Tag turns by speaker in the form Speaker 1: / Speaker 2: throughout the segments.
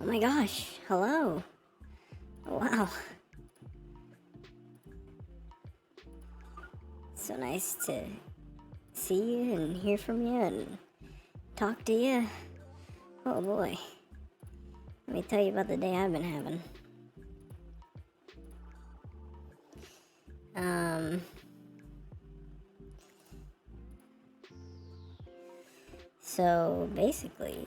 Speaker 1: Oh my gosh, hello. Oh, wow. So nice to see you and hear from you and talk to you. Oh boy. Let me tell you about the day I've been having. So basically,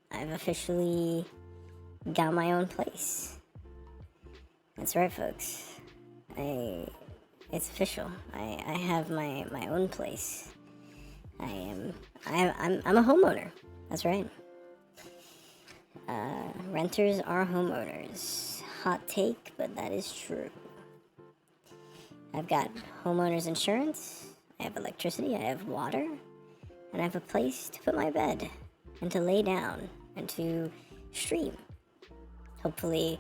Speaker 1: I've officially got my own place. That's right, folks. It's official. I have my own place. I'm a homeowner. That's right. Renters are homeowners. Hot take, but that is true. I've got homeowners insurance, I have electricity, I have water, and I have a place to put my bed and to lay down and to stream. Hopefully,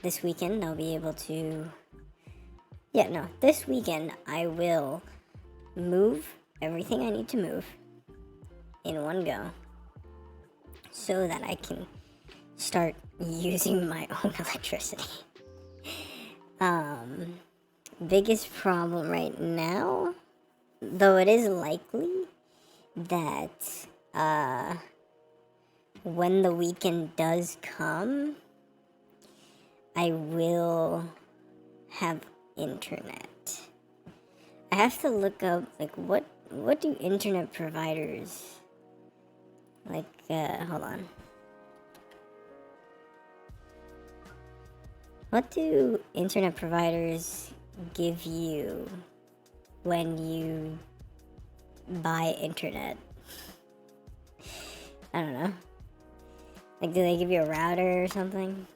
Speaker 1: this weekend I'll be able to. This weekend I will move everything I need to move in one go so that I can start using my own electricity. Biggest problem right now, though it is likely that when the weekend does come, I will have internet. I have to look up what do internet providers hold on. What do internet providers give you when you buy internet? I don't know. Do they give you a router or something?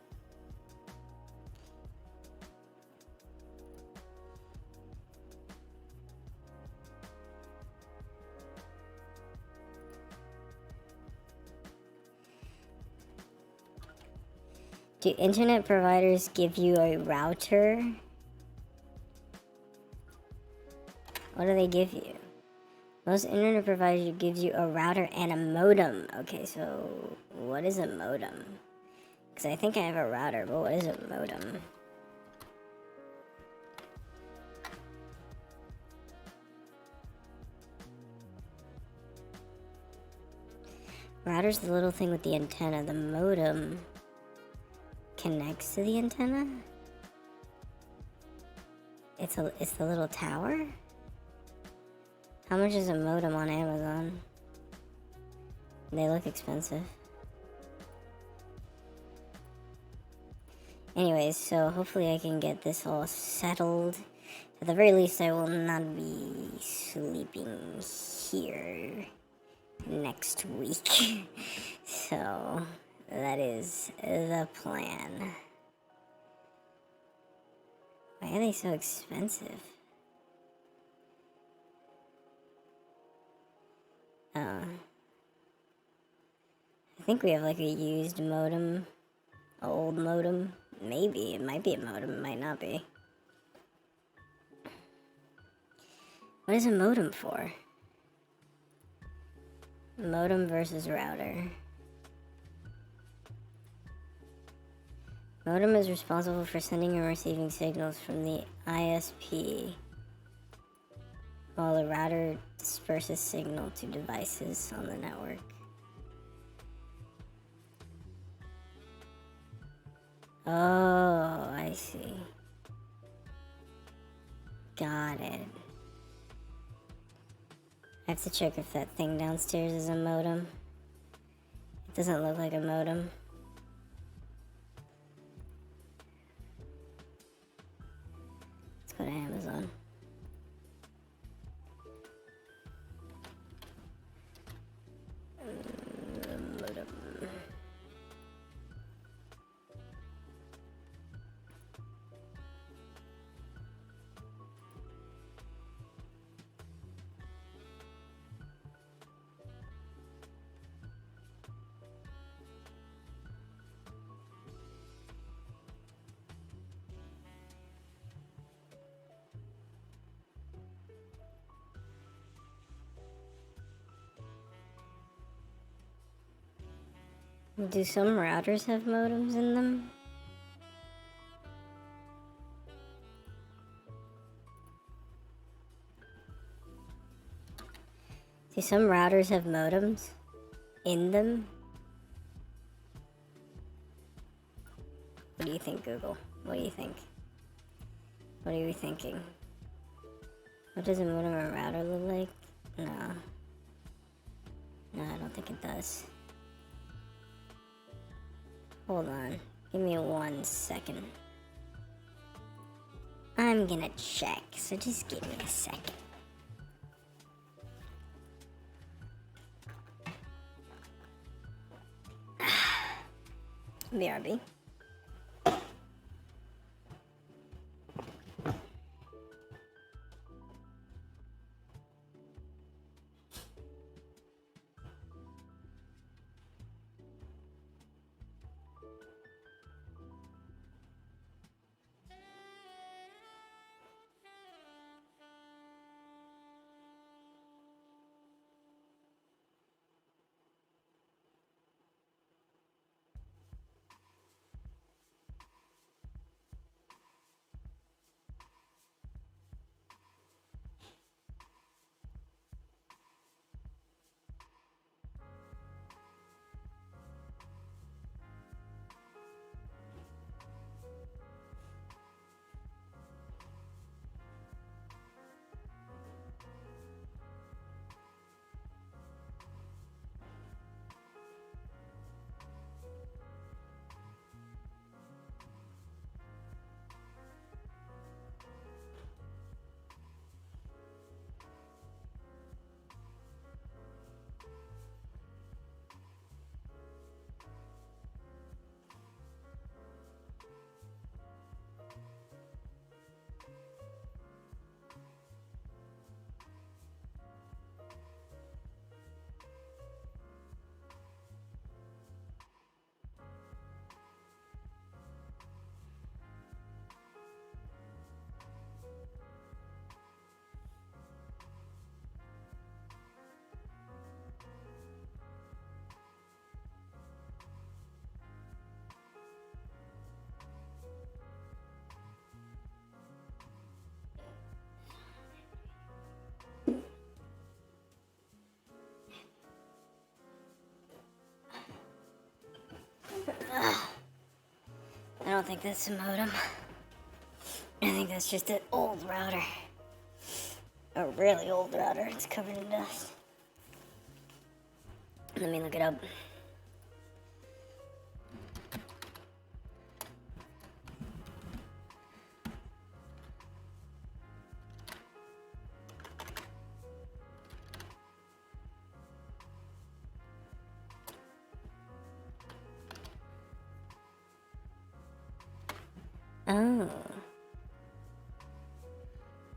Speaker 1: Do internet providers give you a router? What do they give you? Most internet providers gives you a router and a modem. Okay, so what is a modem? Because I think I have a router, but what is a modem? Router's the little thing with the antenna. The modem connects to the antenna? It's the little tower? How much is a modem on Amazon? They look expensive. Anyways, so hopefully I can get this all settled. At the very least, I will not be sleeping here next week. So that is the plan. Why are they so expensive? I think we have a used modem, an old modem. Maybe it might be a modem, it might not be. What is a modem for? Modem versus router. Modem is responsible for sending and receiving signals from the ISP, while the router disperses signal to devices on the network. Oh, I see. Got it. I have to check if that thing downstairs is a modem. It doesn't look like a modem. Let's go to Amazon. Modem. Do some routers have modems in them? Do some routers have modems in them? What do you think, Google? What do you think? What are you thinking? What does a modem or router look like? No. No, I don't think it does. Hold on. Give me 1 second. I'm gonna check, so just give me a second. BRB. I don't think that's a modem. I think that's just an old router. A really old router. It's covered in dust. Let me look it up. Oh.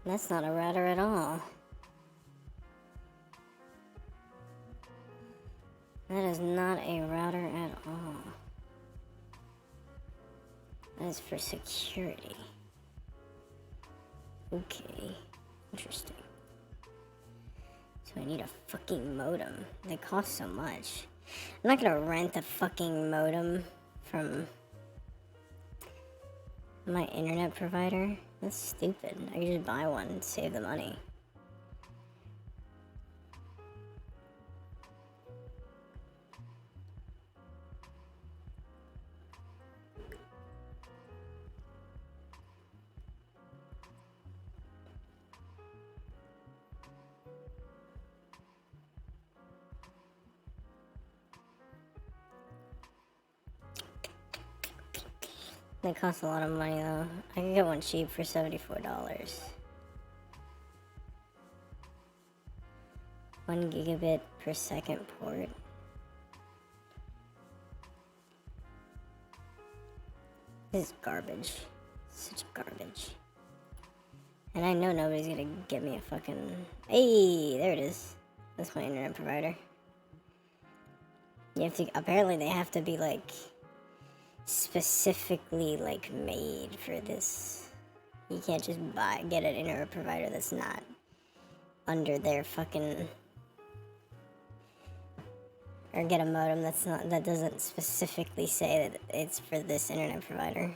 Speaker 1: That's not a router at all. That is not a router at all. That is for security. Okay. Interesting. So I need a fucking modem. They cost so much. I'm not gonna rent a fucking modem from my internet provider. That's stupid. I could just buy one and save the money. They cost a lot of money though. I can get one cheap for $74. 1 gigabit per second port. This is garbage. Such garbage. And I know nobody's gonna get me a fucking... Hey, there it is. That's my internet provider. You have to... Apparently they have to be like... specifically like made for this. You can't just get an internet provider that's not under their fucking or get a modem that doesn't specifically say that it's for this internet provider.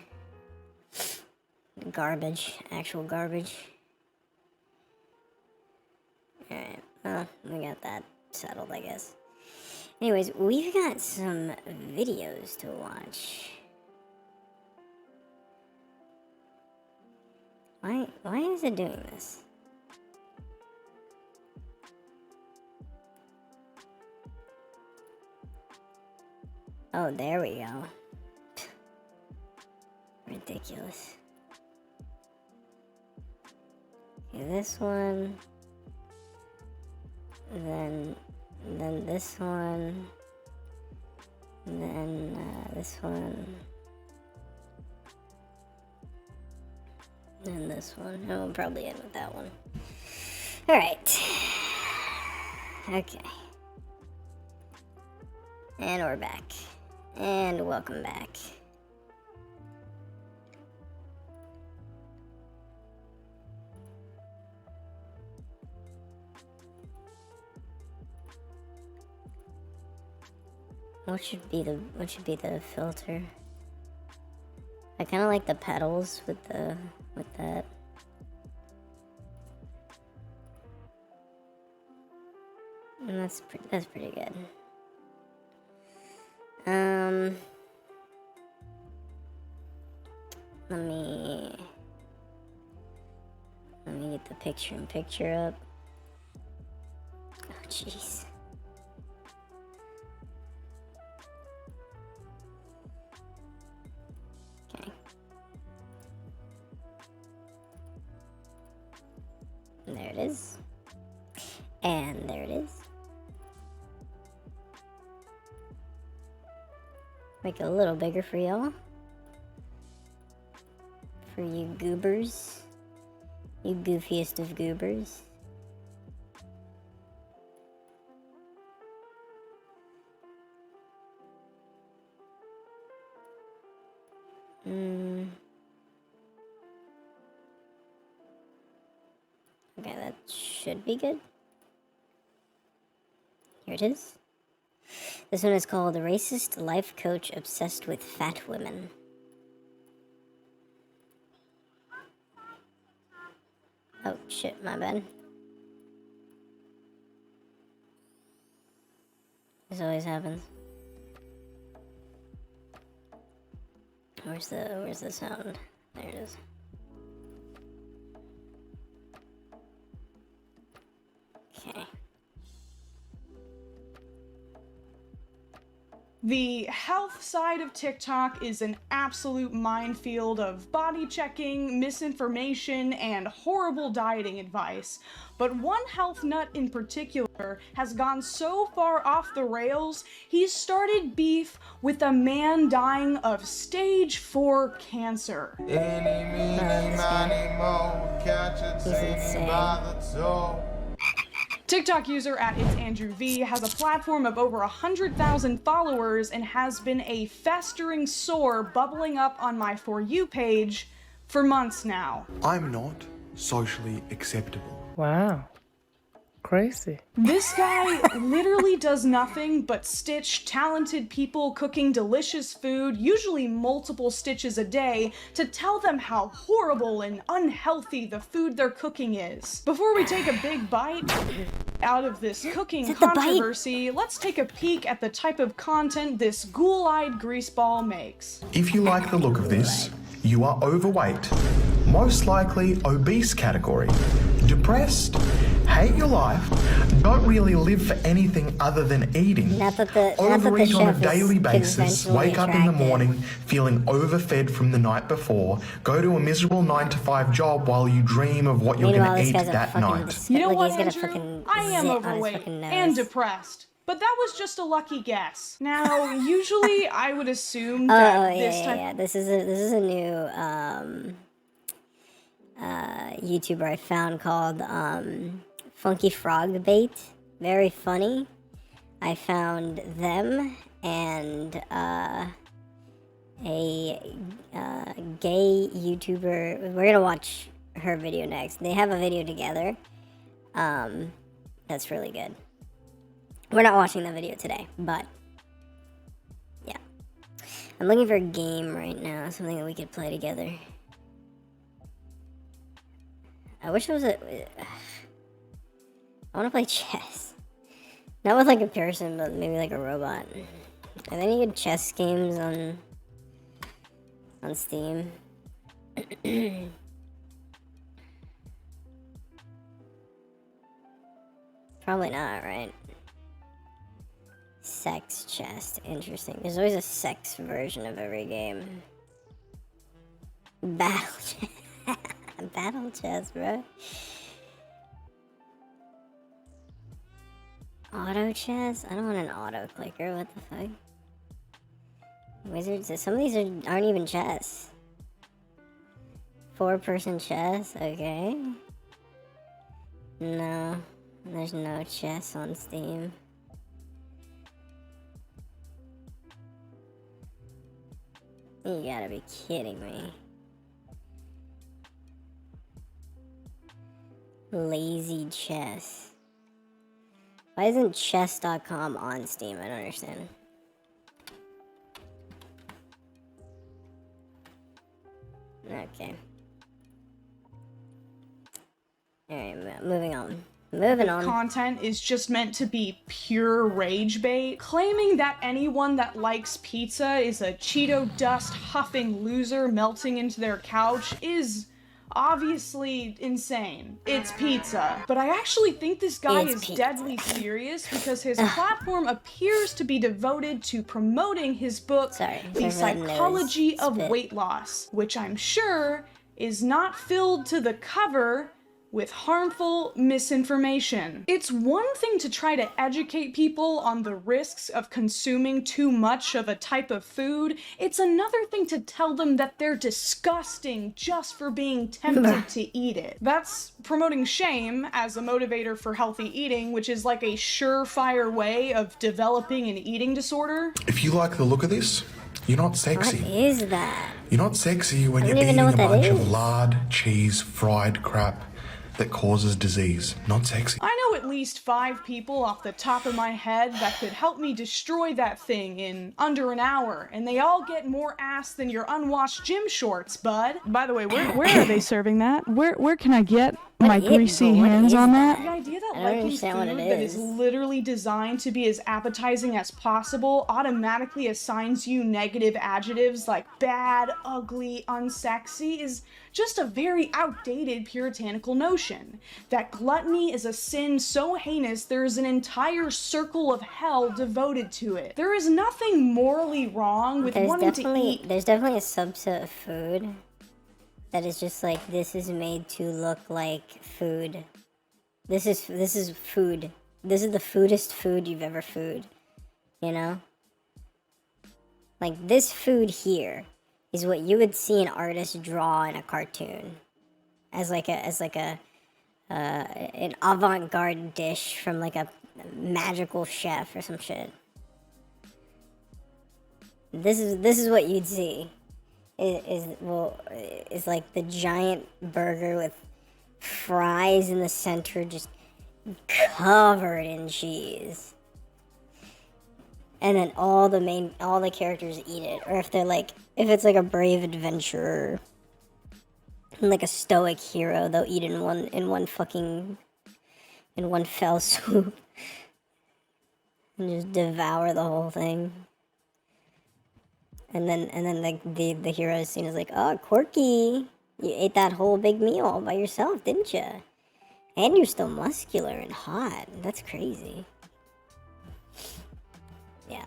Speaker 1: Garbage, actual garbage. Alright, well, we got that settled, I guess. Anyways, we've got some videos to watch. Why is it doing this? Oh, there we go. Ridiculous. Okay, this one. Then this one. Then this one. And this one. And we'll probably end with that one. Alright. Okay. And we're back. And welcome back. What should be the filter? I kind of like the pedals with that. And that's pretty good. Let me get the picture up. Oh jeez. Okay. And there it is. And there it is. Make it a little bigger for y'all. For you goobers. You goofiest of goobers. Okay, that should be good. Here it is. This one is called Racist Life Coach Obsessed with Fat Women. Oh shit, my bad. This always happens. Where's the sound? There it is. Okay.
Speaker 2: The health side of TikTok is an absolute minefield of body checking, misinformation, and horrible dieting advice. But one health nut in particular has gone so far off the rails, he's started beef with a man dying of stage 4 cancer. TikTok user at It's Andrew V has a platform of over 100,000 followers and has been a festering sore bubbling up on my For You page for months now.
Speaker 3: I'm not socially acceptable.
Speaker 4: Wow. Crazy.
Speaker 2: This guy literally does nothing but stitch talented people cooking delicious food, usually multiple stitches a day, to tell them how horrible and unhealthy the food they're cooking is. Before we take a big bite out of this cooking controversy, let's take a peek at the type of content this ghoul-eyed greaseball makes.
Speaker 3: If you like the look of this, you are overweight, most likely obese category, depressed, hate your life, don't really live for anything other than eating, overeat on a daily basis, wake up in the morning feeling overfed from the night before, go to a miserable 9-to-5 job while you dream of what you're going to eat that night.
Speaker 2: You know what, Andrew? I am overweight and depressed. But that was just a lucky guess. Now, usually I would assume that
Speaker 1: This is a new YouTuber I found called Funky Frog Bait. Very funny. I found them and a gay YouTuber. We're gonna watch her video next. They have a video together. That's really good. We're not watching that video today, but yeah. I'm looking for a game right now, something that we could play together. I wish it was a... I want to play chess. Not with like a person, but maybe like a robot. Are there any good chess games on Steam? Probably not, right? Sex chess, interesting. There's always a sex version of every game. Battle chess. Battle chess, bro. Auto chess? I don't want an auto clicker, what the fuck? Wizards, some of these aren't even chess. 4-person chess, okay. No, there's no chess on Steam. You gotta be kidding me. Lazy chess. Why isn't chess.com on Steam? I don't understand. Okay. Alright, moving on. Moving on.
Speaker 2: Content is just meant to be pure rage bait. Claiming that anyone that likes pizza is a Cheeto dust huffing loser melting into their couch is obviously insane. It's pizza. But I actually think this guy
Speaker 1: It's
Speaker 2: is
Speaker 1: pizza.
Speaker 2: deadly serious because his platform appears to be devoted to promoting his book,
Speaker 1: Sorry,
Speaker 2: The
Speaker 1: for letting those
Speaker 2: Psychology of
Speaker 1: spit.
Speaker 2: Weight Loss, which I'm sure is not filled to the cover with harmful misinformation. It's one thing to try to educate people on the risks of consuming too much of a type of food. It's another thing to tell them that they're disgusting just for being tempted to eat it. That's promoting shame as a motivator for healthy eating, which is like a surefire way of developing an eating disorder.
Speaker 3: If you like the look of this, you're not
Speaker 1: What
Speaker 3: sexy.
Speaker 1: is that?
Speaker 3: You're not sexy when
Speaker 1: I
Speaker 3: you're
Speaker 1: don't even
Speaker 3: eating
Speaker 1: know
Speaker 3: a
Speaker 1: what that
Speaker 3: bunch
Speaker 1: is.
Speaker 3: of lard, cheese, fried crap that causes disease. Not sexy.
Speaker 2: I know at least 5 people off the top of my head that could help me destroy that thing in under an hour, and they all get more ass than your unwashed gym shorts, bud. By the way, where are they serving that? Where can I get my greasy hands on that? The idea that
Speaker 1: I don't
Speaker 2: liking
Speaker 1: understand what
Speaker 2: food
Speaker 1: it
Speaker 2: that is
Speaker 1: is.
Speaker 2: literally designed to be as appetizing as possible automatically assigns you negative adjectives like bad, ugly, unsexy is just a very outdated puritanical notion. That gluttony is a sin so heinous there is an entire circle of hell devoted to it. There is nothing morally wrong with wanting to eat.
Speaker 1: There's definitely a subset of food that is just like, this is made to look like food. This is food. This is the foodest food you've ever food. You know? Like, this food here is what you would see an artist draw in a cartoon. As an avant-garde dish from like a magical chef or some shit. This is what you'd see. Is like the giant burger with fries in the center just covered in cheese. And then all the characters eat it. Or if it's like a brave adventurer, like a stoic hero, they'll eat it in one fell swoop. And just devour the whole thing. And then the hero is seen as like, oh, quirky, you ate that whole big meal all by yourself, didn't you? And you're still muscular and hot. That's crazy. Yeah.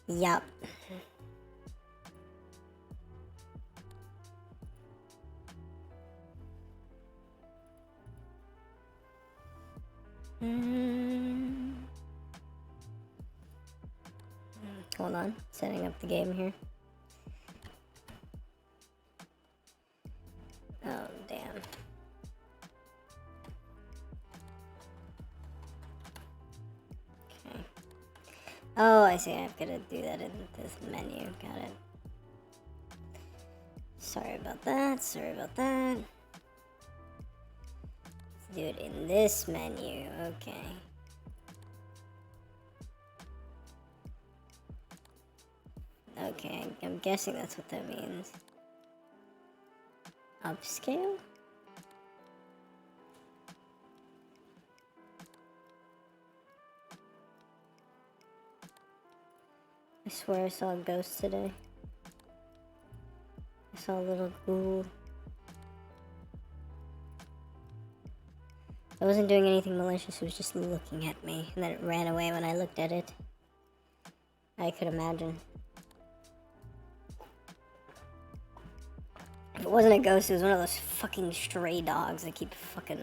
Speaker 1: Yup. Hold on, setting up the game here. Oh, damn. Okay. Oh, I see. I've got to do that in this menu. Got it. Sorry about that. Let's do it in this menu. Okay. Okay, I'm guessing that's what that means. Upscale? I swear I saw a ghost today. I saw a little ghoul. I wasn't doing anything malicious, it was just looking at me, and then it ran away when I looked at it. I could imagine. If it wasn't a ghost, it was one of those fucking stray dogs that keep fucking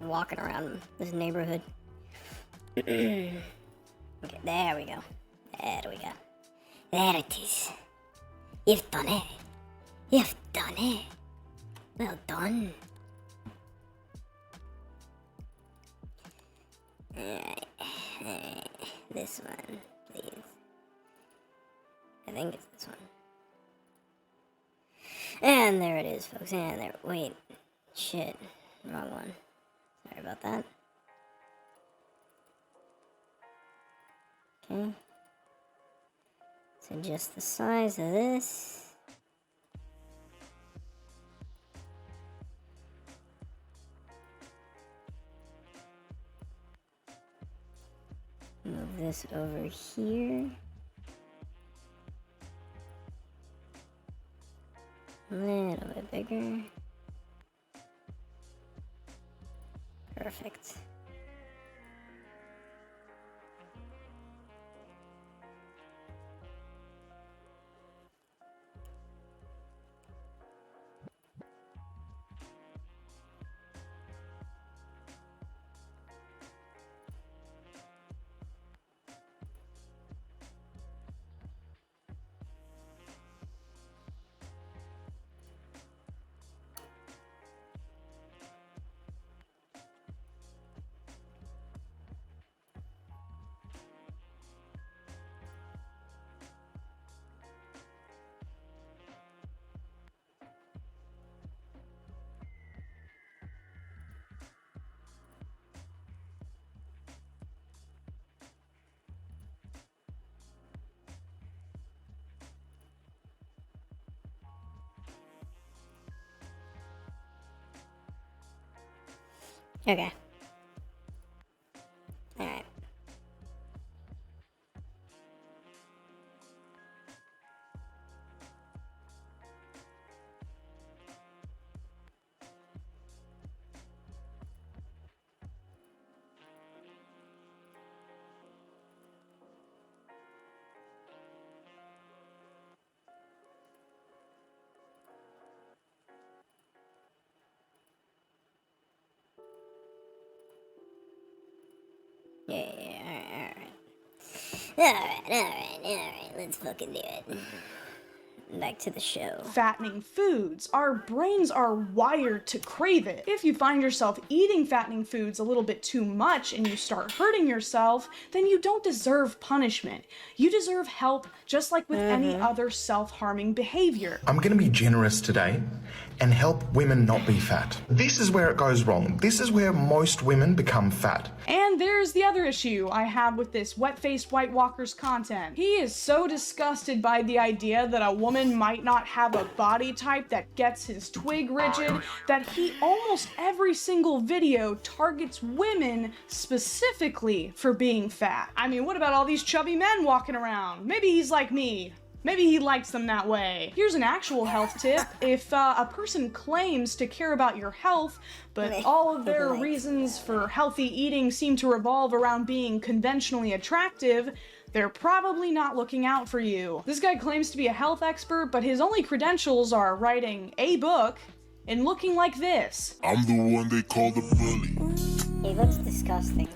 Speaker 1: walking around this neighborhood. Okay, there we go. There we go. There it is. You've done it. You've done it. Well done. Alright. This one, please. I think it's this one. And there it is, folks. And there. Wait. Shit. Wrong one. Sorry about that. Okay. So just the size of this. Move this over here. A little bit bigger. Perfect. Okay. Alright. Yeah, alright, let's fucking do it. Back to the show.
Speaker 2: Fattening foods. Our brains are wired to crave it. If you find yourself eating fattening foods a little bit too much and you start hurting yourself, then you don't deserve punishment. You deserve help, just like with any other self-harming behavior.
Speaker 3: I'm going to be generous today and help women not be fat. This is where it goes wrong. This is where most women become fat.
Speaker 2: And there's the other issue I have with this wet-faced White Walker's content. He is so disgusted by the idea that a woman might not have a body type that gets his twig rigid that he almost every single video targets women specifically for being fat. I mean, what about all these chubby men walking around? Maybe he's like me. Maybe he likes them that way. Here's an actual health tip. If a person claims to care about your health, but all of their reasons for healthy eating seem to revolve around being conventionally attractive, they're probably not looking out for you. This guy claims to be a health expert, but his only credentials are writing a book and looking like this.
Speaker 5: I'm the one they call the bully.
Speaker 1: He looks disgusting.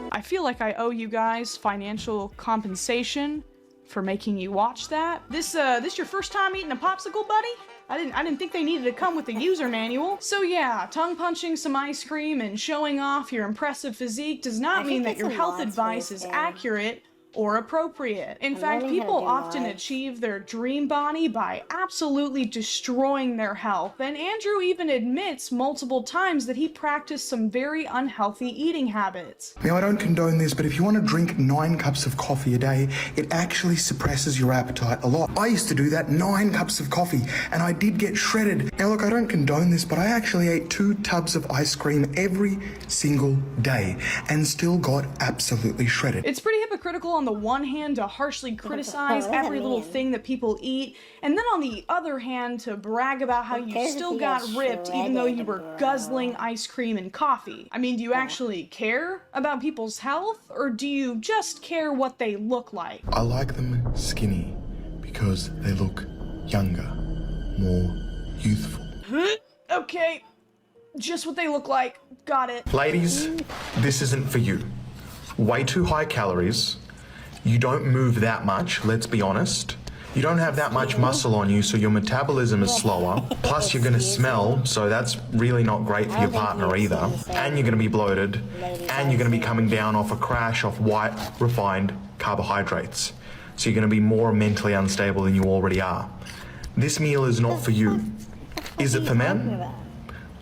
Speaker 2: I feel like I owe you guys financial compensation for making you watch that. This your first time eating a popsicle, buddy? I didn't think they needed to come with a user manual. So yeah, tongue punching some ice cream and showing off your impressive physique does not mean that your health advice is accurate or appropriate. In
Speaker 1: I'm
Speaker 2: fact,
Speaker 1: learning how to
Speaker 2: people
Speaker 1: do
Speaker 2: often
Speaker 1: mods.
Speaker 2: achieve their dream body by absolutely destroying their health, and Andrew even admits multiple times that he practiced some very unhealthy eating habits.
Speaker 3: Now, I don't condone this, but if you want to drink 9 cups of coffee a day, it actually suppresses your appetite a lot. I used to do that, 9 cups of coffee, and I did get shredded. Now, look, I don't condone this, but I actually ate 2 tubs of ice cream every single day and still got absolutely shredded.
Speaker 2: It's pretty hypocritical on the one hand to harshly criticize
Speaker 1: What does that
Speaker 2: every little
Speaker 1: mean?
Speaker 2: thing that people eat, and then on the other hand to brag about how you
Speaker 1: cares if
Speaker 2: still
Speaker 1: you
Speaker 2: got
Speaker 1: got
Speaker 2: ripped even though you were
Speaker 1: shredded, bro?
Speaker 2: guzzling ice cream and coffee. I mean, do you actually care about people's health, or do you just care what they look like?
Speaker 3: I like them skinny because they look younger, more youthful.
Speaker 2: Okay, just what they look like. Got it.
Speaker 3: Ladies, this isn't for you. Way too high calories. You don't move that much, let's be honest. You don't have that much muscle on you, so your metabolism is slower. Plus, you're gonna smell, so that's really not great for your partner either. And you're gonna be bloated, and you're gonna be coming down off a crash of white, refined carbohydrates. So you're gonna be more mentally unstable than you already are. This meal is not for you. Is it for men?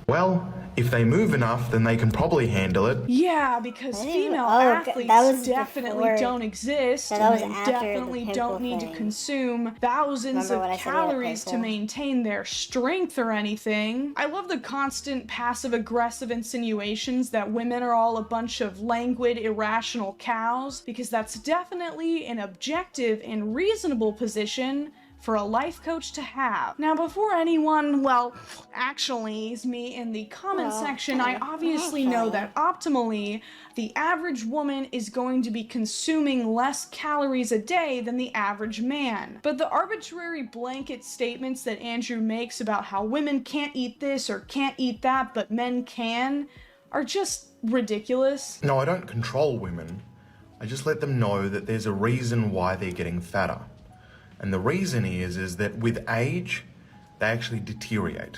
Speaker 3: Well, if they move enough, then they can probably handle it.
Speaker 2: Yeah, because
Speaker 1: didn't-
Speaker 2: female
Speaker 1: oh,
Speaker 2: athletes
Speaker 1: that was
Speaker 2: definitely
Speaker 1: before-
Speaker 2: don't exist,
Speaker 1: that
Speaker 2: and
Speaker 1: was
Speaker 2: they
Speaker 1: after the
Speaker 2: definitely
Speaker 1: pimple
Speaker 2: don't need to
Speaker 1: thing.
Speaker 2: consume thousands
Speaker 1: Remember when I
Speaker 2: of
Speaker 1: said you had a
Speaker 2: calories to
Speaker 1: pimple?
Speaker 2: maintain their strength or anything. I love the constant passive-aggressive insinuations that women are all a bunch of languid, irrational cows, because that's definitely an objective and reasonable position for a life coach to have. Now, before anyone, well, actually, is me in the comment section, I obviously know that optimally, the average woman is going to be consuming less calories a day than the average man. But the arbitrary blanket statements that Andrew makes about how women can't eat this or can't eat that, but men can, are just ridiculous.
Speaker 3: No, I don't control women. I just let them know that there's a reason why they're getting fatter. And the reason is that with age, they actually deteriorate.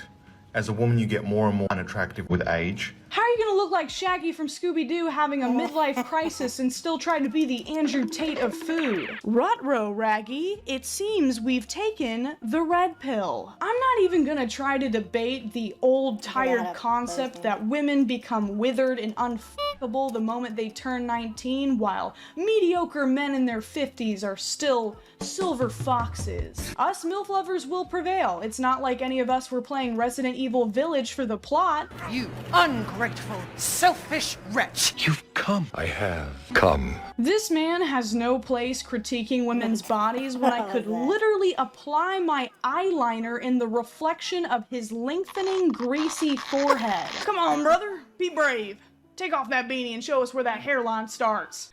Speaker 3: As a woman, you get more and more unattractive with age.
Speaker 2: How are you gonna look like Shaggy from Scooby-Doo having a midlife crisis and still try to be the Andrew Tate of food? Ruh-roh, Raggy. It seems we've taken the red pill. I'm not even gonna try to debate the old, tired
Speaker 1: up,
Speaker 2: concept
Speaker 1: Thursday.
Speaker 2: that women become withered and unfuckable the moment they turn 19, while mediocre men in their 50s are still silver foxes. Us MILF lovers will prevail. It's not like any of us were playing Resident Evil Village for the plot.
Speaker 6: You ungrateful, selfish wretch!
Speaker 7: You've come. I have come.
Speaker 2: This man has no place critiquing women's bodies when I could literally apply my eyeliner in the reflection of his lengthening, greasy forehead. Come on, brother, be brave. Take off that beanie and show us where that hairline starts.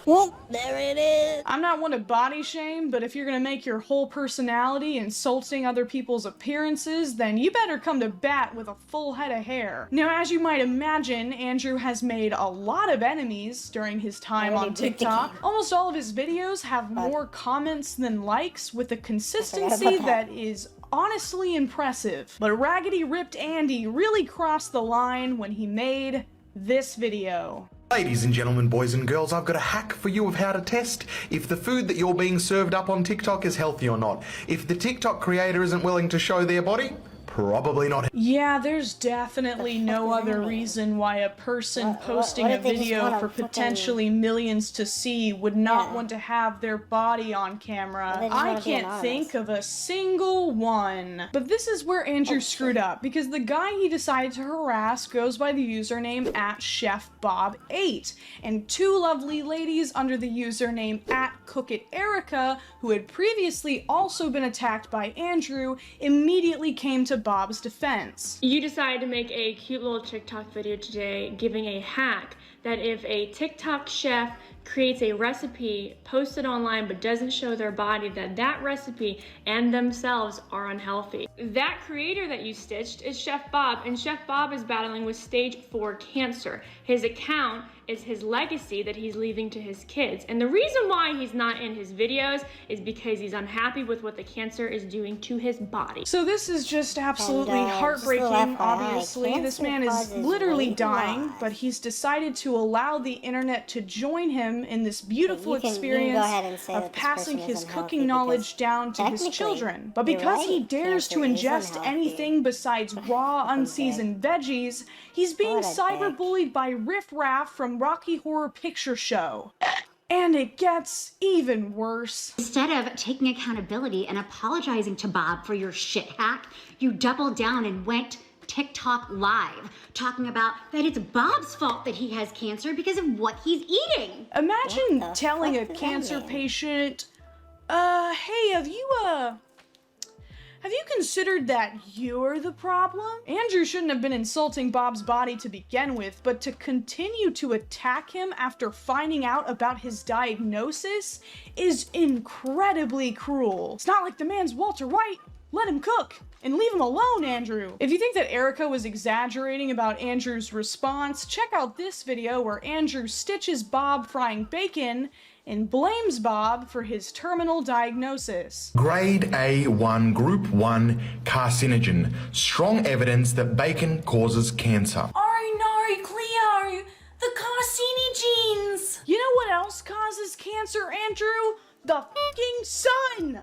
Speaker 1: Whoop, there it is.
Speaker 2: I'm not one to body shame, but if you're gonna make your whole personality insulting other people's appearances, then you better come to bat with a full head of hair. Now, as you might imagine, Andrew has made a lot of enemies during his time on
Speaker 1: Already beat the
Speaker 2: TikTok.
Speaker 1: game.
Speaker 2: Almost all of his videos have more comments than likes, with a consistency
Speaker 1: about that.
Speaker 2: that is honestly impressive. But Raggedy Ripped Andy really crossed the line when he made this video.
Speaker 3: Ladies and gentlemen, boys and girls, I've got a hack for you of how to test if the food that you're being served up on TikTok is healthy or not. If the TikTok creator isn't willing to show their body, probably not.
Speaker 2: Yeah, there's definitely no other reason why a person posting
Speaker 1: what
Speaker 2: a
Speaker 1: if they just
Speaker 2: video
Speaker 1: wanna
Speaker 2: for
Speaker 1: fucking-
Speaker 2: potentially millions to see would not
Speaker 1: Yeah.
Speaker 2: want to have their body on camera.
Speaker 1: They just
Speaker 2: I
Speaker 1: wanna be
Speaker 2: can't
Speaker 1: anonymous.
Speaker 2: think of a single one. But this is where Andrew screwed up, because the guy he decided to harass goes by the username @ChefBob8, and 2 lovely ladies under the username @CookItErica, who had previously also been attacked by Andrew, immediately came to Bob's defense.
Speaker 8: You decided to make a cute little TikTok video today giving a hack that if a TikTok chef creates a recipe, posts it online, but doesn't show their body, that recipe and themselves are unhealthy. That creator that you stitched is Chef Bob, and Chef Bob is battling with stage 4 cancer. His account is his legacy that he's leaving to his kids. And the reason why he's not in his videos is because he's unhappy with what the cancer is doing to his body.
Speaker 2: So this is just absolutely
Speaker 1: And, just a
Speaker 2: heartbreaking,
Speaker 1: little FYI,
Speaker 2: obviously. This
Speaker 1: cancer
Speaker 2: man is
Speaker 1: causes
Speaker 2: literally
Speaker 1: weight
Speaker 2: dying,
Speaker 1: loss.
Speaker 2: but he's decided to allow the internet to join him him in this beautiful
Speaker 1: You can go
Speaker 2: experience
Speaker 1: ahead and say
Speaker 2: of
Speaker 1: that this
Speaker 2: passing
Speaker 1: person
Speaker 2: his
Speaker 1: isn't healthy
Speaker 2: cooking knowledge
Speaker 1: because
Speaker 2: down to his
Speaker 1: technically,
Speaker 2: children. But
Speaker 1: you're
Speaker 2: because he
Speaker 1: right,
Speaker 2: dares to
Speaker 1: cancer is
Speaker 2: ingest
Speaker 1: unhealthy.
Speaker 2: anything besides raw, unseasoned veggies, he's being
Speaker 1: What a dick.
Speaker 2: cyberbullied by Riff Raff from Rocky Horror Picture Show. And it gets even worse.
Speaker 9: Instead of taking accountability and apologizing to Bob for your shit hack, you doubled down and went TikTok live, talking about that it's Bob's fault that he has cancer because of what he's eating.
Speaker 2: Imagine
Speaker 1: What the
Speaker 2: telling a
Speaker 1: fuck does that
Speaker 2: cancer
Speaker 1: mean?
Speaker 2: patient, hey, have you considered that you're the problem? Andrew shouldn't have been insulting Bob's body to begin with, but to continue to attack him after finding out about his diagnosis is incredibly cruel. It's not like the man's Walter White. Let him cook and leave him alone, Andrew. If you think that Erica was exaggerating about Andrew's response, check out this video where Andrew stitches Bob frying bacon and blames Bob for his terminal diagnosis.
Speaker 3: Grade A1 Group 1 carcinogen. Strong evidence that bacon causes cancer.
Speaker 10: Oh no, Cleo! The carcinogens!
Speaker 2: You know what else causes cancer, Andrew? The fucking sun!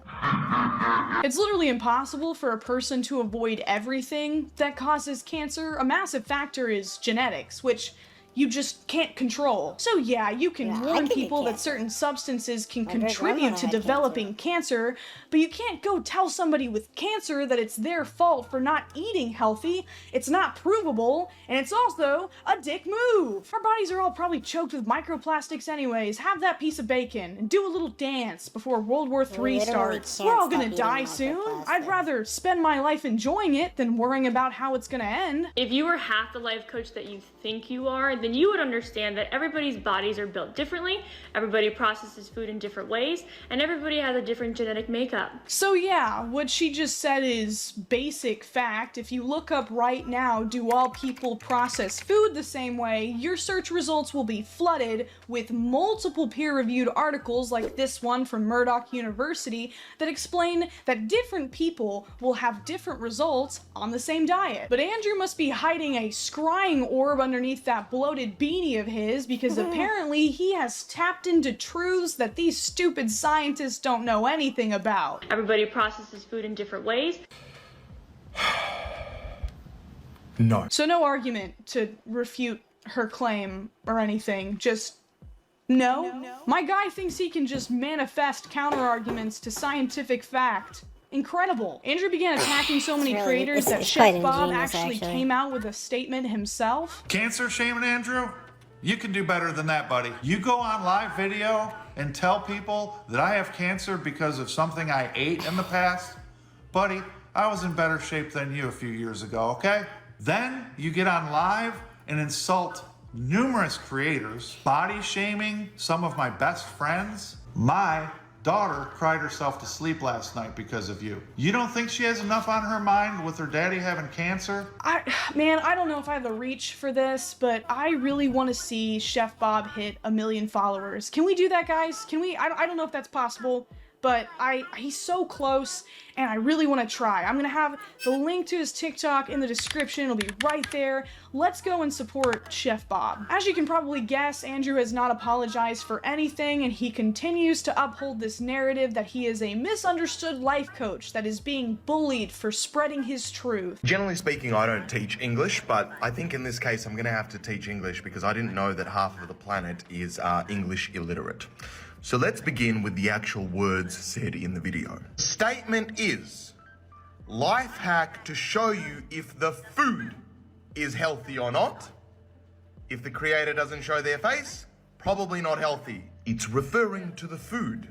Speaker 2: It's literally impossible for a person to avoid everything that causes cancer. A massive factor is genetics, which you just can't control. So yeah, you can
Speaker 1: Yeah, I
Speaker 2: warn
Speaker 1: could get
Speaker 2: people that
Speaker 1: cancer.
Speaker 2: certain substances can
Speaker 1: My great
Speaker 2: contribute
Speaker 1: grandmother
Speaker 2: to
Speaker 1: had
Speaker 2: developing cancer, but you can't go tell somebody with cancer that it's their fault for not eating healthy. It's not provable, and it's also a dick move. Our bodies are all probably choked with microplastics anyways. Have that piece of bacon and do a little dance before World War III
Speaker 1: literally
Speaker 2: starts.
Speaker 1: can't
Speaker 2: We're all
Speaker 1: stop
Speaker 2: gonna
Speaker 1: eating
Speaker 2: die soon. I'd
Speaker 1: microplastics.
Speaker 2: rather spend my life enjoying it than worrying about how it's gonna end.
Speaker 8: If you were half the life coach that you think you are, then you would understand that everybody's bodies are built differently, everybody processes food in different ways, and everybody has a different genetic makeup.
Speaker 2: So yeah, what she just said is basic fact. If you look up right now, do all people process food the same way, your search results will be flooded with multiple peer-reviewed articles like this one from Murdoch University that explain that different people will have different results on the same diet. But Andrew must be hiding a scrying orb underneath that bloated beanie of his because apparently he has tapped into truths that these stupid scientists don't know anything about.
Speaker 8: Everybody processes food in different ways.
Speaker 3: No.
Speaker 2: So no argument to refute her claim or anything, just no? My guy thinks he can just manifest counter-arguments to scientific fact. Incredible. Andrew began attacking so many
Speaker 1: really-
Speaker 2: creators that
Speaker 1: it's quite
Speaker 2: Chef Bob
Speaker 1: ingenious,
Speaker 2: actually
Speaker 1: actually.
Speaker 2: came out with a statement himself.
Speaker 11: Cancer shaming, Andrew? You can do better than that, buddy. You go on live video and tell people that I have cancer because of something I ate in the past. Buddy, I was in better shape than you a few years ago, okay? Then you get on live and insult numerous creators, body shaming some of my best friends. My daughter cried herself to sleep last night because of you. You don't think she has enough on her mind with her daddy having cancer?
Speaker 2: Man, I don't know if I have the reach for this, but I really want to see Chef Bob hit 1 million followers. Can we do that, guys? Can we? I don't know if that's possible, but he's so close, and I really want to try. I'm gonna have the link to his TikTok in the description. It'll be right there. Let's go and support Chef Bob. As you can probably guess, Andrew has not apologized for anything, and he continues to uphold this narrative that he is a misunderstood life coach that is being bullied for spreading his truth.
Speaker 3: Generally speaking, I don't teach English, but I think in this case I'm going to have to teach English because I didn't know that half of the planet is English illiterate. So let's begin with the actual words said in the video. Statement is, life hack to show you if the food is healthy or not. If the creator doesn't show their face, probably not healthy. It's referring to the food.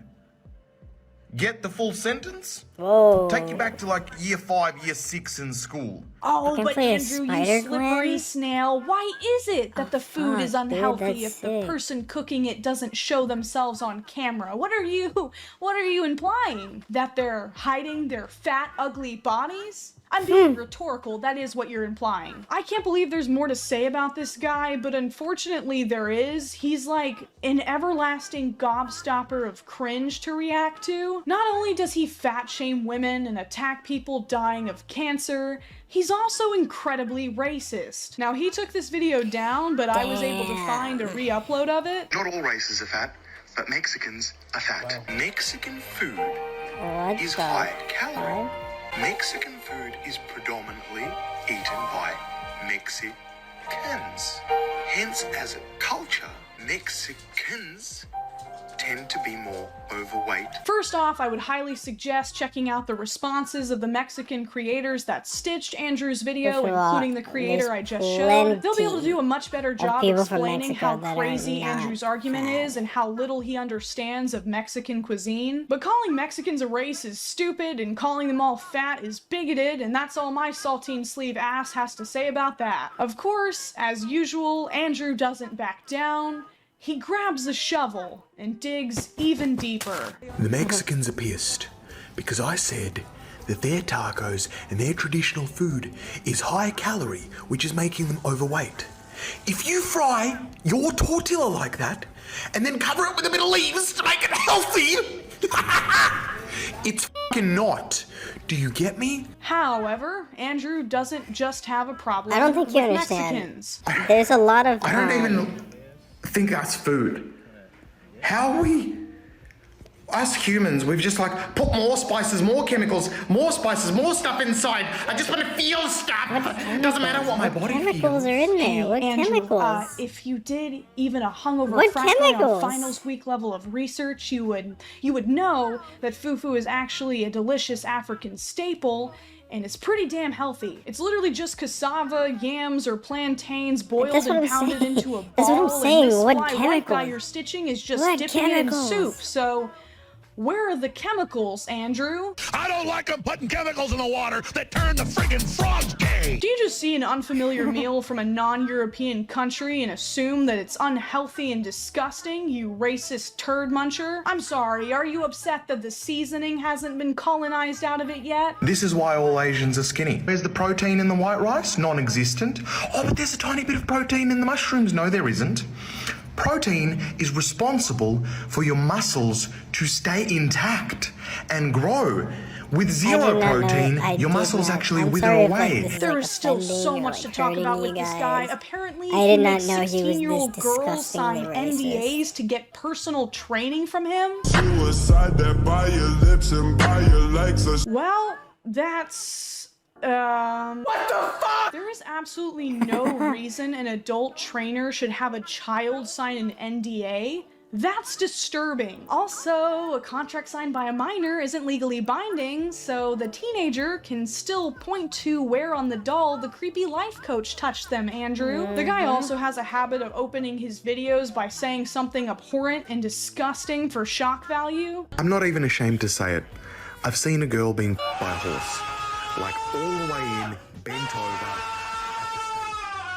Speaker 3: Get the full sentence?
Speaker 1: Whoa.
Speaker 3: Take you back to like year 5, year 6 in school.
Speaker 2: Oh,
Speaker 1: I can
Speaker 2: but
Speaker 1: play a
Speaker 2: Andrew, you
Speaker 1: Spider-Gwen?
Speaker 2: slippery snail. Why is it that the food is
Speaker 1: fuck, dude,
Speaker 2: unhealthy
Speaker 1: that's
Speaker 2: if the
Speaker 1: sick.
Speaker 2: person cooking it doesn't show themselves on camera? What are you implying? That they're hiding their fat, ugly bodies? I'm being rhetorical, that is what you're implying. I can't believe there's more to say about this guy, but unfortunately there is. He's like an everlasting gobstopper of cringe to react to. Not only does he fat shame women and attack people dying of cancer, he's also incredibly racist. Now, he took this video down, but I was able to find a re-upload of it.
Speaker 12: Not all races are fat, but Mexicans are fat. Wow. Mexican food is high calorie. Mexican food is predominantly eaten by Mexicans. Hence, as a culture, Mexicans tend to be more overweight.
Speaker 2: First off, I would highly suggest checking out the responses of the Mexican creators that stitched Andrew's video, including the creator I just showed. They'll be able to do a much better job explaining how crazy Andrew's argument is and how little he understands of Mexican cuisine. But calling Mexicans a race is stupid, and calling them all fat is bigoted, and that's all my saltine sleeve ass has to say about that. Of course, as usual, Andrew doesn't back down. He grabs a shovel and digs even deeper.
Speaker 3: The Mexicans are pissed because I said that their tacos and their traditional food is high calorie, which is making them overweight. If you fry your tortilla like that and then cover it with a bit of leaves to make it healthy, it's fucking not. Do you get me?
Speaker 2: However, Andrew doesn't just have a problem
Speaker 1: I don't think you
Speaker 2: with
Speaker 1: understand.
Speaker 2: Mexicans.
Speaker 1: There's a lot of
Speaker 3: I don't even think that's food. How are we? Us humans, we've just like put more spices, more chemicals, more spices, more stuff inside. I just want to feel stuff. It doesn't matter what my body feels.
Speaker 1: Chemicals are in there. What
Speaker 2: Andrew,
Speaker 1: chemicals?
Speaker 2: If you did even a hungover
Speaker 1: What
Speaker 2: fraction
Speaker 1: chemicals?
Speaker 2: on finals week level of research, you would know that fufu is actually a delicious African staple, and it's pretty damn healthy. It's literally just cassava, yams, or plantains boiled and pounded into a ball.
Speaker 1: That's what I'm saying.
Speaker 2: And this
Speaker 1: What
Speaker 2: fly white
Speaker 1: chemicals?
Speaker 2: guy you're stitching is just
Speaker 1: What
Speaker 2: dipping it in
Speaker 1: chemicals?
Speaker 2: soup. So, where are the chemicals, Andrew?
Speaker 7: I don't like them putting chemicals in the water that turn the friggin' frogs gay.
Speaker 2: Do you just see an unfamiliar meal from a non-European country and assume that it's unhealthy and disgusting, you racist turd muncher? I'm sorry, are you upset that the seasoning hasn't been colonized out of it yet?
Speaker 3: This is why all Asians are skinny. Where's the protein in the white rice? Non-existent. Oh, but there's a tiny bit of protein in the mushrooms. No, there isn't. Protein is responsible for your muscles to stay intact and grow. With zero protein, your muscles actually wither away.
Speaker 2: There is still so much to talk about with this guy. Apparently,
Speaker 1: I did
Speaker 2: he
Speaker 1: not
Speaker 2: makes
Speaker 1: know he was
Speaker 2: 16-year-old
Speaker 1: this
Speaker 2: girls sign
Speaker 1: disgustingly
Speaker 2: NDAs to get personal training from him.
Speaker 5: Suicide that by your lips and by your legs.
Speaker 2: Well, that's... What the fuck? There is absolutely no reason an adult trainer should have a child sign an NDA. That's disturbing. Also, a contract signed by a minor isn't legally binding, so the teenager can still point to where on the doll the creepy life coach touched them, Andrew. The guy also has a habit of opening his videos by saying something abhorrent and disgusting for shock value.
Speaker 3: I'm not even ashamed to say it. I've seen a girl being by a horse. Like all the way in, bent over.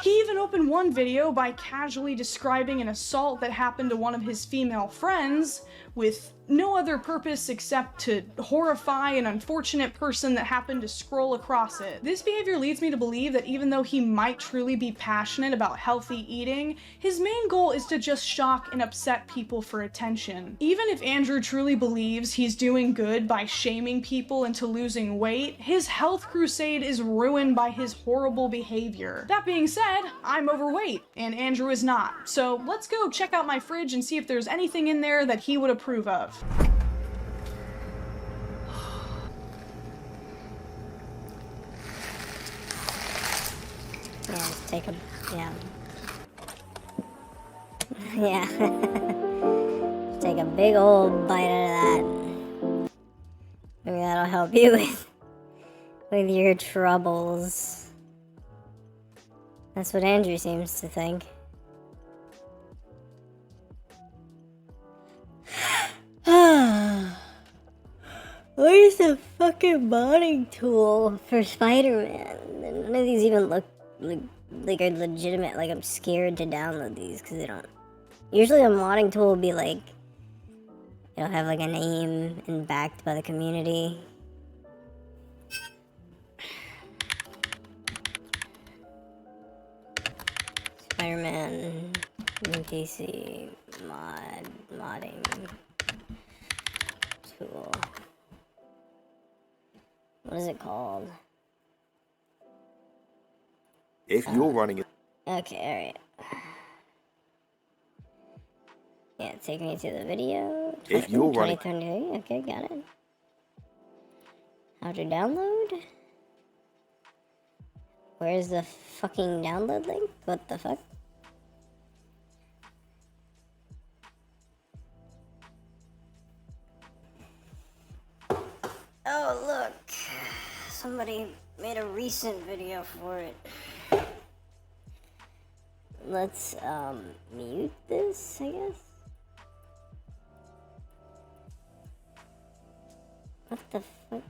Speaker 2: He even opened one video by casually describing an assault that happened to one of his female friends with no other purpose except to horrify an unfortunate person that happened to scroll across it. This behavior leads me to believe that even though he might truly be passionate about healthy eating, his main goal is to just shock and upset people for attention. Even if Andrew truly believes he's doing good by shaming people into losing weight, his health crusade is ruined by his horrible behavior. That being said, I'm overweight, and Andrew is not. So let's go check out my fridge and see if there's anything in there that he would approve of.
Speaker 1: Yeah, just take a... yeah. Yeah. Take a big old bite out of that. Maybe that'll help you with your troubles. That's what Andrew seems to think. Where's the fucking modding tool for Spider-Man? None of these even look like are legitimate. Like, I'm scared to download these because they don't. Usually a modding tool will be like, it'll have like a name and backed by the community. Spider-Man DC modding tool. What is it called?
Speaker 13: If you're running it.
Speaker 1: Okay, alright. Yeah, take me to the video.
Speaker 13: If you're running.
Speaker 1: 2023. Okay, got it. How to download? Where's the fucking download link? What the fuck? Oh, look. Somebody made a recent video for it. Let's, mute this, I guess? What the fuck?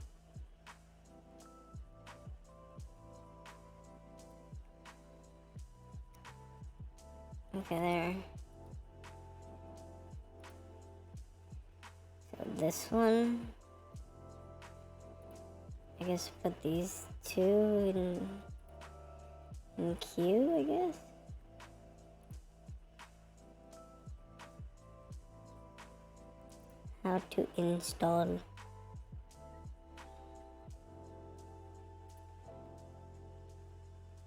Speaker 1: Okay, there. So this one, I guess put these two in queue, I guess. How to install.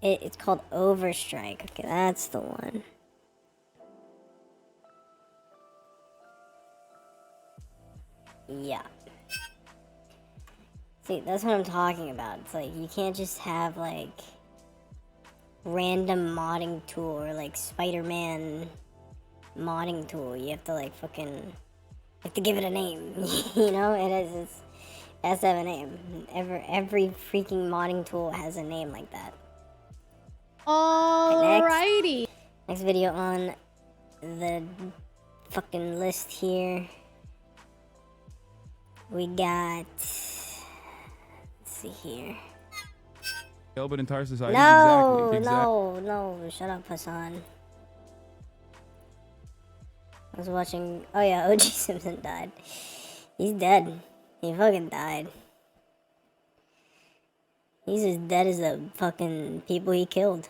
Speaker 1: It's called Overstrike. Okay, that's the one. Yeah. See, that's what I'm talking about. It's like, you can't just have, like, random modding tool or, like, Spider-Man modding tool. You have to, like, fucking... You have to give it a name. You know? It has to have a name. Every freaking modding tool has a name like that.
Speaker 14: Alrighty.
Speaker 1: Next video on the fucking list here. We got, let's see here.
Speaker 15: Elbit and Tarsus IDs.
Speaker 1: No,
Speaker 15: exactly.
Speaker 1: no, shut up, Hassan. I was watching, oh yeah, OG Simpson died. He's dead. He fucking died. He's as dead as the fucking people he killed.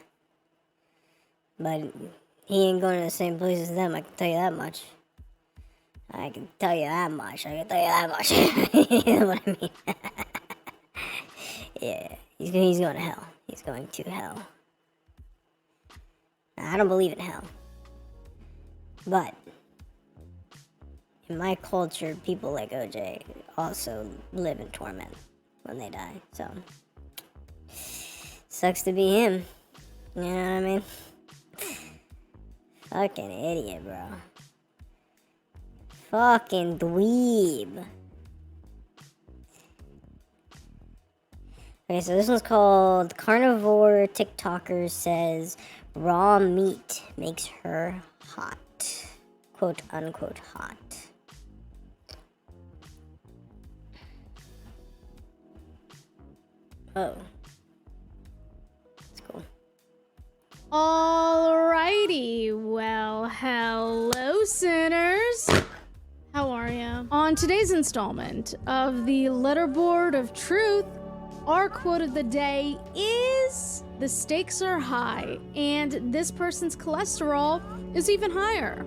Speaker 1: But he ain't going to the same place as them, I can tell you that much. I can tell you that much. You know what I mean? Yeah, he's going to hell. He's going to hell. Now, I don't believe in hell. But in my culture, people like OJ also live in torment when they die. So, sucks to be him. You know what I mean? Fucking idiot, bro. Fucking dweeb. Okay, so this one's called Carnivore TikToker Says Raw Meat Makes Her Hot. Quote unquote hot. Oh. That's cool.
Speaker 14: Alrighty, well, hello, sinners. How are you? On today's installment of the Letterboard of Truth, our quote of the day is, "The stakes are high, and this person's cholesterol is even higher."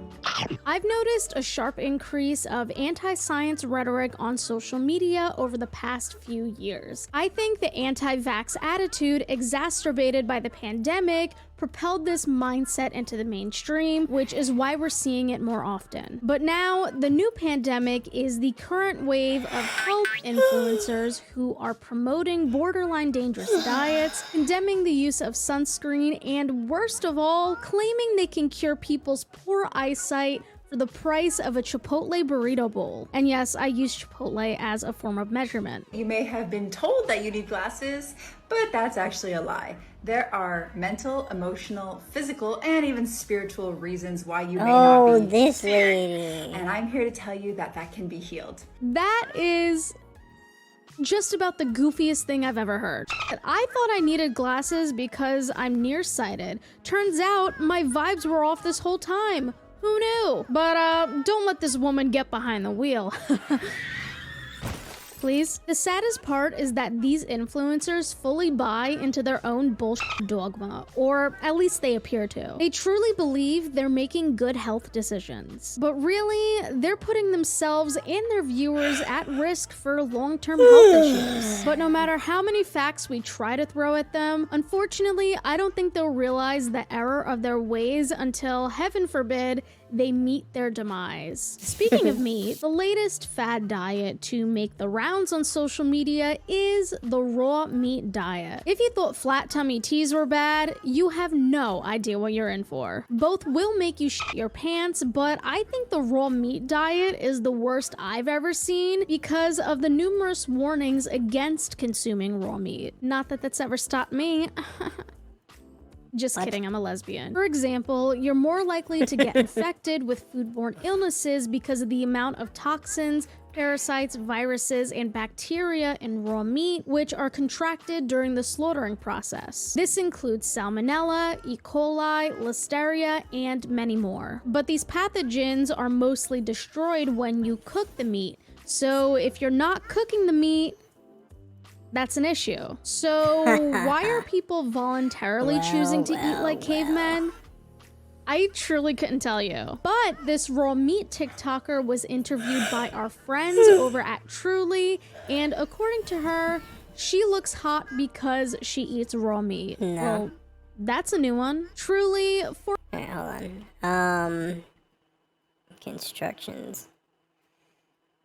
Speaker 14: I've noticed a sharp increase of anti-science rhetoric on social media over the past few years. I think the anti-vax attitude exacerbated by the pandemic propelled this mindset into the mainstream, which is why we're seeing it more often. But now, the new pandemic is the current wave of health influencers who are promoting borderline dangerous diets, condemning the use of sunscreen, and worst of all, claiming they can cure people's poor eyesight for the price of a Chipotle burrito bowl. And yes, I use Chipotle as a form of measurement.
Speaker 16: You may have been told that you need glasses, but that's actually a lie. There are mental, emotional, physical, and even spiritual reasons why you may not be
Speaker 1: this lady.
Speaker 16: And I'm here to tell you that that can be healed.
Speaker 14: That is just about the goofiest thing I've ever heard. I thought I needed glasses because I'm nearsighted. Turns out my vibes were off this whole time. Who knew? But don't let this woman get behind the wheel. please. The saddest part is that these influencers fully buy into their own bullshit dogma, or at least they appear to. They truly believe they're making good health decisions, but really, they're putting themselves and their viewers at risk for long-term health issues. But no matter how many facts we try to throw at them, unfortunately, I don't think they'll realize the error of their ways until, heaven forbid, they meet their demise. Speaking of meat, the latest fad diet to make the rounds on social media is the raw meat diet. If you thought flat tummy teas were bad, you have no idea what you're in for. Both will make you shit your pants, but I think the raw meat diet is the worst I've ever seen because of the numerous warnings against consuming raw meat. Not that that's ever stopped me. Just kidding, I'm a lesbian. For example, you're more likely to get infected with foodborne illnesses because of the amount of toxins, parasites, viruses, and bacteria in raw meat, which are contracted during the slaughtering process. This includes Salmonella, E. coli, Listeria, and many more. But these pathogens are mostly destroyed when you cook the meat. So if you're not cooking the meat, that's an issue. So why are people voluntarily choosing to eat like cavemen? I truly couldn't tell you. But this raw meat TikToker was interviewed by our friends over at Truly, and according to her, she looks hot because she eats raw meat.
Speaker 1: No.
Speaker 14: Well, that's a new one. Truly for—
Speaker 1: Alright, hold on. Instructions.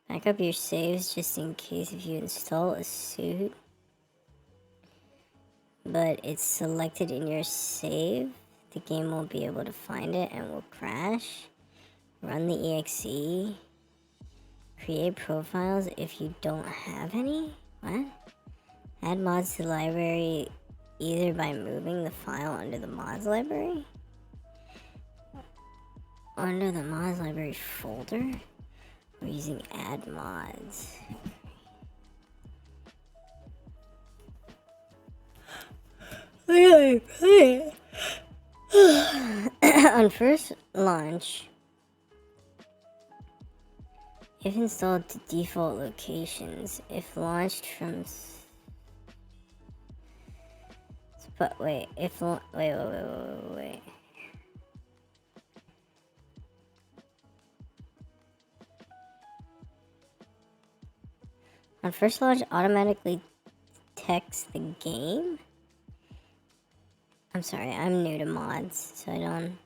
Speaker 1: Back up your saves just in case if you install a suit, but it's selected in your save, the game won't be able to find it and will crash. Run the exe. Create profiles if you don't have any. What? Add mods to the library either by moving the file under the mods library, under the mods library folder, or using add mods. On first launch, if installed to default locations, if launched from wait. On first launch, automatically text the game. I'm sorry, I'm new to mods, so I don't.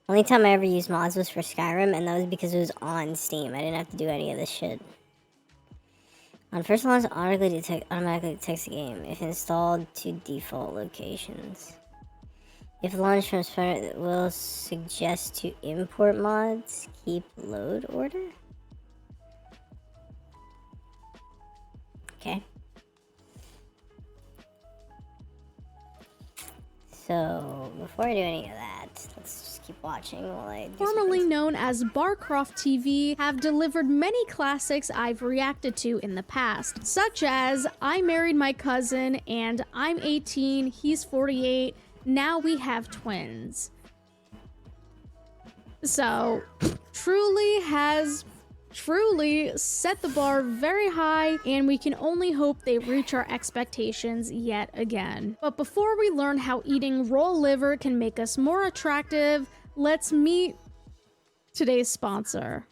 Speaker 1: Only time I ever used mods was for Skyrim, and that was because it was on Steam. I didn't have to do any of this shit. On first launch, automatically text the game if installed to default locations. If launched from Spider, it will suggest to import mods. Keep load order. Okay. So, before I do any of that, let's just keep watching while I do
Speaker 14: formerly known as Barcroft TV, have delivered many classics I've reacted to in the past, such as I Married My Cousin and I'm 18, he's 48, now we have twins. So, Truly set the bar very high, and we can only hope they reach our expectations yet again. But before we learn how eating raw liver can make us more attractive, let's meet today's sponsor.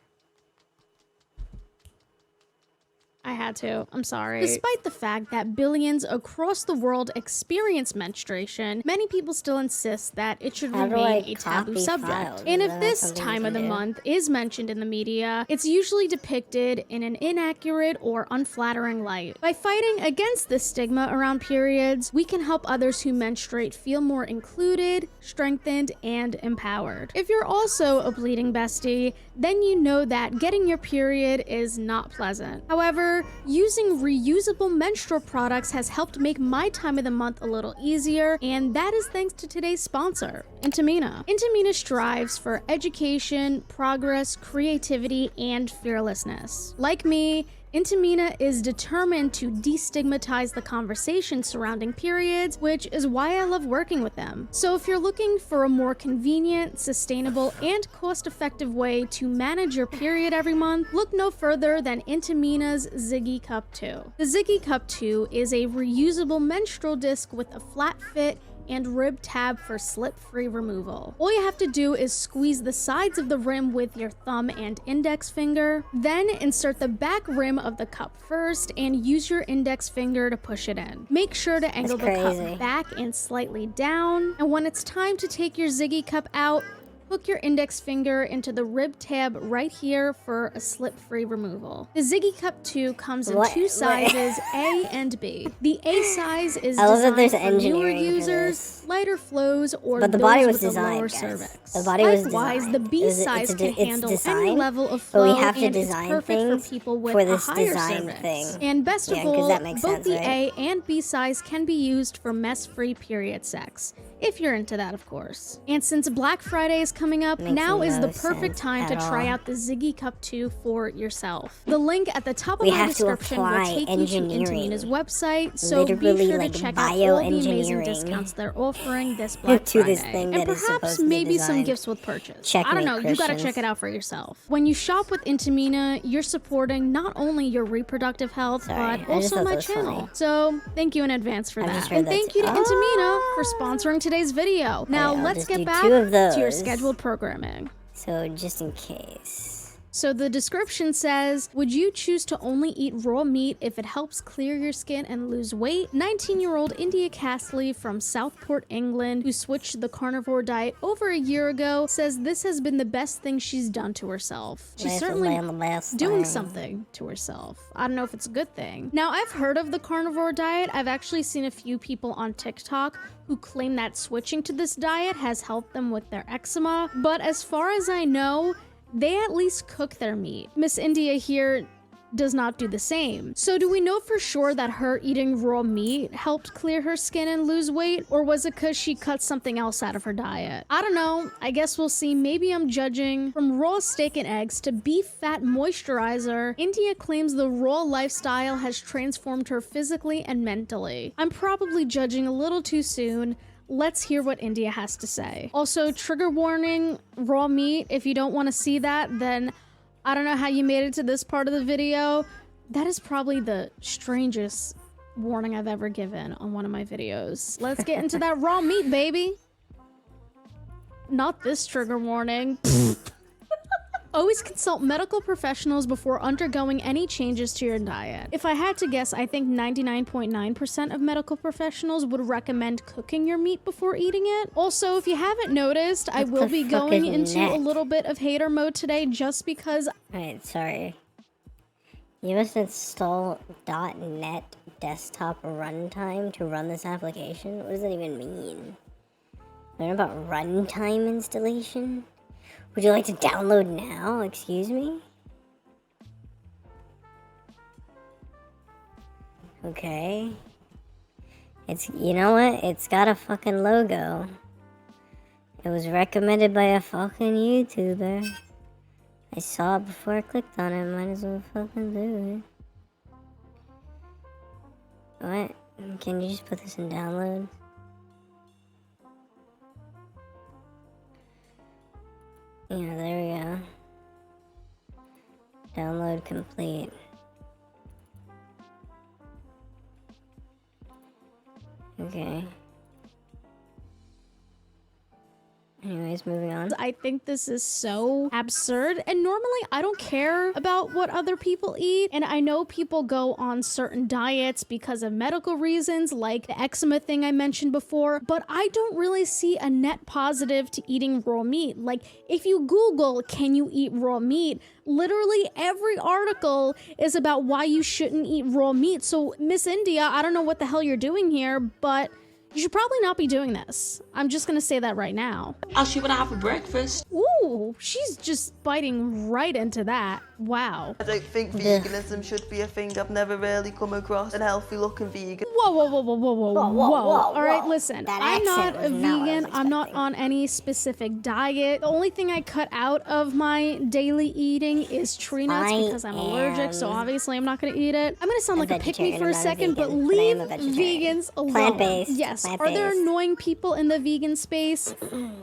Speaker 14: I had to. I'm sorry. Despite the fact that billions across the world experience menstruation, many people still insist that it should remain a taboo subject. And if this time of the month is mentioned in the media, it's usually depicted in an inaccurate or unflattering light. By fighting against this stigma around periods, we can help others who menstruate feel more included, strengthened, and empowered. If you're also a bleeding bestie, then you know that getting your period is not pleasant. However, using reusable menstrual products has helped make my time of the month a little easier, and that is thanks to today's sponsor, Intimina. Intimina strives for education, progress, creativity, and fearlessness. Like me, Intamina is determined to destigmatize the conversation surrounding periods, which is why I love working with them. So if you're looking for a more convenient, sustainable, and cost-effective way to manage your period every month, look no further than Intamina's Ziggy Cup 2. The Ziggy Cup 2 is a reusable menstrual disc with a flat fit and rib tab for slip-free removal. All you have to do is squeeze the sides of the rim with your thumb and index finger, then insert the back rim of the cup first and use your index finger to push it in. Make sure to angle the cup back and slightly down, and when it's time to take your Ziggy Cup out, hook your index finger into the rib tab right here for a slip-free removal. The Ziggy Cup 2 comes in two sizes, A and B. The A size is designed for newer users, lighter flows, or
Speaker 1: but the
Speaker 14: those
Speaker 1: body was
Speaker 14: with a
Speaker 1: designed,
Speaker 14: lower
Speaker 1: guys.
Speaker 14: cervix.
Speaker 1: The body was
Speaker 14: Likewise,
Speaker 1: designed.
Speaker 14: the B size can handle any level of flow,
Speaker 1: but we have to
Speaker 14: and it's
Speaker 1: design
Speaker 14: perfect
Speaker 1: things
Speaker 14: for people with
Speaker 1: for
Speaker 14: a
Speaker 1: this
Speaker 14: higher
Speaker 1: design
Speaker 14: cervix.
Speaker 1: thing.
Speaker 14: And best of
Speaker 1: Yeah, 'cause
Speaker 14: all,
Speaker 1: that makes
Speaker 14: both
Speaker 1: sense,
Speaker 14: the
Speaker 1: right?
Speaker 14: A and B size can be used for mess-free period sex, if you're into that, of course. And since Black Friday is coming up,
Speaker 1: Makes
Speaker 14: now is
Speaker 1: no
Speaker 14: the perfect
Speaker 1: sense
Speaker 14: time to
Speaker 1: at
Speaker 14: try
Speaker 1: all.
Speaker 14: out the Ziggy Cup 2 for yourself. The link at the top of
Speaker 1: We
Speaker 14: my
Speaker 1: have to
Speaker 14: description will
Speaker 1: apply
Speaker 14: take you to
Speaker 1: engineering.
Speaker 14: Intamina's website, so be
Speaker 1: Literally,
Speaker 14: sure to
Speaker 1: like,
Speaker 14: check out all the amazing
Speaker 1: bioengineering
Speaker 14: discounts they're offering this Black
Speaker 1: to
Speaker 14: Friday.
Speaker 1: this thing
Speaker 14: and
Speaker 1: that is
Speaker 14: perhaps
Speaker 1: supposed to be
Speaker 14: maybe some
Speaker 1: designed.
Speaker 14: gifts with purchase. I
Speaker 1: Checkmate,
Speaker 14: don't know, you gotta
Speaker 1: Christians.
Speaker 14: check it out for yourself. When you shop with Intamina, you're supporting not only your reproductive health,
Speaker 1: Sorry,
Speaker 14: but
Speaker 1: I just
Speaker 14: also
Speaker 1: thought
Speaker 14: my
Speaker 1: that was
Speaker 14: channel.
Speaker 1: funny.
Speaker 14: So thank you in advance for
Speaker 1: I've
Speaker 14: that.
Speaker 1: just heard
Speaker 14: And
Speaker 1: that
Speaker 14: thank
Speaker 1: too.
Speaker 14: you to Intamina for sponsoring today's video. Now
Speaker 1: I'll
Speaker 14: let's
Speaker 1: just
Speaker 14: get
Speaker 1: do
Speaker 14: back
Speaker 1: 2 of
Speaker 14: to your
Speaker 1: those.
Speaker 14: scheduled programming.
Speaker 1: So just in case.
Speaker 14: So the description says, would you choose to only eat raw meat if it helps clear your skin and lose weight? 19-year-old India Castley from Southport, England, who switched to the carnivore diet over a year ago, says this has been the best thing she's done to herself. She's
Speaker 1: Nice
Speaker 14: certainly
Speaker 1: lay on the last
Speaker 14: doing
Speaker 1: line.
Speaker 14: something to herself. I don't know if it's a good thing. Now, I've heard of the carnivore diet. I've actually seen a few people on TikTok who claim that switching to this diet has helped them with their eczema, but as far as I know, they at least cook their meat. Miss India here does not do the same. So do we know for sure that her eating raw meat helped clear her skin and lose weight, or was it because she cut something else out of her diet? I don't know. I guess we'll see. Maybe I'm judging. From raw steak and eggs to beef fat moisturizer, India claims the raw lifestyle has transformed her physically and mentally. I'm probably judging a little too soon. Let's hear what India has to say. Also, trigger warning, raw meat. If you don't want to see that, then I don't know how you made it to this part of the video. That is probably the strangest warning I've ever given on one of my videos. Let's get into that raw meat, baby. Not this trigger warning. Always consult medical professionals before undergoing any changes to your diet. If I had to guess, I think 99.9% of medical professionals would recommend cooking your meat before eating it. Also, if you haven't noticed, I will be going into a little bit of hater mode today just because...
Speaker 1: Alright, sorry. You must install .NET desktop runtime to run this application? What does that even mean? Learn about runtime installation? Would you like to download now? Excuse me? Okay. It's, you know what? It's got a fucking logo. It was recommended by a fucking YouTuber. I saw it before I clicked on it. Might as well fucking do it. What? Can you just put this in download? Yeah, there we go. Download complete. Okay. Anyways, moving on.
Speaker 14: I think this is so absurd, and normally I don't care about what other people eat, and I know people go on certain diets because of medical reasons, like the eczema thing I mentioned before, but I don't really see a net positive to eating raw meat. Like, if you Google, can you eat raw meat? Literally every article is about why you shouldn't eat raw meat. So, Miss India, I don't know what the hell you're doing here, but you should probably not be doing this. I'm just gonna say that right now.
Speaker 10: I'll see what I have for breakfast.
Speaker 14: Ooh, she's just biting right into that. Wow.
Speaker 17: I don't think veganism should be a thing. I've never really come across an healthy looking vegan.
Speaker 14: Whoa. All right, listen. I'm not a vegan. I'm not on any specific diet. The only thing I cut out of my daily eating is tree nuts because I'm allergic, so obviously I'm not going to eat it. I'm going to sound like a pick-me for a second, but leave vegans alone.
Speaker 1: Plant-based.
Speaker 14: Yes. Are there annoying people in the vegan space?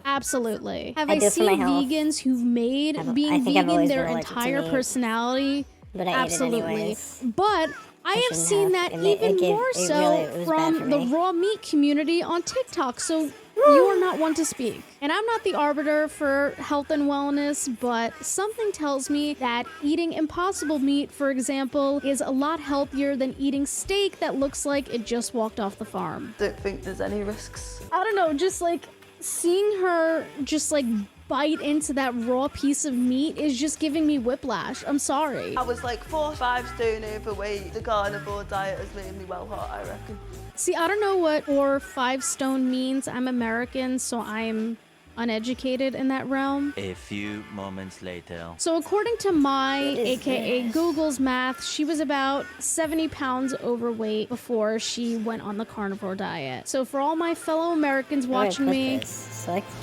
Speaker 14: Absolutely. Have I seen vegans who've made being vegan their entire personality?
Speaker 1: But I
Speaker 14: absolutely.
Speaker 1: Ate it
Speaker 14: But I have seen that even more so from the raw meat community on TikTok. So you are not one to speak. And I'm not the arbiter for health and wellness, but something tells me that eating impossible meat, for example, is a lot healthier than eating steak that looks like it just walked off the farm.
Speaker 17: Don't think there's any risks.
Speaker 14: I don't know, just like seeing her just like bite into that raw piece of meat is just giving me whiplash. I'm sorry.
Speaker 17: I was like 4 or 5 stone overweight. The carnivore diet has made me well hot, I reckon.
Speaker 14: See, I don't know what 4 or 5 stone means. I'm American, so I'm uneducated in that realm.
Speaker 18: A few moments later.
Speaker 14: So according to my, aka Google's math, she was about 70 pounds overweight before she went on the carnivore diet. So for all my fellow Americans watching me,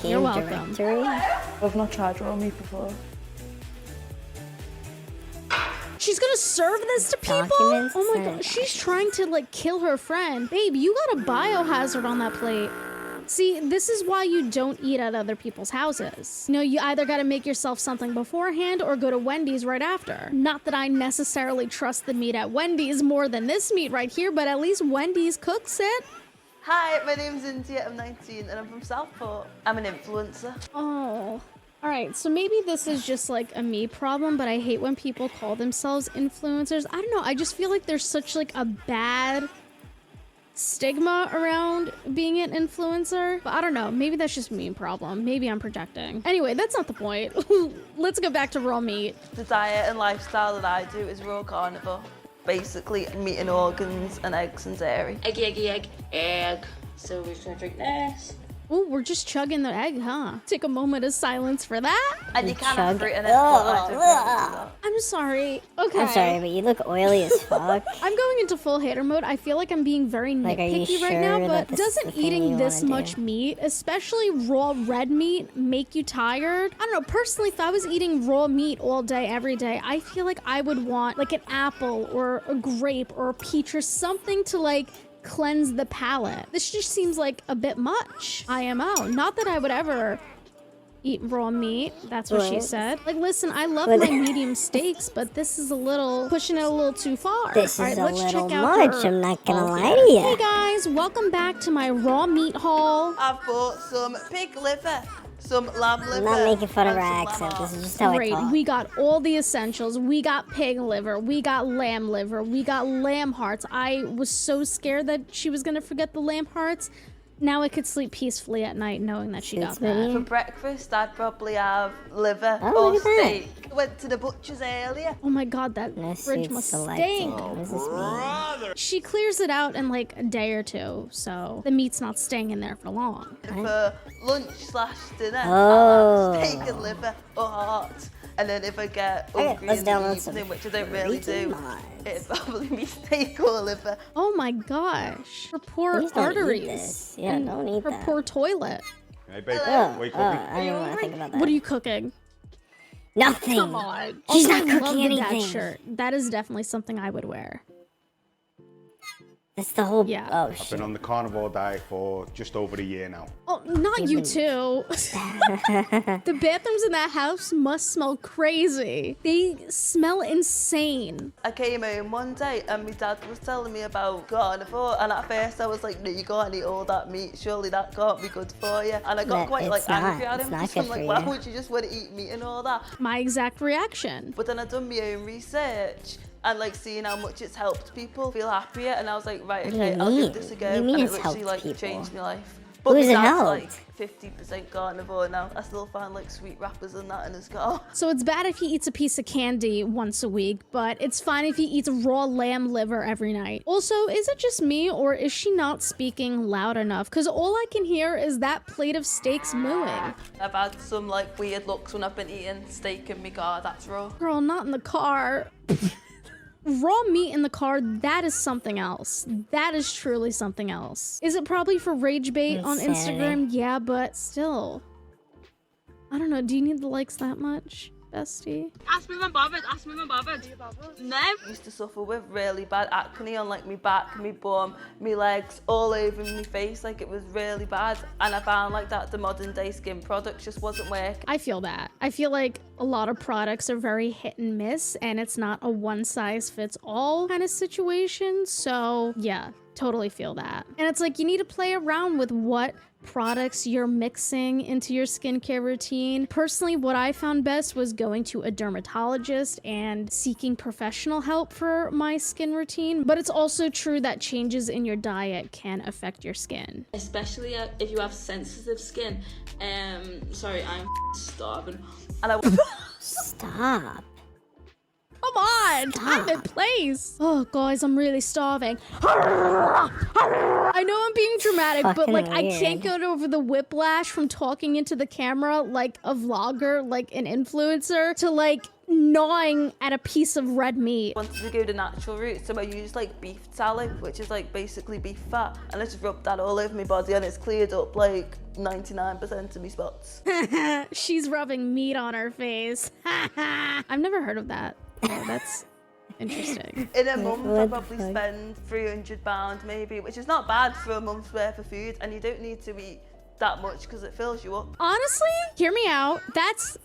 Speaker 14: you're welcome.
Speaker 16: I've not tried raw meat before.
Speaker 14: She's gonna serve this to people? Oh my god, she's trying to like kill her friend. Babe, you got a biohazard on that plate. See, this is why you don't eat at other people's houses. You know, you either gotta make yourself something beforehand or go to Wendy's right after. Not that I necessarily trust the meat at Wendy's more than this meat right here, but at least Wendy's cooks it.
Speaker 17: Hi, my name's India, I'm 19 and I'm from Southport. I'm an influencer.
Speaker 14: Oh. Alright, so maybe this is just like a me problem, but I hate when people call themselves influencers. I don't know, I just feel like there's such like a bad stigma around being an influencer. But I don't know, maybe that's just me problem. Maybe I'm projecting. Anyway, that's not the point. Let's go back to raw meat.
Speaker 17: The diet and lifestyle that I do is raw carnivore. Basically, meat and organs and eggs and dairy.
Speaker 10: Egg. So we're just gonna drink this.
Speaker 14: Ooh, we're just chugging the egg, huh? Take a moment of silence for that.
Speaker 17: And you can have fruit in it, but I don't really do that.
Speaker 14: I'm sorry. Okay.
Speaker 1: I'm sorry, but you look oily as fuck.
Speaker 14: I'm going into full hater mode. I feel like I'm being very nitpicky right now, but doesn't eating this much meat, especially raw red meat, make you tired? I don't know, personally, if I was eating raw meat all day, every day, I feel like I would want like an apple or a grape or a peach or something to like cleanse the palate. This just seems like a bit much. IMO. Not that I would ever eat raw meat. That's what she said. Like, listen, I love my medium steaks, but this is a little pushing it a little too far.
Speaker 1: This is a little much. I'm not gonna lie to you.
Speaker 14: Hey guys, welcome back to my raw meat haul.
Speaker 17: I've bought some pig liver, some lamb liver.
Speaker 1: I'm not making fun of her accent. This is just how I talk.
Speaker 14: We got all the essentials. We got pig liver. We got lamb liver. We got lamb hearts. I was so scared that she was gonna forget the lamb hearts. Now I could sleep peacefully at night knowing that she got that.
Speaker 17: For breakfast, I'd probably have liver or steak. Went to the butcher's earlier.
Speaker 14: Oh my god, that fridge must stink. She clears it out in like a day or two, so the meat's not staying in there for long.
Speaker 17: For lunch/dinner, I'll have steak and liver or heart. And then if I get hungry in the evening, which I don't really do, it'd probably be steak or liver.
Speaker 14: Oh my gosh. Her poor arteries.
Speaker 1: Yeah, don't eat
Speaker 14: her
Speaker 1: that.
Speaker 14: poor toilet.
Speaker 19: Hey, babe, what are you cooking?
Speaker 1: I don't want to think about that.
Speaker 14: What are you cooking?
Speaker 1: Nothing.
Speaker 14: Come on.
Speaker 1: She's
Speaker 14: Also,
Speaker 1: not
Speaker 14: I love
Speaker 1: cooking
Speaker 14: the dad
Speaker 1: anything.
Speaker 14: shirt. That is definitely something I would wear.
Speaker 1: That's the whole.
Speaker 14: Yeah.
Speaker 1: Oh
Speaker 19: I've
Speaker 1: shit.
Speaker 19: been on the carnivore diet for just over a year now.
Speaker 14: Oh, not you too. The bathrooms in that house must smell crazy. They smell insane.
Speaker 17: I came home one day and my dad was telling me about carnivore, and at first I was like, no, you can't eat all that meat, surely that can't be good for you. And I got quite like angry at him because I'm like, why would you just want to eat meat and all that?
Speaker 14: My exact reaction.
Speaker 17: But then I done my own research and like seeing how much it's helped people feel happier, and I was like, right,
Speaker 1: What do you
Speaker 17: okay, I'll give
Speaker 1: mean?
Speaker 17: this a
Speaker 1: What
Speaker 17: go.
Speaker 1: do you mean
Speaker 17: And it
Speaker 1: it's
Speaker 17: literally
Speaker 1: helped
Speaker 17: like
Speaker 1: people?
Speaker 17: changed my life. But
Speaker 1: Who's it
Speaker 17: that's
Speaker 1: helped?
Speaker 17: like 50% carnivore now. I still find like sweet wrappers and that in his car.
Speaker 14: So it's bad if he eats a piece of candy once a week, but it's fine if he eats raw lamb liver every night. Also, is it just me or is she not speaking loud enough? Because all I can hear is that plate of steaks mooing.
Speaker 17: I've had some like weird looks when I've been eating steak in my car, that's raw.
Speaker 14: Girl, not in the car. Raw meat in the car, that is something else. That is truly something else. Is it probably for rage bait on Instagram? Yeah, but still. I don't know, do you need the likes that much, bestie?
Speaker 17: Ask me if I'm bothered, ask me if I'm bothered. No. I used to suffer with really bad acne on like my back, my bum, my legs, all over my face, like it was really bad. And I found like that the modern day skin products just wasn't working.
Speaker 14: I feel that. I feel like a lot of products are very hit and miss and it's not a one size fits all kind of situation. So yeah, totally feel that. And it's like you need to play around with what products you're mixing into your skincare routine. Personally, what I found best was going to a dermatologist and seeking professional help for my skin routine. But it's also true that changes in your diet can affect your skin.
Speaker 10: Especially if you have sensitive skin. Sorry, I'm starving.
Speaker 17: And I
Speaker 1: Stop.
Speaker 14: Come on, time and place. Oh, guys, I'm really starving. I know I'm being dramatic, but
Speaker 1: Fucking
Speaker 14: like I
Speaker 1: weird.
Speaker 14: can't get over the whiplash from talking into the camera like a vlogger, like an influencer, to like gnawing at a piece of red meat.
Speaker 17: wanted to go the natural route, so I used like beef tallow, which is like basically beef fat, and I just rubbed that all over my body and it's cleared up like 99% of my spots.
Speaker 14: She's rubbing meat on her face. I've never heard of that. Oh, that's interesting.
Speaker 17: In a month, I probably spend £300 maybe, which is not bad for a month's worth of food, and you don't need to eat that much because it fills you up.
Speaker 14: Honestly, hear me out. That's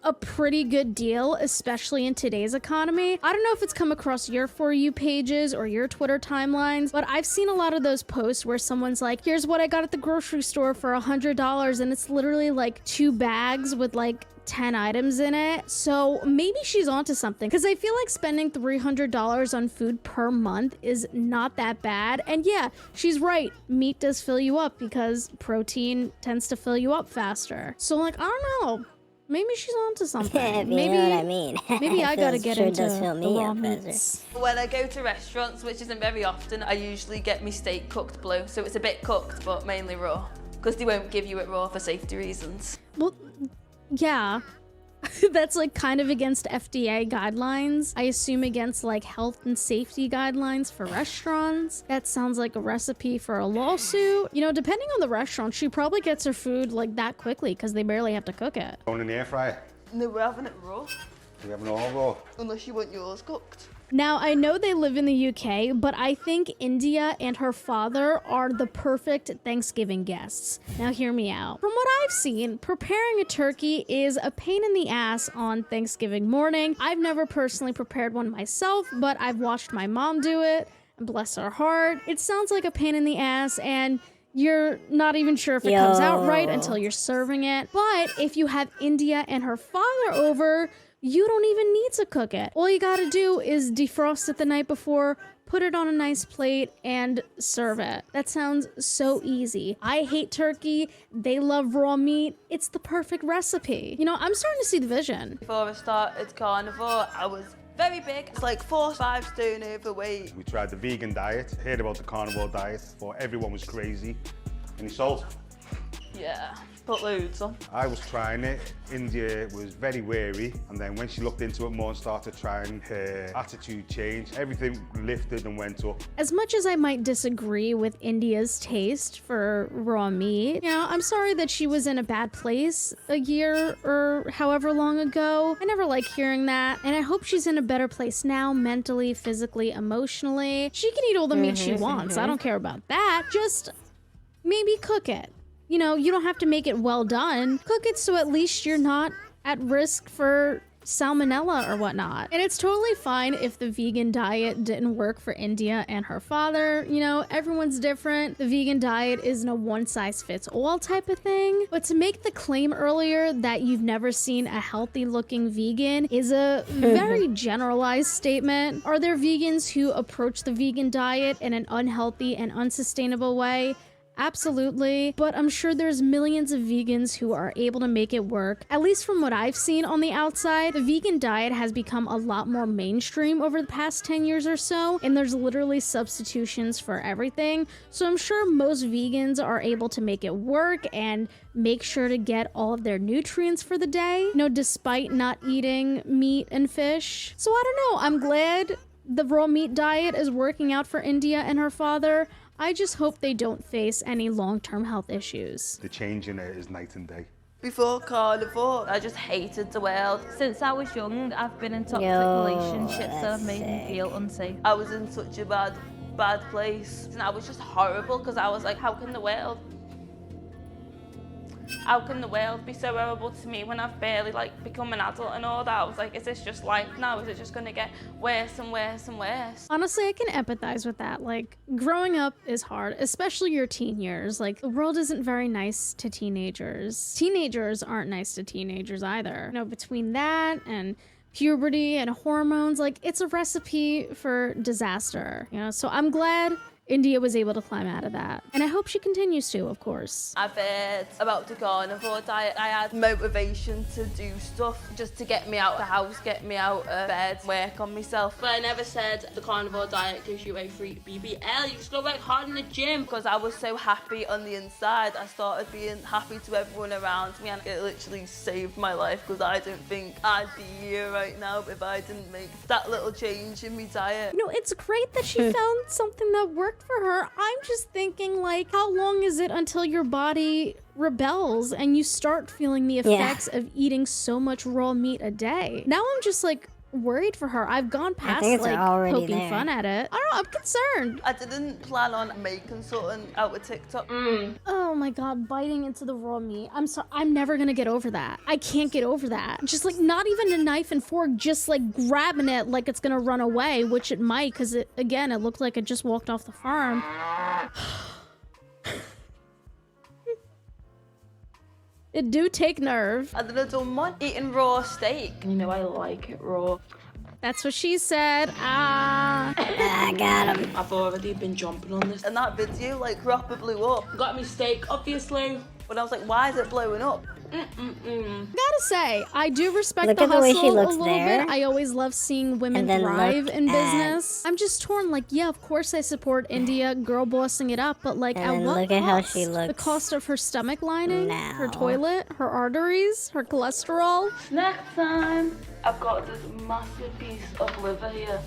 Speaker 14: a pretty good deal, especially in today's economy. I don't know if it's come across your For You pages or your Twitter timelines, but I've seen a lot of those posts where someone's like, here's what I got at the grocery store for $100, and it's literally like 2 bags with like 10 items in it. So maybe she's onto something, because I feel like spending $300 on food per month is not that bad. And yeah, she's right, meat does fill you up because protein tends to fill you up faster. So like, I don't know, maybe she's onto something.
Speaker 1: Yeah, if you
Speaker 14: maybe
Speaker 1: know what I mean.
Speaker 14: Maybe I gotta
Speaker 1: Feels-
Speaker 14: get
Speaker 1: sure
Speaker 14: into
Speaker 1: does fill
Speaker 14: the
Speaker 1: me
Speaker 14: raw
Speaker 1: up,
Speaker 14: meats.
Speaker 17: When I go to restaurants, which isn't very often, I usually get my steak cooked blue, so it's a bit cooked but mainly raw, because they won't give you it raw for safety reasons.
Speaker 14: Well, yeah. That's like kind of against FDA guidelines. I assume against like health and safety guidelines for restaurants. That sounds like a recipe for a lawsuit. You know, depending on the restaurant, she probably gets her food like that quickly because they barely have to cook it.
Speaker 19: Going in the air fryer.
Speaker 17: No, we're having it raw,
Speaker 19: We having it all raw.
Speaker 17: unless you want yours cooked.
Speaker 14: Now, I know they live in the UK, but I think India and her father are the perfect Thanksgiving guests. Now, hear me out. From what I've seen, preparing a turkey is a pain in the ass on Thanksgiving morning. I've never personally prepared one myself, but I've watched my mom do it, and bless her heart. It sounds like a pain in the ass, and you're not even sure if it comes out right until you're serving it. But if you have India and her father over, you don't even need to cook it. All you gotta do is defrost it the night before, put it on a nice plate, and serve it. That sounds so easy. I hate turkey. They love raw meat. It's the perfect recipe. You know, I'm starting to see the vision.
Speaker 17: Before I started carnivore, I was very big. It's like 4 or 5 stone overweight.
Speaker 19: We tried the vegan diet, heard about the carnivore diet, thought everyone was crazy. Any salt?
Speaker 17: Yeah, put loads on.
Speaker 19: I was trying it. India was very wary, and then when she looked into it more and started trying, her attitude changed. Everything lifted and went up.
Speaker 14: As much as I might disagree with India's taste for raw meat, you know, I'm sorry that she was in a bad place a year or however long ago. I never like hearing that, and I hope she's in a better place now, mentally, physically, emotionally. She can eat all the meat she wants. I don't care about that. Just maybe cook it. You know, you don't have to make it well done. Cook it so at least you're not at risk for salmonella or whatnot. And it's totally fine if the vegan diet didn't work for India and her father. You know, everyone's different. The vegan diet isn't a one-size-fits-all type of thing. But to make the claim earlier that you've never seen a healthy-looking vegan is a very generalized statement. Are there vegans who approach the vegan diet in an unhealthy and unsustainable way? absolutely, but I'm sure there's millions of vegans who are able to make it work. At least from what I've seen on the outside, the vegan diet has become a lot more mainstream over the past 10 years or so, and there's literally substitutions for everything. So I'm sure most vegans are able to make it work and make sure to get all of their nutrients for the day, you know, despite not eating meat and fish. So I don't know, I'm glad the raw meat diet is working out for India and her father. I just hope they don't face any long-term health issues.
Speaker 19: The change in it is night and day.
Speaker 17: Before carnivore, I just hated the world. Since I was young, I've been in toxic relationships that have made me feel unsafe. I was in such a bad place, and I was just horrible because I was like, how can the world be so horrible to me when I've barely like become an adult and all that? I was like, is this just life now? Is it just gonna get worse and worse and worse?
Speaker 14: Honestly, I can empathize with that. Like, growing up is hard, especially your teen years. Like, the world isn't very nice to teenagers. Teenagers aren't nice to teenagers either. You know, between that and puberty and hormones, like, it's a recipe for disaster, you know? So I'm glad India was able to climb out of that. And I hope she continues to, of course.
Speaker 17: I've heard about the carnivore diet. I had motivation to do stuff just to get me out of the house, get me out of bed, work on myself.
Speaker 10: But I never said the carnivore diet gives you a free BBL. You just go work hard in the gym.
Speaker 17: Because I was so happy on the inside, I started being happy to everyone around me, and it literally saved my life, because I don't think I'd be here right now if I didn't make that little change in my diet.
Speaker 14: You know, it's great that she found something that worked for her. I'm just thinking, like, how long is it until your body rebels and you start feeling the effects of eating so much raw meat a day? Now I'm just like worried for her. I've gone past like poking fun at it. I don't know, I'm concerned.
Speaker 17: I didn't plan on making something out of TikTok.
Speaker 14: Oh my god, biting into the raw meat. I'm sorry, I'm never gonna get over that. I can't get over that. Just like not even a knife and fork, just like grabbing it like it's gonna run away, which it might, because it looked like it just walked off the farm. It do take nerve.
Speaker 17: And then I don't mind eating raw steak.
Speaker 10: You know I like it raw.
Speaker 14: That's what she said. I got him.
Speaker 10: I've already been jumping on this.
Speaker 17: And that video like proper blew up.
Speaker 10: Got me steak, obviously.
Speaker 17: But I was like, why is it blowing up?
Speaker 14: Gotta say, I do respect the hustle a little bit. I always love seeing women thrive in business. I'm just torn, like, yeah, of course I support India, girl bossing it up, but like, at what
Speaker 1: look at how she looks.
Speaker 14: The cost of her stomach lining, her toilet, her arteries, her cholesterol.
Speaker 17: Snack time. I've got this massive piece of liver here.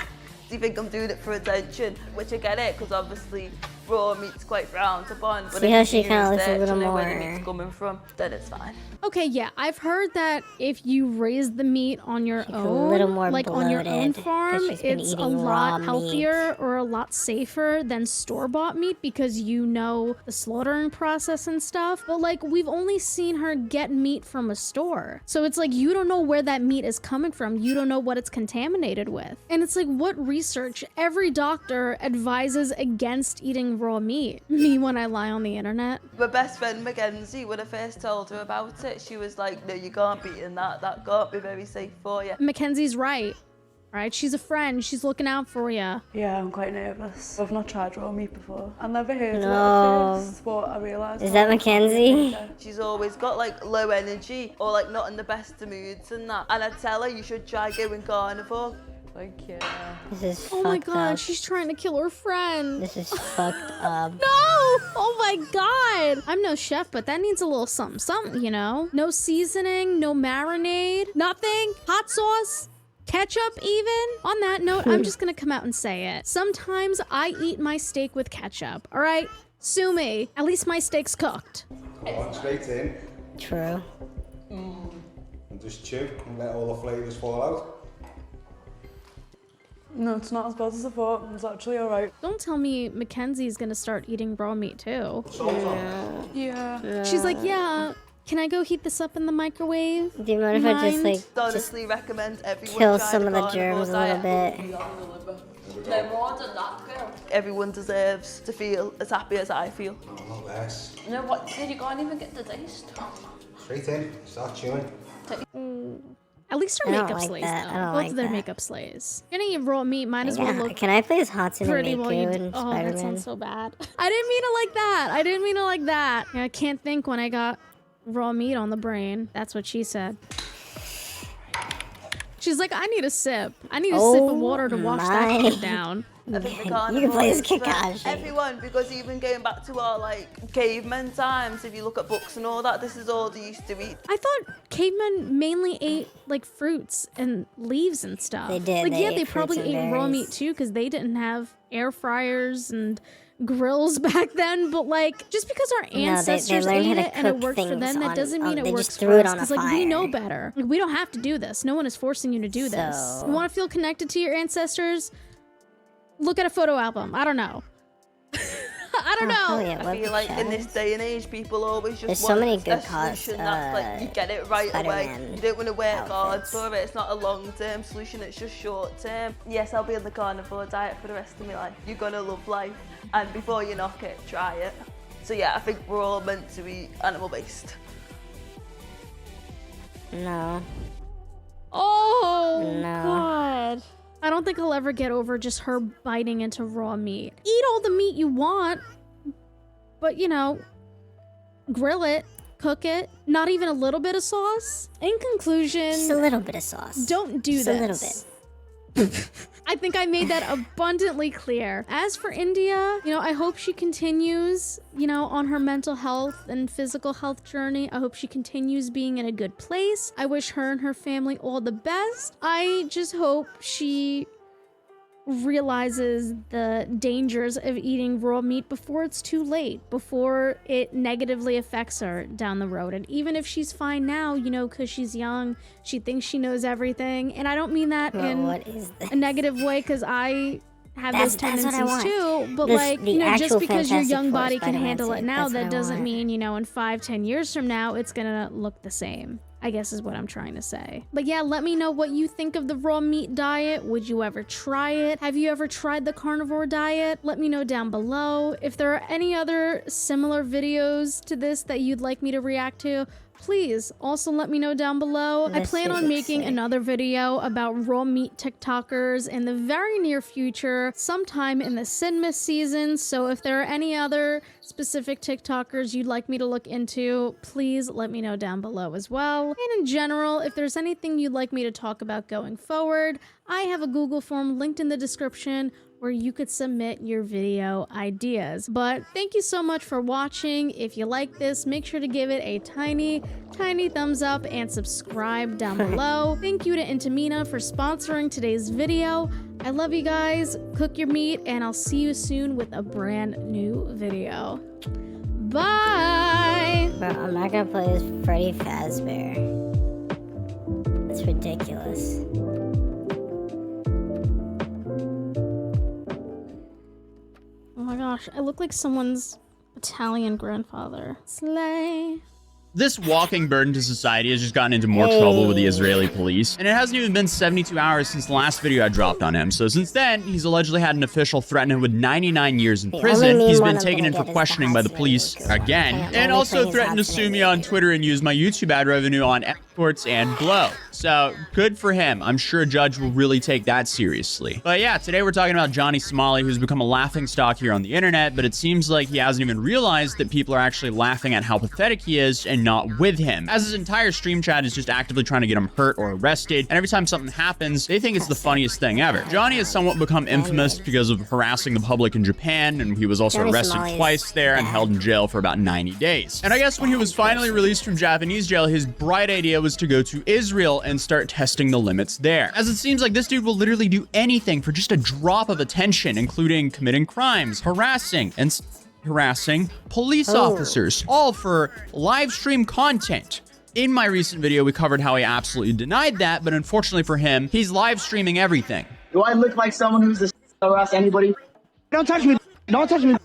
Speaker 17: Do you think I'm doing it for attention? Which I get it, because obviously raw meat's quite frowned upon. But
Speaker 1: see how she kind of looks a little more.
Speaker 17: Where the meat's coming from, then it's fine.
Speaker 14: Okay, yeah, I've heard that if you raise the meat on your own,
Speaker 1: a little more
Speaker 14: like on your own farm,
Speaker 1: it's
Speaker 14: a lot healthier or a lot safer than store-bought meat, because you know the slaughtering process and stuff. But like, we've only seen her get meat from a store. So it's like, you don't know where that meat is coming from. You don't know what it's contaminated with. And it's like, what research? Every doctor advises against eating raw meat. Me when I lie on the internet.
Speaker 17: My best friend Mackenzie, when I first told her about it, she was like, no, you can't be eating that. That can't be very safe for you.
Speaker 14: Mackenzie's right. Right? She's a friend. She's looking out for you.
Speaker 20: Yeah, I'm quite nervous. I've not tried raw meat before. I never heard of it at first, but I realised...
Speaker 1: Is that Mackenzie?
Speaker 17: She's always got like low energy or like not in the best of moods and that. And I tell her you should try going carnivore.
Speaker 20: Like, yeah.
Speaker 1: This is
Speaker 14: oh my god, she's trying to kill her friend.
Speaker 1: This is fucked up.
Speaker 14: No! Oh my god! I'm no chef, but that needs a little something, you know? No seasoning, no marinade, nothing? Hot sauce? Ketchup even? On that note, I'm just gonna come out and say it. Sometimes I eat my steak with ketchup, alright? Sue me. At least my steak's cooked.
Speaker 19: Straight in.
Speaker 1: True.
Speaker 19: And just chew and let all the flavours fall out.
Speaker 20: No, it's not as bad as I thought. It's actually alright.
Speaker 14: Don't tell me Mackenzie's gonna start eating raw meat too.
Speaker 20: Yeah.
Speaker 14: She's like, yeah, can I go heat this up in the microwave?
Speaker 1: Do you mind if I just like
Speaker 17: honestly recommend everyone
Speaker 1: kill some of the germs a little bit?
Speaker 17: No more than that, girl. Everyone deserves to feel as happy as I feel.
Speaker 19: No, not less.
Speaker 10: No, what? You can't even get the taste.
Speaker 19: Straight in, start chewing.
Speaker 14: At least her
Speaker 1: I don't
Speaker 14: makeup
Speaker 1: like
Speaker 14: slays,
Speaker 1: that. I
Speaker 14: though.
Speaker 1: don't
Speaker 14: Both
Speaker 1: like
Speaker 14: of their
Speaker 1: that.
Speaker 14: makeup slays. You're gonna eat raw meat, might as well look
Speaker 1: Can I play as Hatsune
Speaker 14: pretty
Speaker 1: Miku
Speaker 14: while you
Speaker 1: in
Speaker 14: Oh,
Speaker 1: Spider-Man?
Speaker 14: that sounds so bad. I didn't mean it like that. I didn't mean it like that. Yeah, I can't think when I got raw meat on the brain. That's what she said. She's like, I need a sip. I need a sip of water to wash that shit down.
Speaker 17: I think the
Speaker 1: You
Speaker 17: carnivore
Speaker 1: can play as
Speaker 17: is for
Speaker 1: Kakashi.
Speaker 17: everyone, because even going back to our like caveman times, if you look at books and all that, this is all they used to eat.
Speaker 14: I thought cavemen mainly ate like fruits and leaves and stuff.
Speaker 1: They did,
Speaker 14: Like,
Speaker 1: they
Speaker 14: yeah,
Speaker 1: ate
Speaker 14: they
Speaker 1: fruits
Speaker 14: probably
Speaker 1: and
Speaker 14: ate raw
Speaker 1: berries.
Speaker 14: meat too, because they didn't have air fryers and grills back then. But like, just because our
Speaker 1: they
Speaker 14: ancestors
Speaker 1: learned
Speaker 14: ate
Speaker 1: how to
Speaker 14: it and it
Speaker 1: cook
Speaker 14: worked for
Speaker 1: things
Speaker 14: them, that
Speaker 1: on-
Speaker 14: doesn't mean
Speaker 1: they
Speaker 14: it
Speaker 1: just
Speaker 14: works
Speaker 1: threw
Speaker 14: for
Speaker 1: it
Speaker 14: us.
Speaker 1: on a
Speaker 14: Because like, we know
Speaker 1: fire.
Speaker 14: better. Like, we don't have to do this. No one is forcing you to do this.
Speaker 1: So-
Speaker 14: You want to feel connected to your ancestors? Look at a photo album. I don't know. I don't know.
Speaker 1: hell yeah,
Speaker 17: I
Speaker 1: what
Speaker 17: feel
Speaker 1: the
Speaker 17: like in
Speaker 1: fuck?
Speaker 17: this day and age, people always just
Speaker 1: There's so
Speaker 17: want
Speaker 1: many
Speaker 17: a
Speaker 1: good
Speaker 17: solution that's like you get it right away.
Speaker 1: Spider-Man
Speaker 17: You don't want to work hard
Speaker 1: outfits.
Speaker 17: for it. It's not a long-term solution. It's just short-term. Yes, I'll be on the carnivore diet for the rest of my life. You're gonna love life, and before you knock it, try it. So yeah, I think we're all meant to be animal-based.
Speaker 1: No.
Speaker 14: Oh,
Speaker 1: No.
Speaker 14: God. I don't think I'll ever get over just her biting into raw meat. Eat all the meat you want, but you know, grill it, cook it, not even a little bit of sauce. In conclusion,
Speaker 1: Just a little bit of sauce.
Speaker 14: don't do
Speaker 1: Just a
Speaker 14: this.
Speaker 1: little bit.
Speaker 14: I think I made that abundantly clear. As for India, you know, I hope she continues, you know, on her mental health and physical health journey. I hope she continues being in a good place. I wish her and her family all the best. I just hope she realizes the dangers of eating raw meat before it's too late, before it negatively affects her down the road. And even if she's fine now, you know, because she's young, she thinks she knows everything. And I don't mean that
Speaker 1: Well,
Speaker 14: in
Speaker 1: what is this?
Speaker 14: a negative way, because I have
Speaker 1: That's
Speaker 14: those
Speaker 1: what I
Speaker 14: tendencies
Speaker 1: want.
Speaker 14: too. But
Speaker 1: The-
Speaker 14: like,
Speaker 1: the
Speaker 14: you know, just
Speaker 1: actual
Speaker 14: because your
Speaker 1: Fantastic
Speaker 14: young
Speaker 1: Four
Speaker 14: body can
Speaker 1: Spider-Man
Speaker 14: handle it
Speaker 1: suit,
Speaker 14: now,
Speaker 1: that's what
Speaker 14: that
Speaker 1: I
Speaker 14: doesn't
Speaker 1: want.
Speaker 14: mean, you know, in 5-10 years from now, it's gonna look the same, I guess is what I'm trying to say. But yeah, let me know what you think of the raw meat diet. Would you ever try it? Have you ever tried the carnivore diet? Let me know down below. If there are any other similar videos to this that you'd like me to react to, please also let me know down below. I
Speaker 1: This
Speaker 14: plan
Speaker 1: shit
Speaker 14: on
Speaker 1: looks
Speaker 14: making
Speaker 1: sick.
Speaker 14: another video about raw meat TikTokers in the very near future, sometime in the Sinmas season. So if there are any other specific TikTokers you'd like me to look into, please let me know down below as well. And in general, if there's anything you'd like me to talk about going forward, I have a Google form linked in the description where you could submit your video ideas. But thank you so much for watching. If you like this, make sure to give it a tiny thumbs up and subscribe down below. Thank you to Intamina for sponsoring today's video. I love you guys. Cook your meat, and I'll see you soon with a brand new video. Bye!
Speaker 1: Bro, I'm not gonna play as Freddy Fazbear. That's ridiculous.
Speaker 14: Oh my gosh, I look like someone's Italian grandfather. Slay.
Speaker 21: This walking burden to society has just gotten into more trouble with the Israeli police, and it hasn't even been 72 hours since the last video I dropped on him. So since then, he's allegedly had an official threaten him with 99 years in prison. He's been taken in for questioning by the police again, and also threatened to sue me on Twitter and use my YouTube ad revenue on escorts and blow. So good for him. I'm sure a judge will really take that seriously. But yeah, today we're talking about Johnny Somali, who's become a laughingstock here on the internet, but it seems like he hasn't even realized that people are actually laughing at how pathetic he is and not with him, as his entire stream chat is just actively trying to get him hurt or arrested, and every time something happens, they think it's the funniest thing ever. Johnny has somewhat become infamous because of harassing the public in Japan, and he was also
Speaker 1: Johnny
Speaker 21: arrested
Speaker 1: Somali is
Speaker 21: twice there and held in jail for about 90 days. And I guess when he was finally released from Japanese jail, his bright idea was to go to Israel and start testing the limits there, as it seems like this dude will literally do anything for just a drop of attention, including committing crimes, harassing police officers, all for live stream content. In my recent video, we covered how he absolutely denied that, but unfortunately for him, he's live streaming everything.
Speaker 22: Do I look like someone who's the harass anybody? Don't touch me. Don't touch me.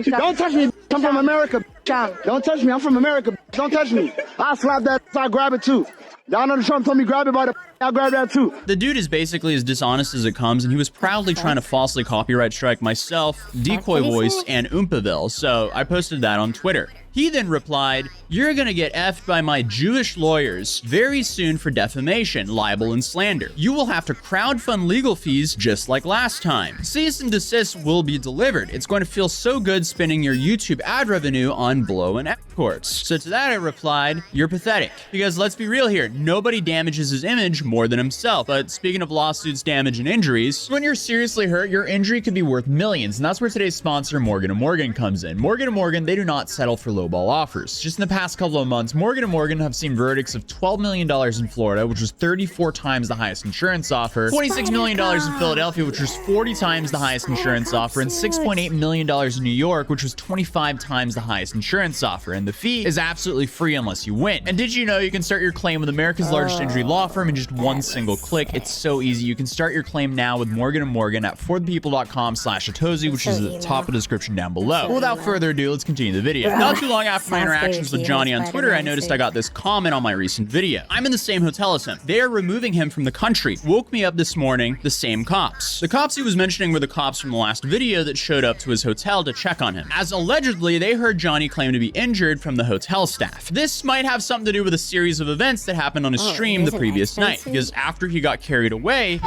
Speaker 22: Don't touch me. I'm from America. Don't touch me. I'm from America. Don't touch me. I'll slap that. I'll grab it too. Donald Trump told me grab it by the. I'll grab that too.
Speaker 21: The dude is basically as dishonest as it comes, and he was proudly trying to falsely copyright strike myself, Decoy Voice, and Oompaville, so I posted that on Twitter. He then replied, "You're gonna get effed by my Jewish lawyers very soon for defamation, libel, and slander. You will have to crowdfund legal fees just like last time. Cease and desist will be delivered. It's going to feel so good spending your YouTube ad revenue on blow and courts." So to that I replied, "You're pathetic." Because let's be real here, nobody damages his image more than himself. But speaking of lawsuits, damage, and injuries, when you're seriously hurt, your injury could be worth millions. And that's where today's sponsor, Morgan & Morgan, comes in. Morgan & Morgan, they do not settle for lowball offers. Just in the past couple of months, Morgan & Morgan have seen verdicts of $12 million in Florida, which was 34 times the highest insurance offer, $26 million in Philadelphia, which was 40 times the highest insurance offer, and $6.8 million in New York, which was 25 times the highest insurance offer. And the fee is absolutely free unless you win. And did you know you can start your claim with America's largest injury law firm in just one single click? It's so easy. You can start your claim now with Morgan & Morgan at forthepeople.com/Atozy, which is at the top of the description down below. But without further ado, let's continue the video. Not too long after my interactions with Johnny on Twitter, I noticed I got this comment on my recent video. "I'm in the same hotel as him. They are removing him from the country. Woke me up this morning, the same cops." The cops he was mentioning were the cops from the last video that showed up to his hotel to check on him, as allegedly they heard Johnny claim to be injured from the hotel staff. This might have something to do with a series of events that happened on his stream the previous night, because after he got carried away,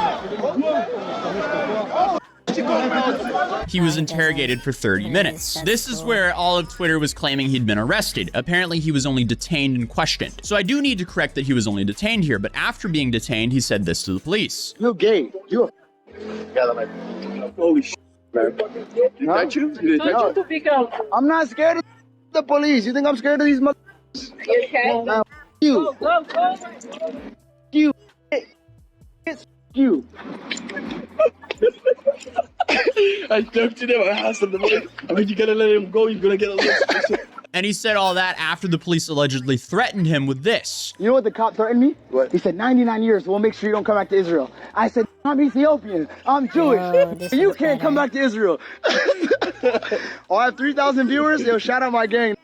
Speaker 21: he was interrogated for 30 minutes. This is where all of Twitter was claiming he'd been arrested. Apparently, he was only detained and questioned. So I do need to correct that he was only detained here, but after being detained, he said this to the police.
Speaker 22: "You're gay. You're holy shit, man. Not you? I'm not scared of the police. You think I'm scared of these mother?
Speaker 4: You okay?
Speaker 22: Nah, you. You. You. I talked to them. I asked them, I mean, you gotta let him go. You're gonna get a little.
Speaker 21: And he said all that after the police allegedly threatened him with this.
Speaker 22: You know what the cop threatened me? What? He said, 99 years, we'll make sure you don't come back to Israel. I said, I'm Ethiopian. I'm Jewish. You can't come back to Israel. Oh, I have 3,000 viewers. Yo, shout out my gang.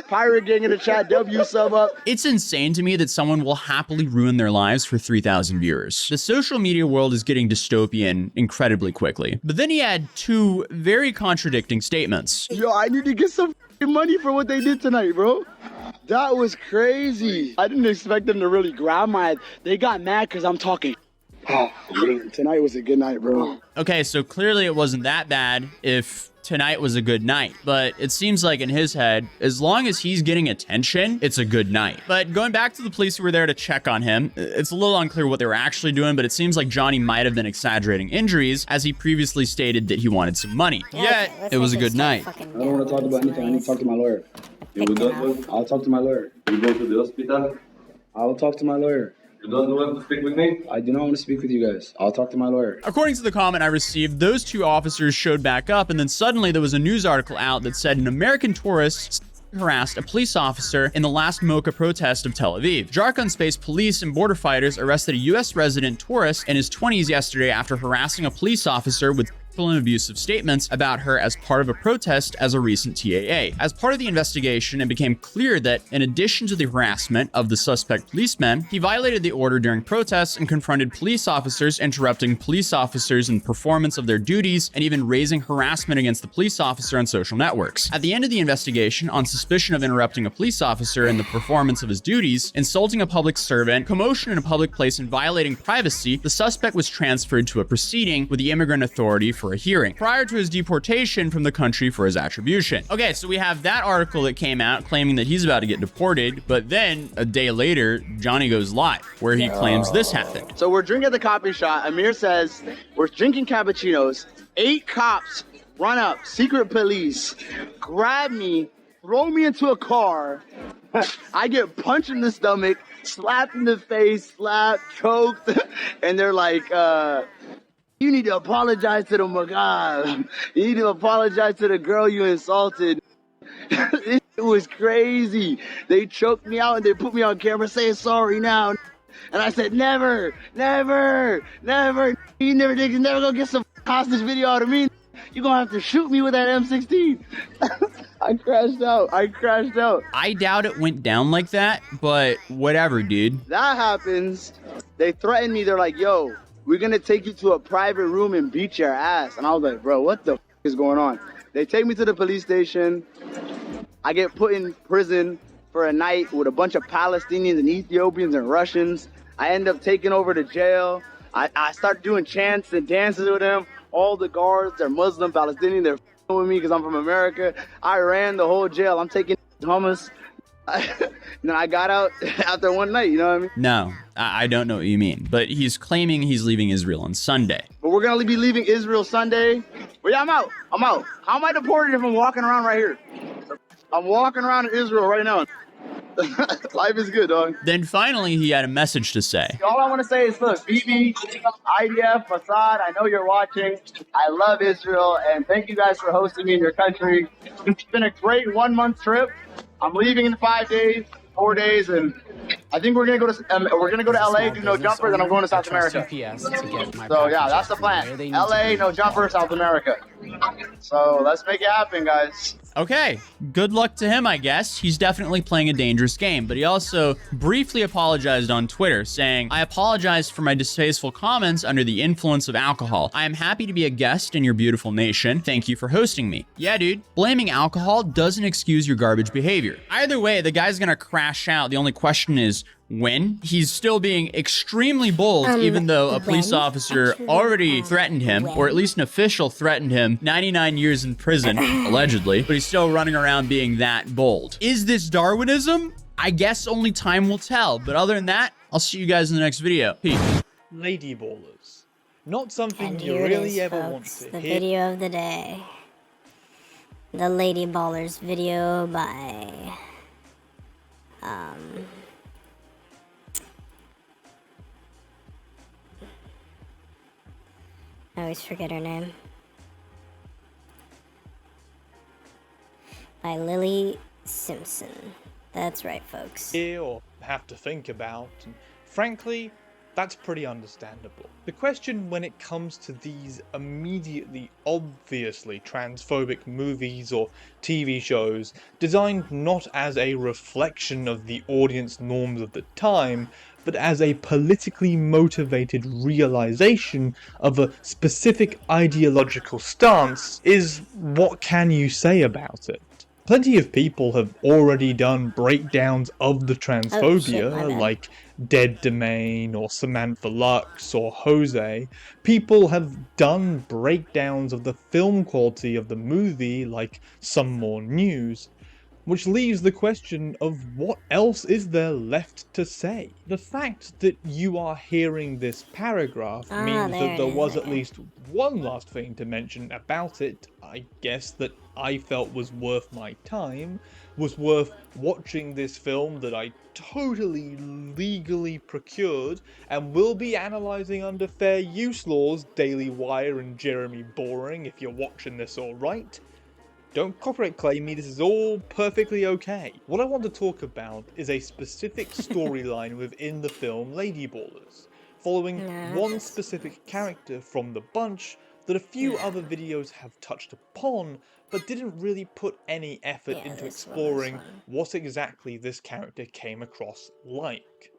Speaker 22: Pirate gang in the chat, W sub up.
Speaker 21: It's insane to me that someone will happily ruin their lives for 3,000 viewers. The social media world is getting dystopian incredibly quickly. But then he had two very contradicting statements.
Speaker 22: Yo, I need to get some money for what they did tonight, bro. That was crazy. I didn't expect them to really grab my head. They got mad because I'm talking. Oh, tonight was a good night, bro.
Speaker 21: Okay, so clearly it wasn't that bad if tonight was a good night, but it seems like in his head, as long as he's getting attention, it's a good night. But going back to the police who were there to check on him, it's a little unclear what they were actually doing, but it seems like Johnny might have been exaggerating injuries, as he previously stated that he wanted some money. Yet, it was a good night.
Speaker 22: I don't want to talk about anything. I need to talk to my lawyer. I'll talk to my lawyer. You go to the hospital? I'll talk to my lawyer. You don't want to speak with me? I do not want to speak with you guys. I'll talk to my lawyer.
Speaker 21: According to the comment I received, those two officers showed back up, and then suddenly there was a news article out that said an American tourist harassed a police officer in the last Mocha protest of Tel Aviv. Jarkon Space Police and border fighters arrested a U.S. resident tourist in his 20s yesterday after harassing a police officer with and abusive statements about her as part of a protest as a recent TAA. As part of the investigation, it became clear that in addition to the harassment of the suspect policeman, he violated the order during protests and confronted police officers, interrupting police officers in performance of their duties and even raising harassment against the police officer on social networks. At the end of the investigation, on suspicion of interrupting a police officer in the performance of his duties, insulting a public servant, commotion in a public place, and violating privacy, the suspect was transferred to a proceeding with the immigrant authority for a hearing prior to his deportation from the country for his attribution. Okay, so we have that article that came out claiming that he's about to get deported, but then a day later, Johnny goes live where he claims this happened.
Speaker 22: So we're drinking at the coffee shop. Amir says we're drinking cappuccinos. 8 cops run up, secret police, grab me, throw me into a car. I get punched in the stomach, slapped in the face, slapped, choked, and they're like, you need to apologize to the Magab. You need to apologize to the girl you insulted. It was crazy. They choked me out and they put me on camera saying sorry now. And I said, never, never, never. You never gonna get some hostage video out of me. You're gonna have to shoot me with that M16. I crashed out.
Speaker 21: I doubt it went down like that, but whatever, dude.
Speaker 22: That happens. They threatened me. They're like, yo, we're gonna take you to a private room and beat your ass. And I was like, bro, what the is going on? They take me to the police station. I get put in prison for a night with a bunch of Palestinians and Ethiopians and Russians. I end up taking over the jail. I start doing chants and dances with them. All the guards, they're Muslim, Palestinian, they're with me because I'm from America. I ran the whole jail. I'm taking hummus. And then I got out after one night, you know what I mean?
Speaker 21: No, I don't know what you mean, but he's claiming he's leaving Israel on Sunday.
Speaker 22: But we're gonna be leaving Israel Sunday. But yeah, I'm out. How am I deported if I'm walking around right here? I'm walking around in Israel right now. Life is good, dog.
Speaker 21: Then finally, he had a message to say.
Speaker 22: All I want to say is, look, BB, IDF, Mossad, I know you're watching. I love Israel, and thank you guys for hosting me in your country. It's been a great 1 month trip. I'm leaving in 5 days, 4 days, and I think we're gonna go to LA, do no jumper, then I'm going to South America. So yeah, that's the plan. LA, no jumper, South America. So let's make it happen, guys.
Speaker 21: Okay, good luck to him, I guess. He's definitely playing a dangerous game, but he also briefly apologized on Twitter, saying, I apologize for my distasteful comments under the influence of alcohol. I am happy to be a guest in your beautiful nation. Thank you for hosting me. Yeah, dude, blaming alcohol doesn't excuse your garbage behavior. Either way, the guy's gonna crash out. The only question is, when? He's still being extremely bold, even though a police officer already threatened him, or at least an official threatened him, 99 years in prison, allegedly, but he's still running around being that bold. Is this Darwinism? I guess only time will tell, but other than that, I'll see you guys in the next video. Peace.
Speaker 4: Lady ballers. Not something
Speaker 1: And
Speaker 4: you
Speaker 1: here it
Speaker 4: really
Speaker 1: is,
Speaker 4: ever
Speaker 1: folks,
Speaker 4: want to
Speaker 1: the
Speaker 4: hear.
Speaker 1: video of the day. The Lady Ballers video by I always forget her name. By Lily Simpson. That's right, folks.
Speaker 4: Hear or have to think about, and frankly, that's pretty understandable. The question when it comes to these immediately obviously transphobic movies or TV shows designed not as a reflection of the audience norms of the time, but as a politically motivated realization of a specific ideological stance is, what can you say about it? Plenty of people have already done breakdowns of the transphobia, like Dead Domain or Samantha Lux or Jose. People have done breakdowns of the film quality of the movie, like Some More News. Which leaves the question of what else is there left to say? The fact that you are hearing this paragraph means that there was at least one last thing to mention about it, I guess, that I felt was worth my time, was worth watching this film that I totally legally procured and will be analysing under fair use laws, Daily Wire and Jeremy Boring, if you're watching this alright. Don't copyright claim me, this is all perfectly okay. What I want to talk about is a specific storyline within the film Lady Ballers, following one specific character from the bunch that a few other videos have touched upon, but didn't really put any effort into exploring what exactly this character came across like.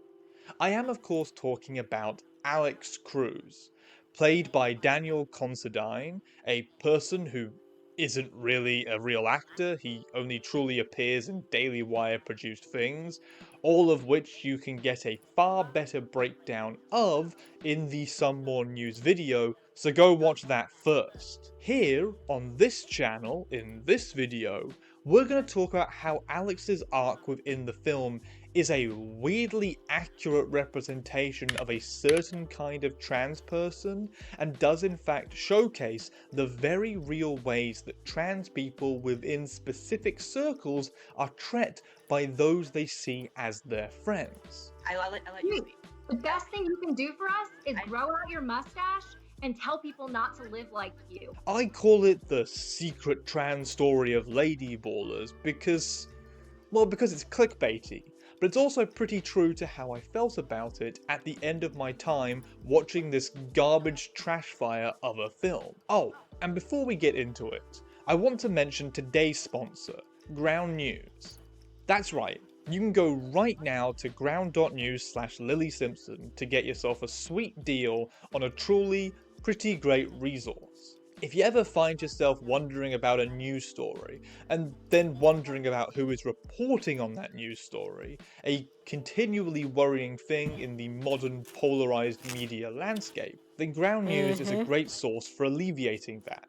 Speaker 4: I am of course talking about Alex Cruz, played by Daniel Considine, a person who isn't really a real actor. He only truly appears in Daily Wire produced things, all of which you can get a far better breakdown of in the Some More News video, so go watch that first. Here, on this channel, in this video, we're going to talk about how Alex's arc within the film is a weirdly accurate representation of a certain kind of trans person, and does in fact showcase the very real ways that trans people within specific circles are treated by those they see as their friends.
Speaker 6: I let you speak.
Speaker 23: The best thing you can do for us is grow out your mustache and tell people not to live like you.
Speaker 4: I call it the secret trans story of Lady Ballers because it's clickbaity. But it's also pretty true to how I felt about it at the end of my time watching this garbage trash fire of a film. Oh, and before we get into it, I want to mention today's sponsor, Ground News. That's right, you can go right now to ground.news/Lily Simpson to get yourself a sweet deal on a truly pretty great resource. If you ever find yourself wondering about a news story, and then wondering about who is reporting on that news story, a continually worrying thing in the modern polarized media landscape, then Ground News is a great source for alleviating that.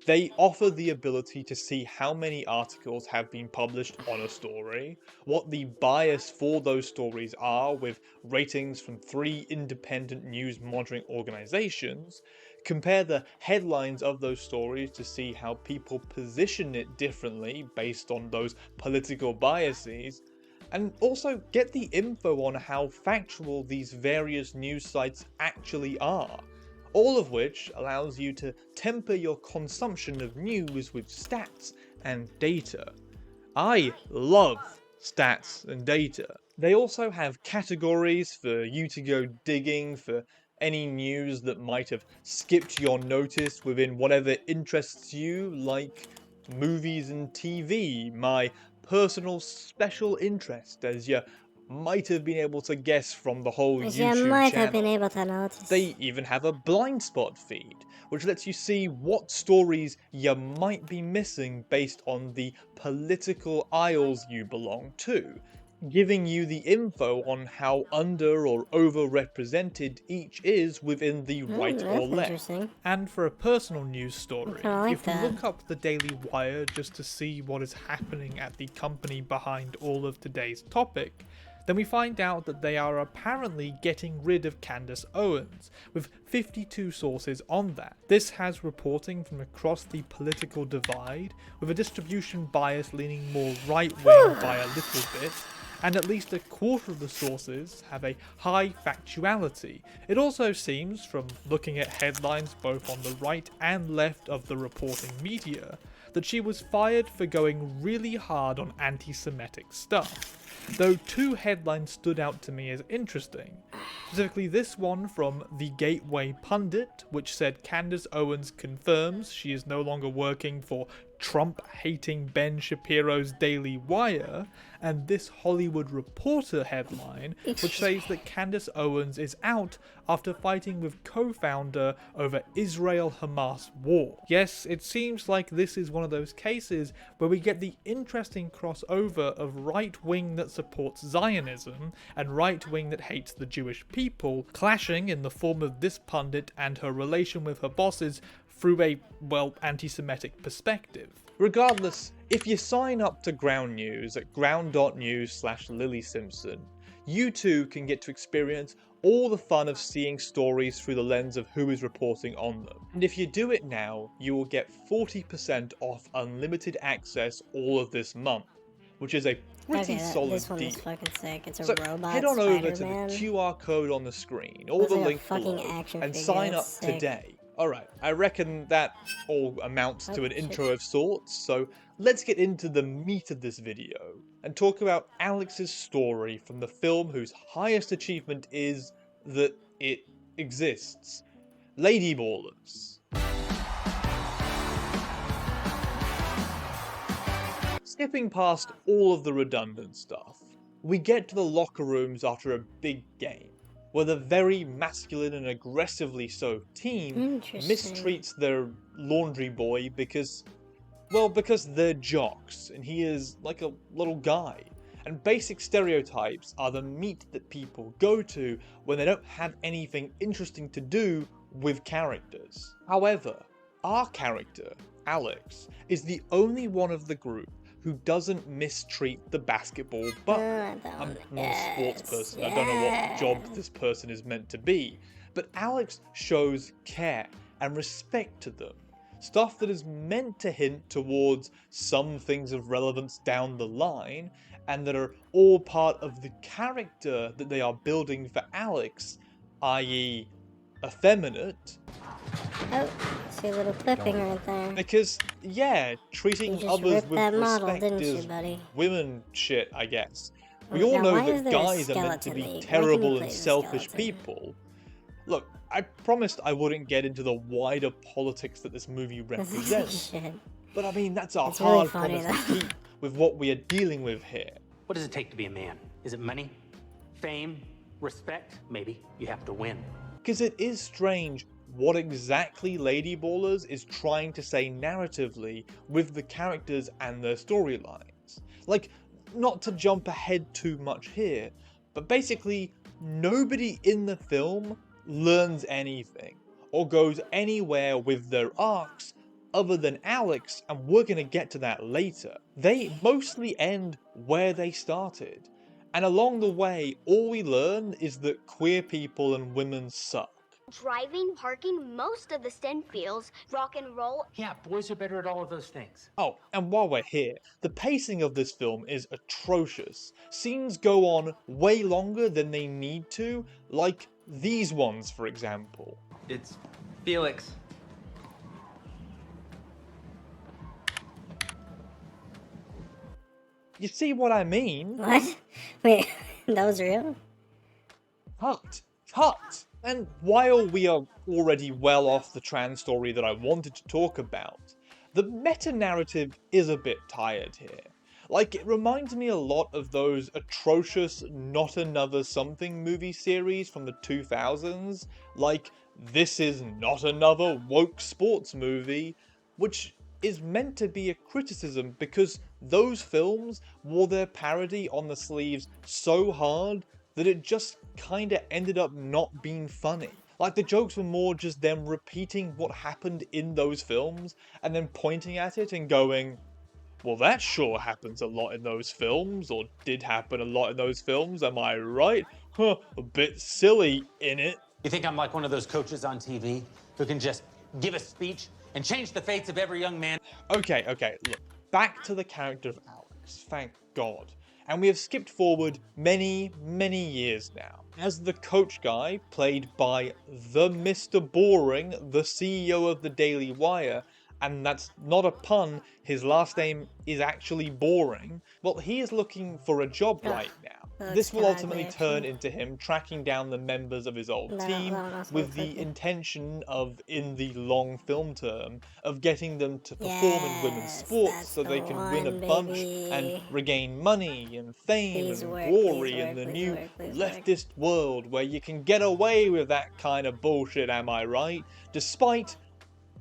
Speaker 4: They offer the ability to see how many articles have been published on a story, what the bias for those stories are with ratings from 3 independent news monitoring organizations, compare the headlines of those stories to see how people position it differently based on those political biases, and also get the info on how factual these various news sites actually are. All of which allows you to temper your consumption of news with stats and data. I love stats and data. They also have categories for you to go digging for any news that might have skipped your notice within whatever interests you, like movies and TV, my personal special interest, as you might have been able to guess from the whole YouTube channel.
Speaker 1: Have been able to notice.
Speaker 4: They even have a blind spot feed, which lets you see what stories you might be missing based on the political aisles you belong to, giving you the info on how under or overrepresented each is within the right or left. And for a personal news story, if you look up the Daily Wire just to see what is happening at the company behind all of today's topic, then we find out that they are apparently getting rid of Candace Owens, with 52 sources on that. This has reporting from across the political divide, with a distribution bias leaning more right-wing by a little bit, and at least a quarter of the sources have a high factuality. It also seems, from looking at headlines both on the right and left of the reporting media, that she was fired for going really hard on anti-Semitic stuff. Though 2 headlines stood out to me as interesting, specifically this one from The Gateway Pundit, which said Candace Owens confirms she is no longer working for Trump-hating Ben Shapiro's Daily Wire, and this Hollywood Reporter headline, which says that Candace Owens is out after fighting with co-founder over Israel-Hamas war. Yes, it seems like this is one of those cases where we get the interesting crossover of right-wing that supports Zionism and right-wing that hates the Jewish people, clashing in the form of this pundit and her relation with her bosses through a, well, anti-Semitic perspective. Regardless, if you sign up to Ground News at ground.news/Lily Simpson, you too can get to experience all the fun of seeing stories through the lens of who is reporting on them. And if you do it now, you will get 40% off unlimited access all of this month, which is a pretty solid
Speaker 1: this one
Speaker 4: deal.
Speaker 1: is fucking sick. It's a
Speaker 4: So
Speaker 1: robot
Speaker 4: head on over to the
Speaker 1: Spider-Man.
Speaker 4: QR code on the screen, or
Speaker 1: Looks
Speaker 4: the
Speaker 1: like a
Speaker 4: link
Speaker 1: fucking
Speaker 4: below,
Speaker 1: action
Speaker 4: and
Speaker 1: figure.
Speaker 4: sign up
Speaker 1: That's sick.
Speaker 4: today. Alright, I reckon that all amounts to
Speaker 1: Oh,
Speaker 4: an
Speaker 1: shit.
Speaker 4: intro of sorts, so let's get into the meat of this video, and talk about Alex's story from the film whose highest achievement is that it exists. Ladyballers. Skipping past all of the redundant stuff, we get to the locker rooms after a big game, where the very masculine and aggressively so team mistreats their laundry boy because they're jocks and he is like a little guy. And basic stereotypes are the meat that people go to when they don't have anything interesting to do with characters. However, our character, Alex, is the only one of the group who doesn't mistreat the basketball button. I'm not a sports person, I don't know what job this person is meant to be, but Alex shows care and respect to them. Stuff that is meant to hint towards some things of relevance down the line, and that are all part of the character that they are building for Alex, i.e. effeminate.
Speaker 1: Oh, see a little clipping right there.
Speaker 4: Because, yeah, treating
Speaker 1: You just
Speaker 4: others
Speaker 1: ripped
Speaker 4: with
Speaker 1: that model,
Speaker 4: respect
Speaker 1: didn't you,
Speaker 4: is
Speaker 1: buddy?
Speaker 4: women shit, I guess. We
Speaker 1: Now,
Speaker 4: all know
Speaker 1: why is
Speaker 4: that
Speaker 1: there a
Speaker 4: guys are meant to
Speaker 1: skeleton
Speaker 4: be
Speaker 1: league? Why can you
Speaker 4: terrible
Speaker 1: play
Speaker 4: and
Speaker 1: the
Speaker 4: selfish
Speaker 1: skeleton?
Speaker 4: people. Look, I promised I wouldn't get into the wider politics that this movie represents.
Speaker 1: Shit.
Speaker 4: But I mean, that's a
Speaker 1: It's really
Speaker 4: hard
Speaker 1: funny,
Speaker 4: promise to keep with what we are dealing with here.
Speaker 6: What does it take to be a man? Is it money? Fame? Respect? Maybe. You have to win.
Speaker 4: Because it is strange what exactly Lady Ballers is trying to say narratively with the characters and their storylines. Like, not to jump ahead too much here, but basically nobody in the film learns anything or goes anywhere with their arcs other than Alex, and we're gonna get to that later. They mostly end where they started, and along the way all we learn is that queer people and women suck.
Speaker 8: Driving, parking, most of the STEM fields, rock and roll.
Speaker 6: Yeah, boys are better at all of those things.
Speaker 4: Oh, and while we're here, the pacing of this film is atrocious. Scenes go on way longer than they need to, like these ones for example.
Speaker 9: It's Felix.
Speaker 4: You see what I mean?
Speaker 1: What? Wait, that was real?
Speaker 4: Cut! And while we are already well off the trans story that I wanted to talk about, the meta-narrative is a bit tired here. Like, it reminds me a lot of those atrocious Not Another Something movie series from the 2000s, like This Is Not Another Woke Sports Movie, which is meant to be a criticism because those films wore their parody on the sleeves so hard that it just kinda ended up not being funny. Like, the jokes were more just them repeating what happened in those films and then pointing at it and going, well, that sure happens a lot in those films, or did happen a lot in those films, am I right? Huh, a bit silly, innit?
Speaker 6: You think I'm like one of those coaches on TV who can just give a speech and change the fates of every young man?
Speaker 4: Okay, look, back to the character of Alex, thank God. And we have skipped forward many, many years now. As the coach guy, played by the Mr. Boring, the CEO of the Daily Wire, and that's not a pun, his last name is actually Boring, well, he is looking for a job right now. This will ultimately turn into him tracking down the members of his old team with the intention of, in the long film term, of getting them to perform in women's sports so they can win a bunch and regain money and fame and glory in the new leftist world where you can get away with that kind of bullshit, am I right? Despite,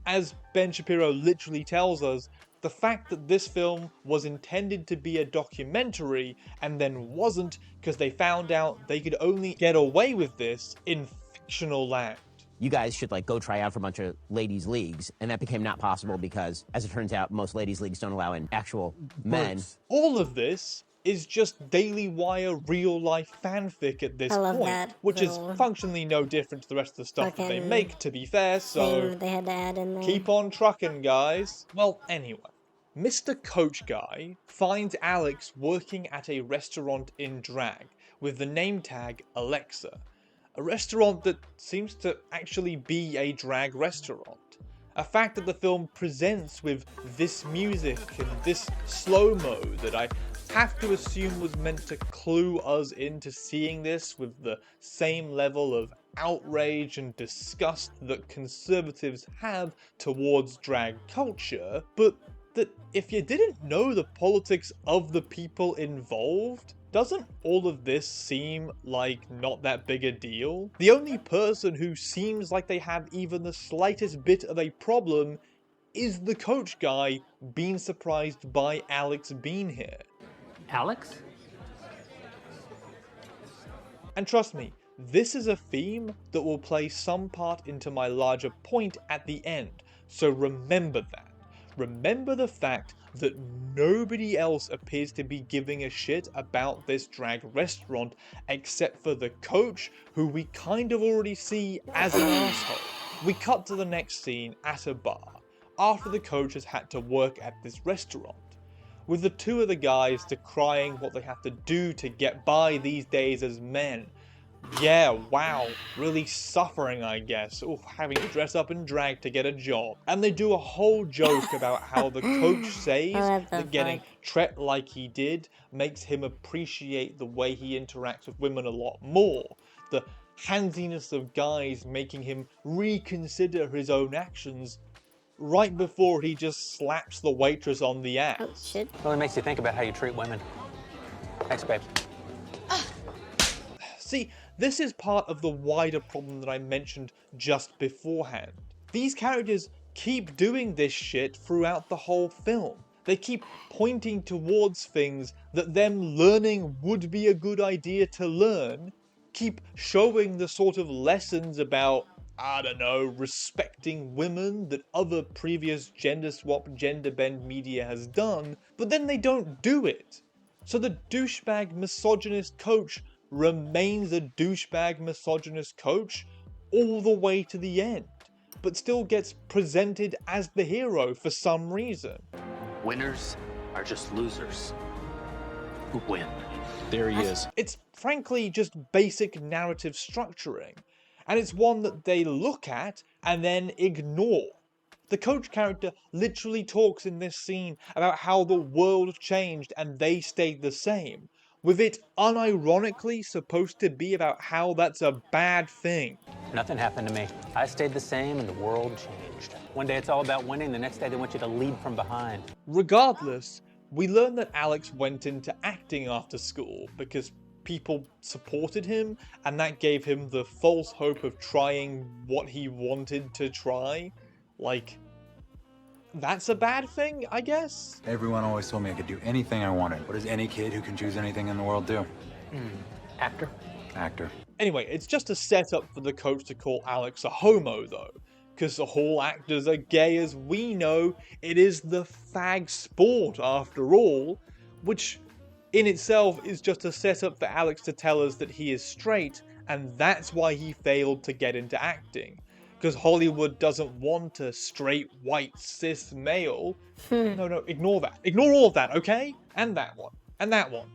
Speaker 4: as Ben Shapiro literally tells us, the fact that this film was intended to be a documentary and then wasn't because they found out they could only get away with this in fictional land.
Speaker 11: You guys should go try out for a bunch of ladies' leagues, and that became not possible because, as it turns out, most ladies' leagues don't allow in actual men.
Speaker 4: All of this is just Daily Wire real-life fanfic at this point, which is functionally no different to the rest of the stuff that they make, to be fair, so
Speaker 1: they had to add in there.
Speaker 4: Keep on trucking, guys. Well, anyway, Mr. Coach Guy finds Alex working at a restaurant in drag with the name tag Alexa, a restaurant that seems to actually be a drag restaurant. A fact that the film presents with this music and this slow-mo that I have to assume was meant to clue us into seeing this with the same level of outrage and disgust that conservatives have towards drag culture, but that if you didn't know the politics of the people involved, doesn't all of this seem like not that big a deal? The only person who seems like they have even the slightest bit of a problem is the coach guy being surprised by Alex being here.
Speaker 6: Alex?
Speaker 4: And trust me, this is a theme that will play some part into my larger point at the end, so remember that. Remember the fact that nobody else appears to be giving a shit about this drag restaurant except for the coach, who we kind of already see as an asshole. We cut to the next scene at a bar, after the coach has had to work at this restaurant, with the two of the guys decrying what they have to do to get by these days as men. Yeah, wow, really suffering, I guess. Oof, having to dress up in drag to get a job. And they do a whole joke about how the coach says that getting treated like he did makes him appreciate the way he interacts with women a lot more. The handsiness of guys making him reconsider his own actions right before he just slaps the waitress on the ass.
Speaker 1: Oh, shit.
Speaker 6: Really makes you think about how you treat women. Thanks, babe.
Speaker 4: See, this is part of the wider problem that I mentioned just beforehand. These characters keep doing this shit throughout the whole film. They keep pointing towards things that them learning would be a good idea to learn, keep showing the sort of lessons about, I don't know, respecting women that other previous gender swap, gender bend media has done, but then they don't do it. So the douchebag misogynist coach remains a douchebag misogynist coach all the way to the end, but still gets presented as the hero for some reason.
Speaker 5: Winners are just losers who win. There he is.
Speaker 4: It's frankly just basic narrative structuring, and it's one that they look at and then ignore. The coach character literally talks in this scene about how the world changed and they stayed the same, with it unironically supposed to be about how that's a bad thing.
Speaker 6: Nothing happened to me. I stayed the same and the world changed. One day it's all about winning, the next day they want you to lead from behind.
Speaker 4: Regardless, we learn that Alex went into acting after school because people supported him, and that gave him the false hope of trying what he wanted to try. Like, that's a bad thing, I guess?
Speaker 7: Everyone always told me I could do anything I wanted. What does any kid who can choose anything in the world do?
Speaker 6: Actor?
Speaker 7: Actor.
Speaker 4: Anyway, it's just a setup for the coach to call Alex a homo, though. Because all actors are gay as we know, it is the fag sport after all, which in itself is just a setup for Alex to tell us that he is straight, and that's why he failed to get into acting. Because Hollywood doesn't want a straight, white, cis male. No, ignore that. Ignore all of that, okay? And that one. And that one.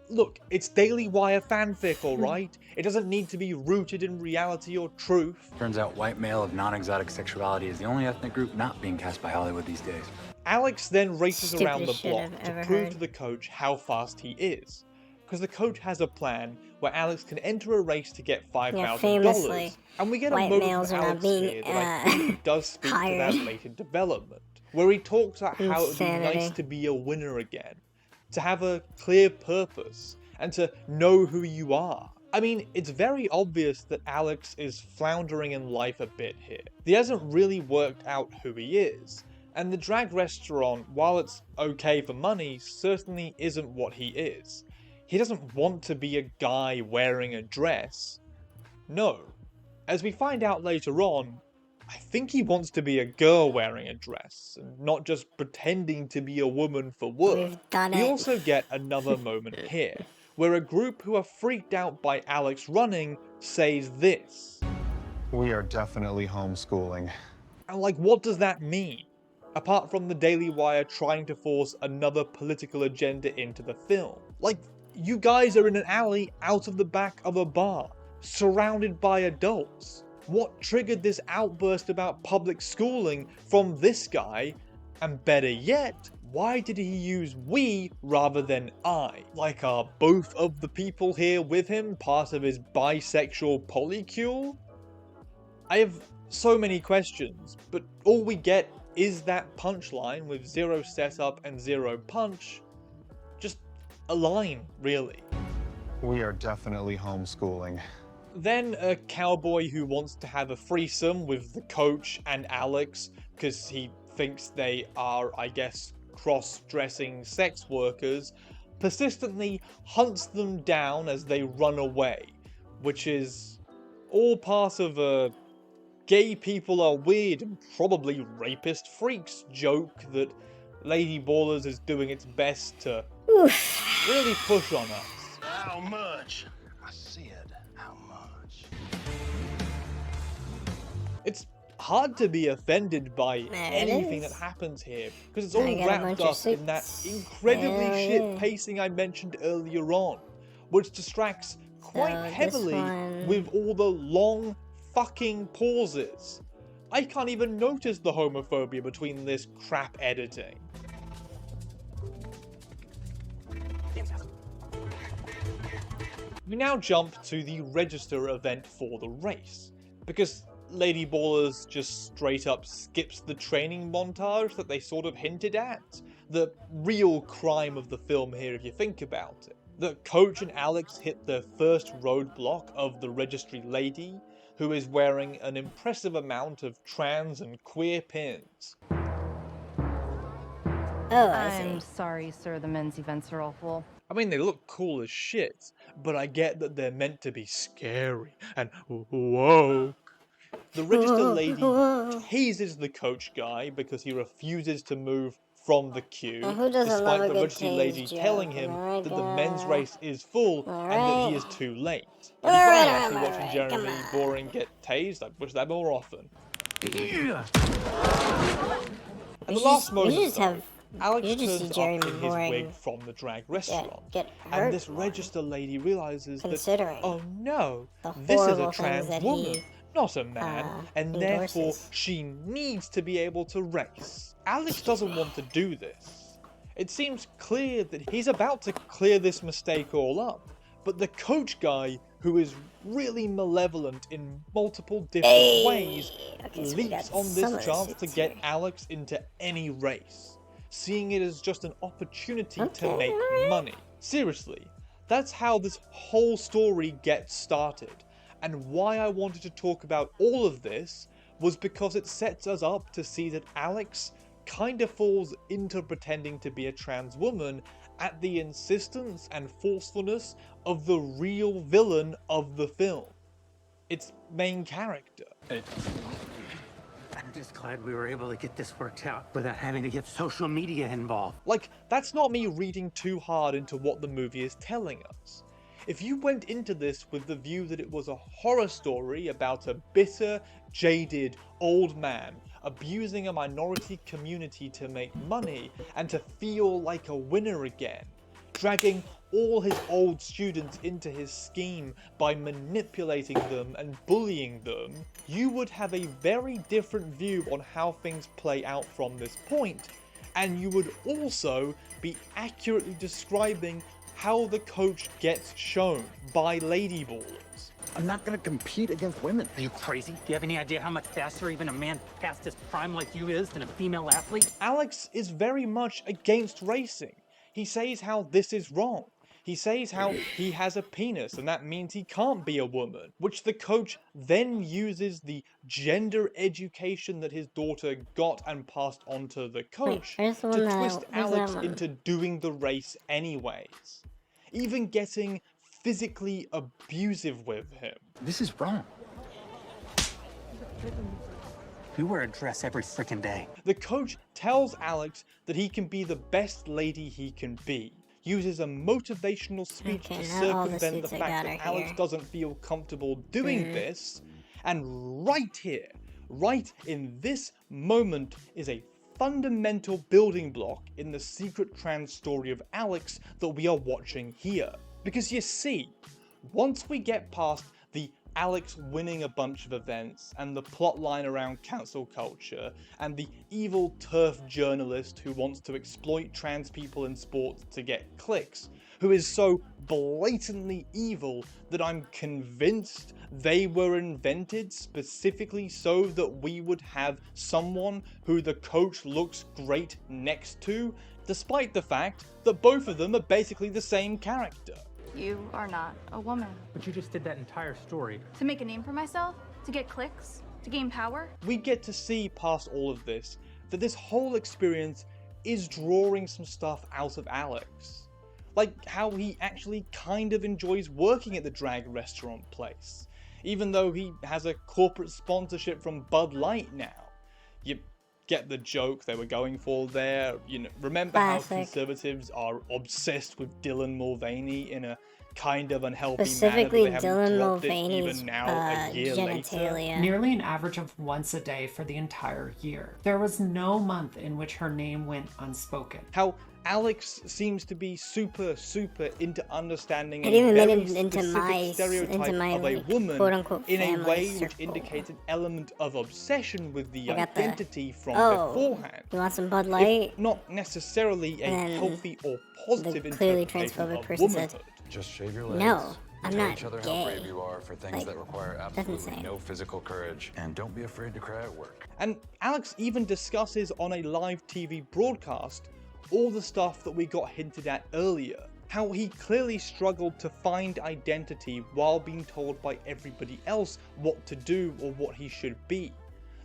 Speaker 4: Look, it's Daily Wire fanfic, alright? It doesn't need to be rooted in reality or truth.
Speaker 7: Turns out white male of non-exotic sexuality is the only ethnic group not being cast by Hollywood these days.
Speaker 4: Alex then races around the
Speaker 1: Stupidest shit
Speaker 4: block
Speaker 1: I've
Speaker 4: to
Speaker 1: ever
Speaker 4: prove
Speaker 1: heard.
Speaker 4: to the coach how fast he is. Because the coach has a plan where Alex can enter a race to get $5,000.
Speaker 1: Yeah, famously,
Speaker 4: And we get a
Speaker 1: white
Speaker 4: moment
Speaker 1: males
Speaker 4: from
Speaker 1: are not
Speaker 4: Alex
Speaker 1: being,
Speaker 4: here that I think does speak to that
Speaker 1: hired.
Speaker 4: later development, where he talks about how it would be nice
Speaker 1: Insanity.
Speaker 4: to be a winner again, to have a clear purpose, and to know who you are. I mean, it's very obvious that Alex is floundering in life a bit here. He hasn't really worked out who he is, and the drag restaurant, while it's okay for money, certainly isn't what he is. He doesn't want to be a guy wearing a dress. No. As we find out later on, I think he wants to be a girl wearing a dress, and not just pretending to be a woman for work.
Speaker 1: We've done
Speaker 4: We
Speaker 1: it.
Speaker 4: also get another moment here, where a group who are freaked out by Alex running says this.
Speaker 12: We are definitely homeschooling.
Speaker 4: And like, what does that mean? Apart from the Daily Wire trying to force another political agenda into the film. Like, you guys are in an alley out of the back of a bar, surrounded by adults. What triggered this outburst about public schooling from this guy? And better yet, why did he use we rather than I? Like, are both of the people here with him part of his bisexual polycule? I have so many questions, but all we get is that punchline with zero setup and zero punch. Just a line, really.
Speaker 12: We are definitely homeschooling.
Speaker 4: Then a cowboy who wants to have a threesome with the coach and Alex because he thinks they are, I guess, cross-dressing sex workers, persistently hunts them down as they run away, which is all part of a gay people are weird and probably rapist freaks joke that Lady Ballers is doing its best to really push on us.
Speaker 12: How much? I see it. How much?
Speaker 4: It's hard to be offended by
Speaker 1: There it
Speaker 4: anything
Speaker 1: is.
Speaker 4: that happens here because it's
Speaker 1: I
Speaker 4: all
Speaker 1: got a
Speaker 4: wrapped
Speaker 1: bunch of
Speaker 4: up in that
Speaker 1: suits.
Speaker 4: incredibly
Speaker 1: Hell
Speaker 4: shit
Speaker 1: yeah.
Speaker 4: pacing I mentioned earlier on, which distracts quite
Speaker 1: So this
Speaker 4: heavily
Speaker 1: one-
Speaker 4: with all the long fucking pauses. I can't even notice the homophobia between this crap editing. We now jump to the register event for the race, because Lady Ballers just straight up skips the training montage that they sort of hinted at. The real crime of the film here, if you think about it. that Coach and Alex hit the first roadblock of the registry lady, who is wearing an impressive amount of trans and queer pins.
Speaker 1: Oh,
Speaker 2: I'm sorry, sir, the men's events are awful.
Speaker 4: I mean, they look cool as shit, but I get that they're meant to be scary and whoa. The register lady tases the Coach guy because he refuses to move from the queue, despite the registry lady telling him that the men's race is full and that he is too late. And he's not actually watching Jeremy Boring get tased. I wish that more often. And the last moment, Alex turns up in his wig from the drag restaurant, and this register lady realizes that, oh no, this is a trans woman, not a man, and therefore she needs to be able to race. Alex doesn't want to do this. It seems clear that he's about to clear this mistake all up, but the Coach guy, who is really malevolent in multiple different ways, leaps on this chance to get Alex into any race, seeing it as just an opportunity to make money. Seriously, that's how this whole story gets started, and why I wanted to talk about all of this was because it sets us up to see that Alex kind of falls into pretending to be a trans woman at the insistence and forcefulness of the real villain of the film, its main character.
Speaker 6: I'm just glad we were able to get this worked out without having to get social media involved.
Speaker 4: Like, that's not me reading too hard into what the movie is telling us. If you went into this with the view that it was a horror story about a bitter, jaded, old man abusing a minority community to make money and to feel like a winner again, dragging all his old students into his scheme by manipulating them and bullying them, you would have a very different view on how things play out from this point, and you would also be accurately describing how the Coach gets shown by ladyballers.
Speaker 6: I'm not gonna compete against women. Are you crazy? Do you have any idea how much faster even a man past his prime like you is than a female athlete?
Speaker 4: Alex is very much against racing. He says how this is wrong. He says how he has a penis and that means he can't be a woman, which the Coach then uses the gender education that his daughter got and passed on to the Coach to twist Alex into doing the race anyways, even getting physically abusive with him.
Speaker 6: This is wrong. You wear a dress every freaking day.
Speaker 4: The Coach tells Alex that he can be the best lady he can be, uses a motivational speech to circumvent the fact that Alex doesn't feel comfortable doing this, and right here, right in this moment, is a fundamental building block in the secret trans story of Alex that we are watching here. Because you see, once we get past the Alex winning a bunch of events and the plotline around cancel culture and the evil turf journalist who wants to exploit trans people in sports to get clicks, who is so blatantly evil that I'm convinced they were invented specifically so that we would have someone who the Coach looks great next to, despite the fact that both of them are basically the same character.
Speaker 2: You are not a woman.
Speaker 6: But you just did that entire story.
Speaker 2: To make a name for myself? To get clicks? To gain power?
Speaker 4: We get to see past all of this, that this whole experience is drawing some stuff out of Alex. Like how he actually kind of enjoys working at the drag restaurant place, even though he has a corporate sponsorship from Bud Light now. You get the joke they were going for there. You know, remember how conservatives are obsessed with Dylan Mulvaney in a kind of unhealthy
Speaker 1: specifically
Speaker 4: manner,
Speaker 1: Dylan Mulvaney's
Speaker 4: even now, a year
Speaker 1: genitalia.
Speaker 4: Later.
Speaker 3: Nearly an average of once a day for the entire year. There was no month in which her name went unspoken.
Speaker 4: How Alex seems to be super into understanding
Speaker 1: it
Speaker 4: a
Speaker 1: even
Speaker 4: very
Speaker 1: made it into my
Speaker 4: stereotype of a woman
Speaker 1: quote-unquote
Speaker 4: in a way
Speaker 1: circle.
Speaker 4: which indicates an element of obsession with the identity from
Speaker 1: oh,
Speaker 4: beforehand.
Speaker 1: You want some Bud Light?
Speaker 4: If not necessarily a healthy or positive
Speaker 1: the clearly
Speaker 4: interpretation
Speaker 1: transphobic
Speaker 4: of
Speaker 1: person
Speaker 4: womanhood.
Speaker 1: said,
Speaker 7: Just shave your legs.
Speaker 1: No, I'm
Speaker 7: Tell
Speaker 1: not
Speaker 7: each other
Speaker 1: gay.
Speaker 7: how brave you are for things
Speaker 1: Like,
Speaker 7: that require
Speaker 1: that's
Speaker 7: absolutely
Speaker 1: insane.
Speaker 7: no physical courage. And don't be afraid to cry at work.
Speaker 4: And Alex even discusses on a live TV broadcast all the stuff that we got hinted at earlier. how he clearly struggled to find identity while being told by everybody else what to do or what he should be.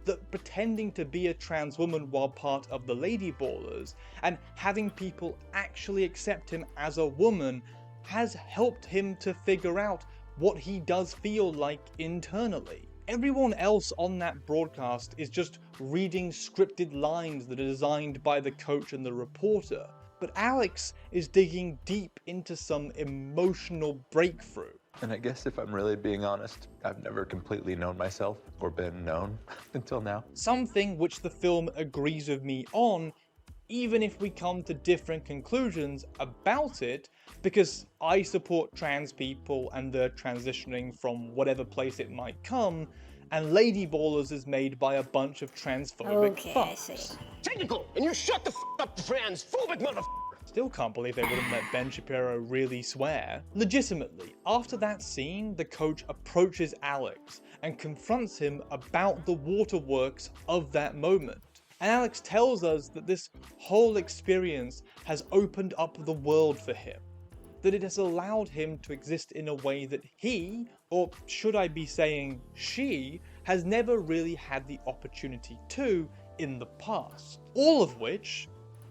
Speaker 4: That pretending to be a trans woman while part of the Lady Ballers and having people actually accept him as a woman has helped him to figure out what he does feel like internally. Everyone else on that broadcast is just reading scripted lines that are designed by the coach and the reporter, but Alex is digging deep into some emotional breakthrough.
Speaker 13: And I guess if I'm really being honest, I've never completely known myself or been known until now.
Speaker 4: Something which the film agrees with me on, even if we come to different conclusions about it, because I support trans people and their transitioning from whatever place it might come, and Lady Ballers is made by a bunch of transphobic fucks.
Speaker 15: Technical, and you shut the up, transphobic motherfucker!
Speaker 4: Still can't believe they wouldn't let Ben Shapiro really swear. Legitimately, after that scene, the coach approaches Alex and confronts him about the waterworks of that moment. And Alex tells us that this whole experience has opened up the world for him, that it has allowed him to exist in a way that he, or should I be saying she, has never really had the opportunity to in the past. All of which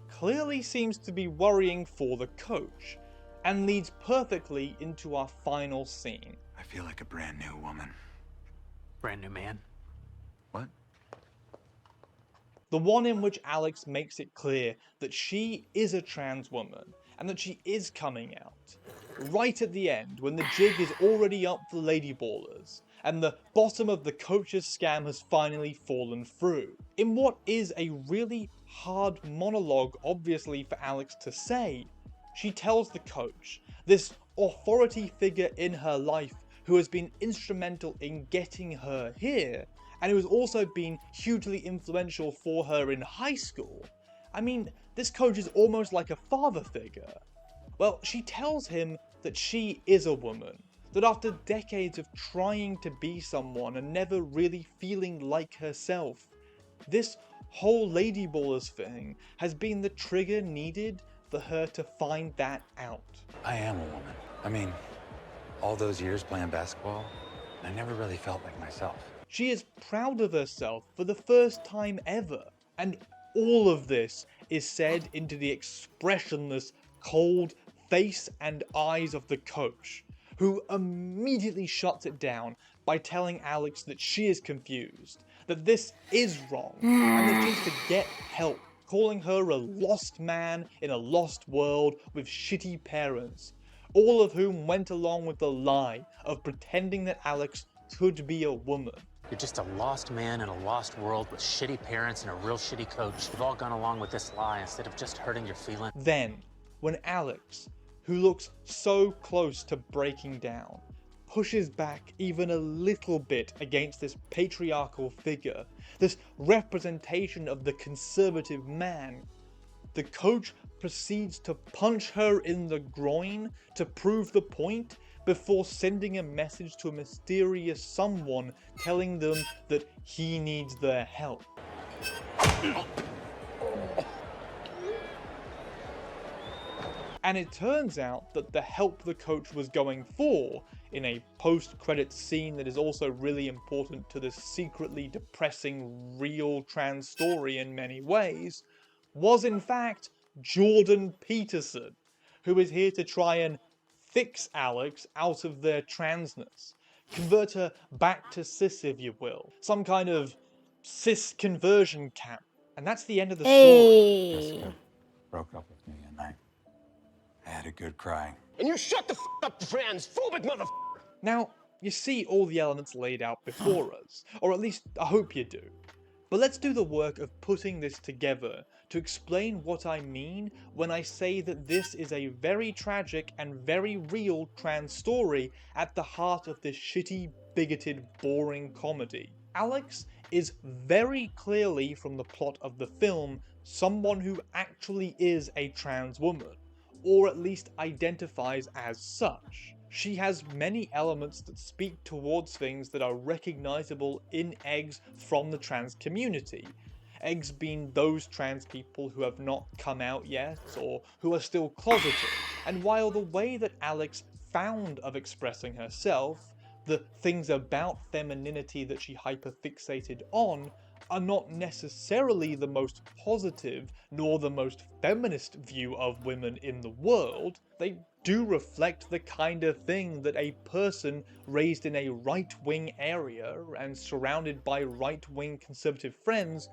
Speaker 4: clearly seems to be worrying for the coach, and leads perfectly into our final scene.
Speaker 7: I feel like a brand new woman.
Speaker 6: Brand new man.
Speaker 7: What?
Speaker 4: The one in which Alex makes it clear that she is a trans woman, and that she is coming out. Right at the end, when the jig is already up for Lady Ballers, and the bottom of the coach's scam has finally fallen through. In what is a really hard monologue, obviously, for Alex to say, she tells the coach, this authority figure in her life who has been instrumental in getting her here, and who has also been hugely influential for her in high school. I mean, this coach is almost like a father figure. Well, she tells him that she is a woman, that after decades of trying to be someone and never really feeling like herself, this whole Lady Ballers thing has been the trigger needed for her to find that out.
Speaker 7: I am a woman. I mean, all those years playing basketball, I never really felt like myself.
Speaker 4: She is proud of herself for the first time ever, and all of this is said into the expressionless, cold face and eyes of the coach, who immediately shuts it down by telling Alex that she is confused, that this is wrong, and that she needs to get help, calling her a lost man in a lost world with shitty parents, all of whom went along with the lie of pretending that Alex could be a woman.
Speaker 6: You're just a lost man in a lost world with shitty parents and a real shitty coach. You've all gone along with this lie instead of just hurting your feelings.
Speaker 4: Then, when Alex, who looks so close to breaking down, pushes back even a little bit against this patriarchal figure, this representation of the conservative man, the coach proceeds to punch her in the groin to prove the point before sending a message to a mysterious someone telling them that he needs their help. And it turns out that the help the coach was going for, in a post-credits scene that is also really important to this secretly depressing real trans story in many ways, was in fact Jordan Peterson, who is here to try and fix Alex out of their transness, convert her back to cis, if you will, some kind of cis conversion camp. And that's the end of the story.
Speaker 7: Jessica broke up with me and I had a good cry.
Speaker 15: And you shut the up, transphobic motherfucker!
Speaker 4: Now, you see all the elements laid out before us, or at least I hope you do. But let's do the work of putting this together to explain what I mean when I say that this is a very tragic and very real trans story at the heart of this shitty, bigoted, boring comedy. Alex is very clearly, from the plot of the film, someone who actually is a trans woman, or at least identifies as such. She has many elements that speak towards things that are recognizable in eggs from the trans community. Eggs being those trans people who have not come out yet, or who are still closeted. And while the way that Alex found of expressing herself, the things about femininity that she hyperfixated on, are not necessarily the most positive nor the most feminist view of women in the world, they do reflect the kind of thing that a person raised in a right-wing area and surrounded by right-wing conservative friends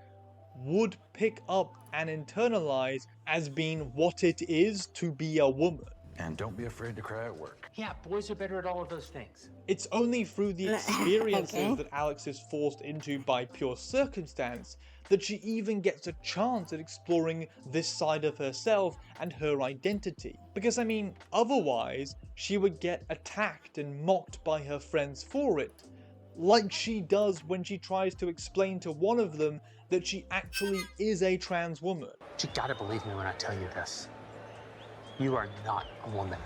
Speaker 4: would pick up and internalize as being what it is to be a woman.
Speaker 7: And don't be afraid to cry at work.
Speaker 6: Yeah, boys are better at all of those things.
Speaker 4: It's only through the experiences that Alex is forced into by pure circumstance that she even gets a chance at exploring this side of herself and her identity. Because I mean, otherwise, she would get attacked and mocked by her friends for it, like she does when she tries to explain to one of them that she actually is a trans woman.
Speaker 6: You gotta believe me when I tell you this. You are not a woman.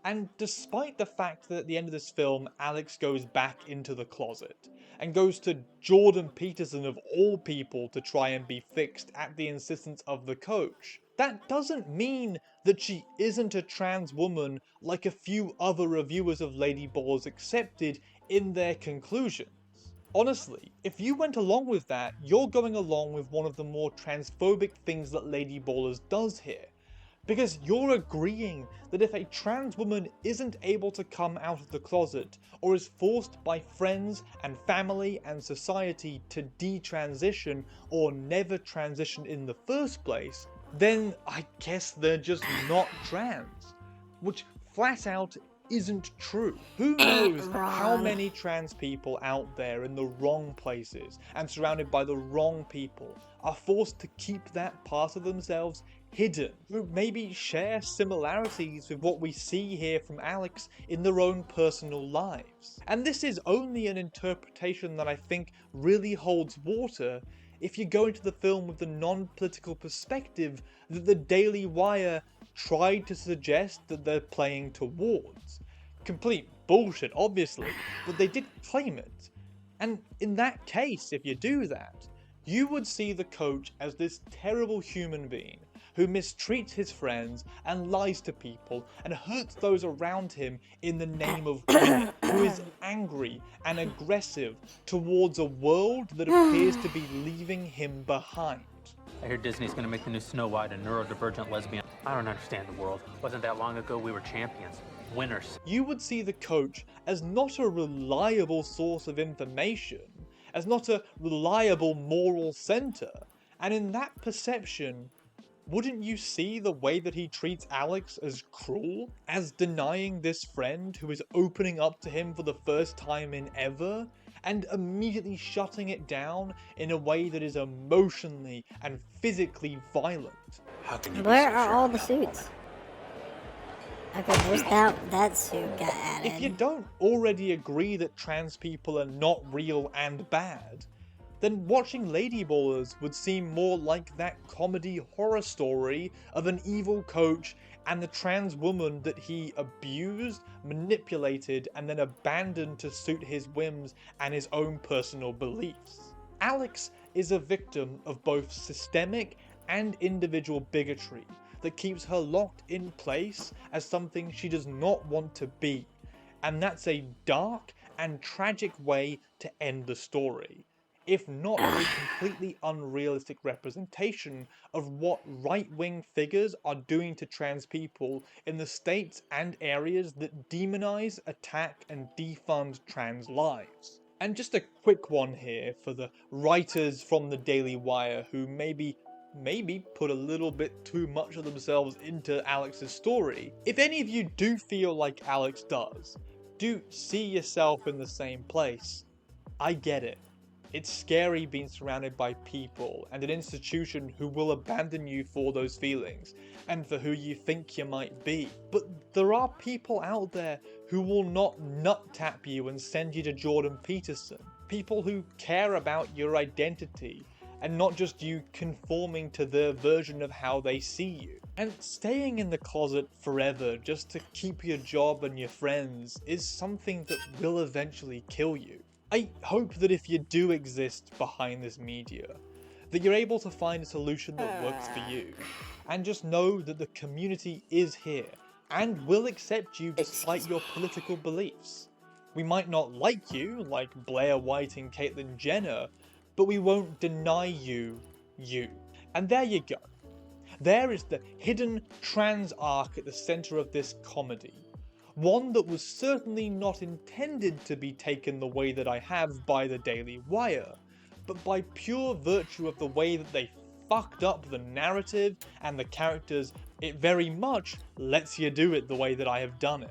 Speaker 4: And despite the fact that at the end of this film, Alex goes back into the closet and goes to Jordan Peterson of all people to try and be fixed at the insistence of the coach, that doesn't mean that she isn't a trans woman like a few other reviewers of Lady Ballers accepted in their conclusions. Honestly, if you went along with that, you're going along with one of the more transphobic things that Lady Ballers does here. Because you're agreeing that if a trans woman isn't able to come out of the closet, or is forced by friends and family and society to detransition or never transition in the first place, then I guess they're just not trans. Which flat out isn't true. Who knows how many trans people out there in the wrong places and surrounded by the wrong people are forced to keep that part of themselves hidden, who maybe share similarities with what we see here from Alex in their own personal lives. And this is only an interpretation that I think really holds water if you go into the film with the non-political perspective that the Daily Wire tried to suggest that they're playing towards. Complete bullshit, obviously, but they did claim it. And in that case, if you do that, you would see the coach as this terrible human being who mistreats his friends and lies to people and hurts those around him in the name of women, who is angry and aggressive towards a world that appears to be leaving him behind.
Speaker 6: I hear Disney's gonna make the new Snow White a neurodivergent lesbian. I don't understand the world. Wasn't that long ago we were champions, winners.
Speaker 4: You would see the coach as not a reliable source of information, as not a reliable moral center, and in that perception, wouldn't you see the way that he treats Alex as cruel? As denying this friend who is opening up to him for the first time in ever? And immediately shutting it down in a way that is emotionally and physically violent.
Speaker 1: Where are all the suits? Okay, where's that suit got added?
Speaker 4: If you don't already agree that trans people are not real and bad, then watching Lady Ballers would seem more like that comedy horror story of an evil coach and the trans woman that he abused, manipulated, and then abandoned to suit his whims and his own personal beliefs. Alex is a victim of both systemic and individual bigotry that keeps her locked in place as something she does not want to be, and that's a dark and tragic way to end the story, if not a completely unrealistic representation of what right-wing figures are doing to trans people in the states and areas that demonize, attack, and defund trans lives. And just a quick one here for the writers from the Daily Wire who maybe put a little bit too much of themselves into Alex's story. If any of you do feel like Alex does, do see yourself in the same place, I get it. It's scary being surrounded by people and an institution who will abandon you for those feelings and for who you think you might be. But there are people out there who will not nut tap you and send you to Jordan Peterson. People who care about your identity and not just you conforming to their version of how they see you. And staying in the closet forever just to keep your job and your friends is something that will eventually kill you. I hope that if you do exist behind this media, that you're able to find a solution that works for you, And just know that the community is here and will accept you despite your political beliefs. We might not like you, like Blair White and Caitlyn Jenner, but we won't deny you, you. And there you go. There is the hidden trans arc at the center of this comedy. One that was certainly not intended to be taken the way that I have by the Daily Wire, but by pure virtue of the way that they fucked up the narrative and the characters, it very much lets you do it the way that I have done it.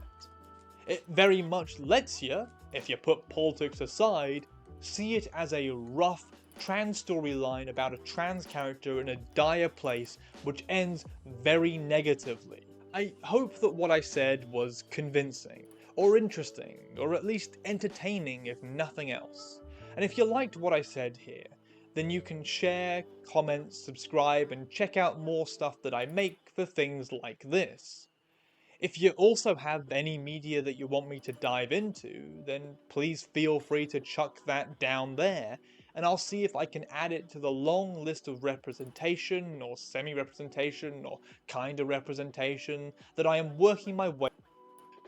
Speaker 4: It very much lets you, if you put politics aside, see it as a rough trans storyline about a trans character in a dire place which ends very negatively. I hope that what I said was convincing, or interesting, or at least entertaining if nothing else. And if you liked what I said here, then you can share, comment, subscribe, and check out more stuff that I make for things like this. If you also have any media that you want me to dive into, then please feel free to chuck that down there, and I'll see if I can add it to the long list of representation, or semi-representation, or kinda representation that I am working my way.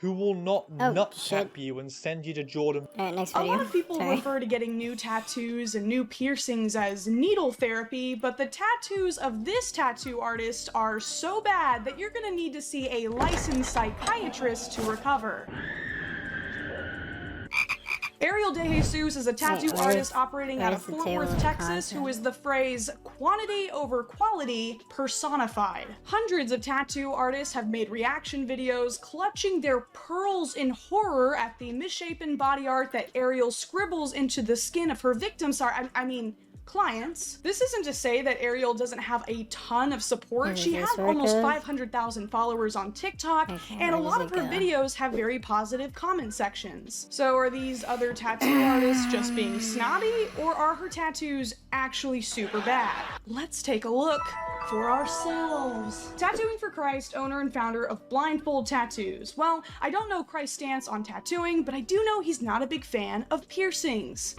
Speaker 4: Who will not nut-tap you and send you to Jordan.
Speaker 1: Next
Speaker 16: A
Speaker 1: video.
Speaker 16: lot of people refer to getting new tattoos and new piercings as needle therapy, but the tattoos of this tattoo artist are so bad that you're gonna need to see a licensed psychiatrist to recover. Ariel DeJesus is a tattoo artist operating out of Fort Worth, Texas, who is the phrase quantity over quality personified. Hundreds of tattoo artists have made reaction videos clutching their pearls in horror at the misshapen body art that Ariel scribbles into the skin of her victims. I mean, clients. This isn't to say that Ariel doesn't have a ton of support. She has almost 500,000 followers on TikTok, and a lot of her videos have very positive comment sections. So are these other tattoo artists just being snobby, or are her tattoos actually super bad? Let's take a look for ourselves. Tattooing for Christ, owner and founder of Blindfold Tattoos. Well, I don't know Christ's stance on tattooing, but I do know he's not a big fan of piercings.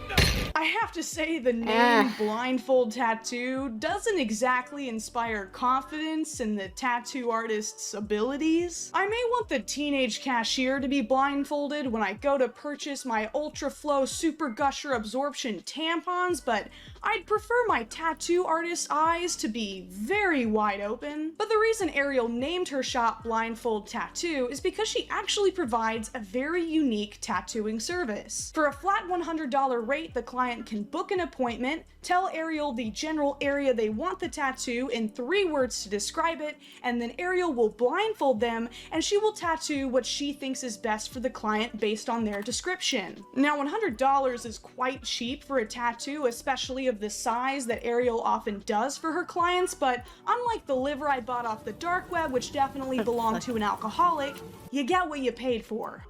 Speaker 16: I have to say the name Blindfold Tattoo doesn't exactly inspire confidence in the tattoo artist's abilities. I may want the teenage cashier to be blindfolded when I go to purchase my Ultra Flow Super Gusher Absorption tampons, but I'd prefer my tattoo artist's eyes to be very wide open. But the reason Ariel named her shop Blindfold Tattoo is because she actually provides a very unique tattooing service. For a flat $100 rate, the client can book an appointment, tell Ariel the general area they want the tattoo in 3 words to describe it, and then Ariel will blindfold them and she will tattoo what she thinks is best for the client based on their description. Now, $100 is quite cheap for a tattoo, especially of the size that Ariel often does for her clients, but unlike the liver I bought off the dark web, which definitely belonged to an alcoholic, you get what you paid for.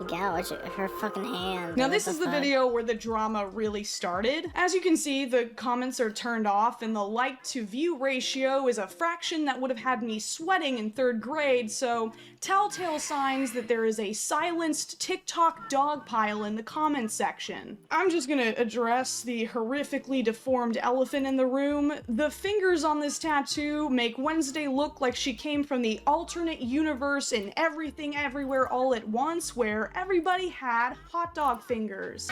Speaker 1: Gouge her fucking hand.
Speaker 16: Now this is the video where the drama really started. As you can see, the comments are turned off and the like to view ratio is a fraction that would have had me sweating in 3rd grade, so telltale signs that there is a silenced TikTok dog pile in the comments section. I'm just gonna address the horrifically deformed elephant in the room. The fingers on this tattoo make Wednesday look like she came from the alternate universe in Everything Everywhere All at Once, where everybody had hot dog fingers.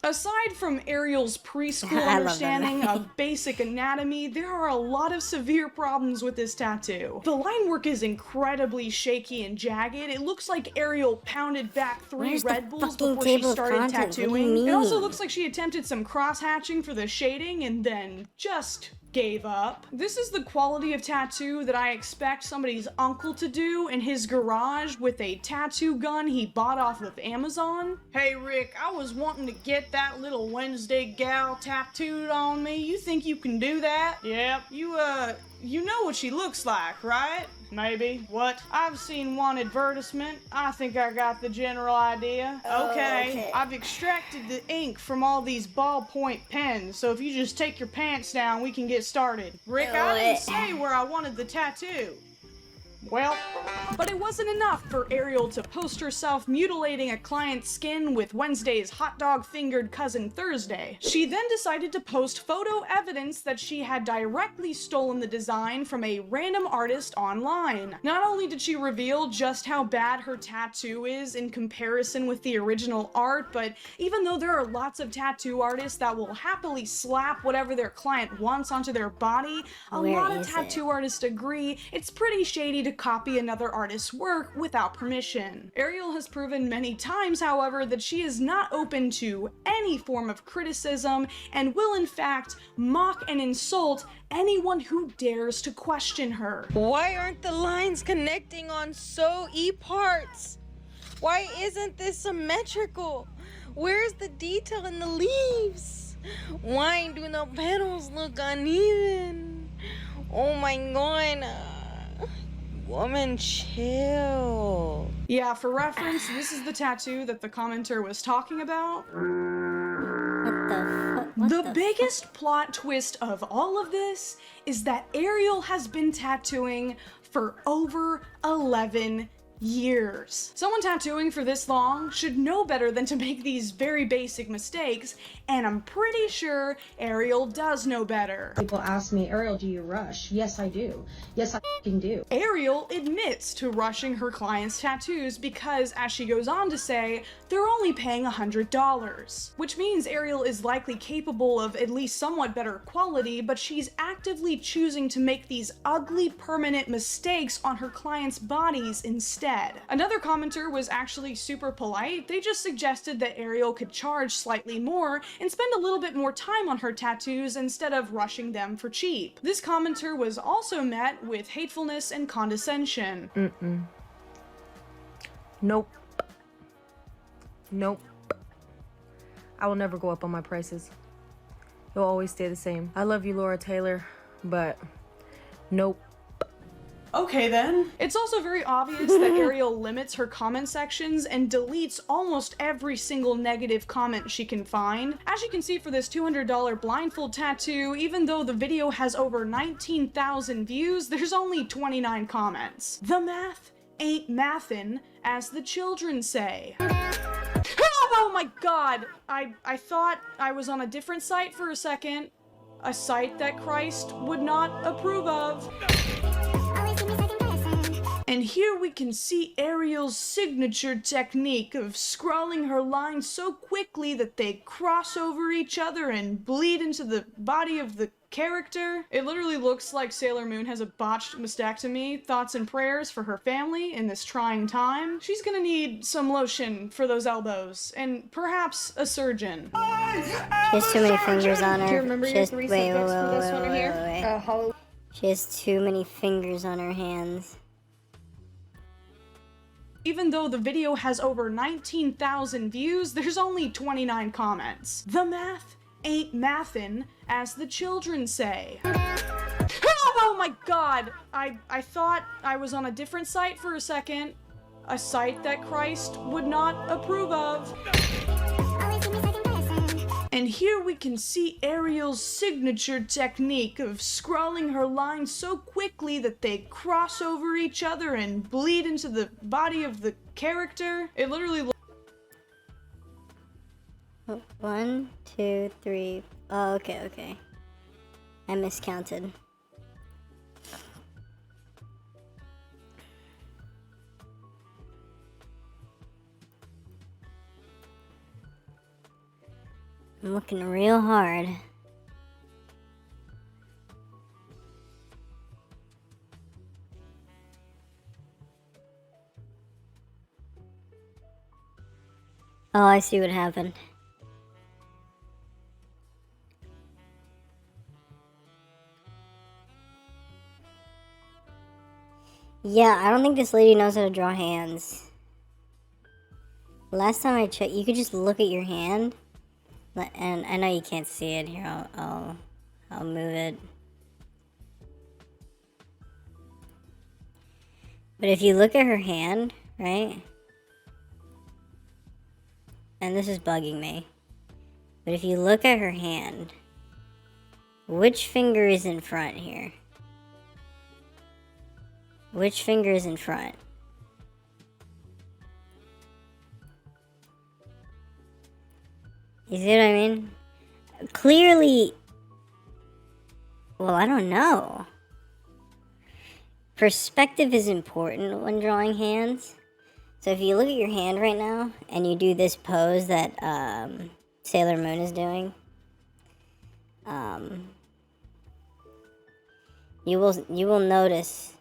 Speaker 16: Aside from Ariel's preschool understanding of basic anatomy, there are a lot of severe problems with this tattoo. The line work is incredibly shaky and jagged. It looks like Ariel pounded back 3 Red Bulls before she started tattooing. It also looks like she attempted some cross-hatching for the shading and then just gave up. This is the quality of tattoo that I expect somebody's uncle to do in his garage with a tattoo gun he bought off of Amazon. Hey Rick, I was wanting to get that little Wednesday gal tattooed on me. You think you can do that? Yep. You know what she looks like, right? Maybe. What? I've seen one advertisement. I think I got the general idea. Okay. I've extracted the ink from all these ballpoint pens, so if you just take your pants down, we can get started. Rick, I didn't say where I wanted the tattoo. Well, but it wasn't enough for Ariel to post herself mutilating a client's skin with Wednesday's hot dog fingered cousin Thursday. She then decided to post photo evidence that she had directly stolen the design from a random artist online. Not only did she reveal just how bad her tattoo is in comparison with the original art, but even though there are lots of tattoo artists that will happily slap whatever their client wants onto their body, a lot of tattoo artists agree it's pretty shady to copy another artist's work without permission. Ariel has proven many times, however, that she is not open to any form of criticism and will in fact mock and insult anyone who dares to question her.
Speaker 10: Why aren't the lines connecting on E parts? Why isn't this symmetrical? Where's the detail in the leaves? Why do the petals look uneven? Oh my god. Woman, chill.
Speaker 16: Yeah, for reference, this is the tattoo that the commenter was talking about. The biggest plot twist of all of this is that Ariel has been tattooing for over 11 years. Someone tattooing for this long should know better than to make these very basic mistakes, and I'm pretty sure Ariel does know better.
Speaker 18: People ask me, Ariel, do you rush? Yes, I do. Yes, I f***ing do.
Speaker 16: Ariel admits to rushing her clients' tattoos because, as she goes on to say, they're only paying $100, which means Ariel is likely capable of at least somewhat better quality, but she's actively choosing to make these ugly permanent mistakes on her clients' bodies instead. Another commenter was actually super polite. They just suggested that Ariel could charge slightly more and spend a little bit more time on her tattoos instead of rushing them for cheap. This commenter was also met with hatefulness and condescension.
Speaker 20: Nope. Nope. I will never go up on my prices. It'll always stay the same. I love you, Laura Taylor, but nope.
Speaker 16: Okay then. It's also very obvious that Ariel limits her comment sections and deletes almost every single negative comment she can find. As you can see for this $200 blindfold tattoo, even though the video has over 19,000 views, there's only 29 comments. The math ain't mathin', as the children say. Oh my god! I thought I was on a different site for a second. A site that Christ would not approve of. And here we can see Ariel's signature technique of scrawling her lines so quickly that they cross over each other and bleed into the body of the character. It literally looks like Sailor Moon has a botched mastectomy. Thoughts and prayers for her family in this trying time. She's gonna need some lotion for those elbows, and perhaps a surgeon.
Speaker 1: She has too many fingers on her.
Speaker 18: Do you remember your three subjects for this one right here?
Speaker 1: She has too many fingers on her hands.
Speaker 16: Even though the video has over 19,000 views, there's only 29 comments. The math ain't mathin', as the children say. Oh my god! I thought I was on a different site for a second. A site that Christ would not approve of. And here we can see Ariel's signature technique of scrawling her lines so quickly that they cross over each other and bleed into the body of the character. It literally
Speaker 1: 1, 2, 3. Oh, okay. I miscounted. I'm looking real hard. Oh, I see what happened. Yeah, I don't think this lady knows how to draw hands. Last time I checked, you could just look at your hand. And I know you can't see it here. I'll move it. But if you look at her hand, right? And this is bugging me. But if you look at her hand, which finger is in front here? Which finger is in front? You see what I mean? Clearly, well, I don't know. Perspective is important when drawing hands. So if you look at your hand right now and you do this pose that Sailor Moon is doing, you will notice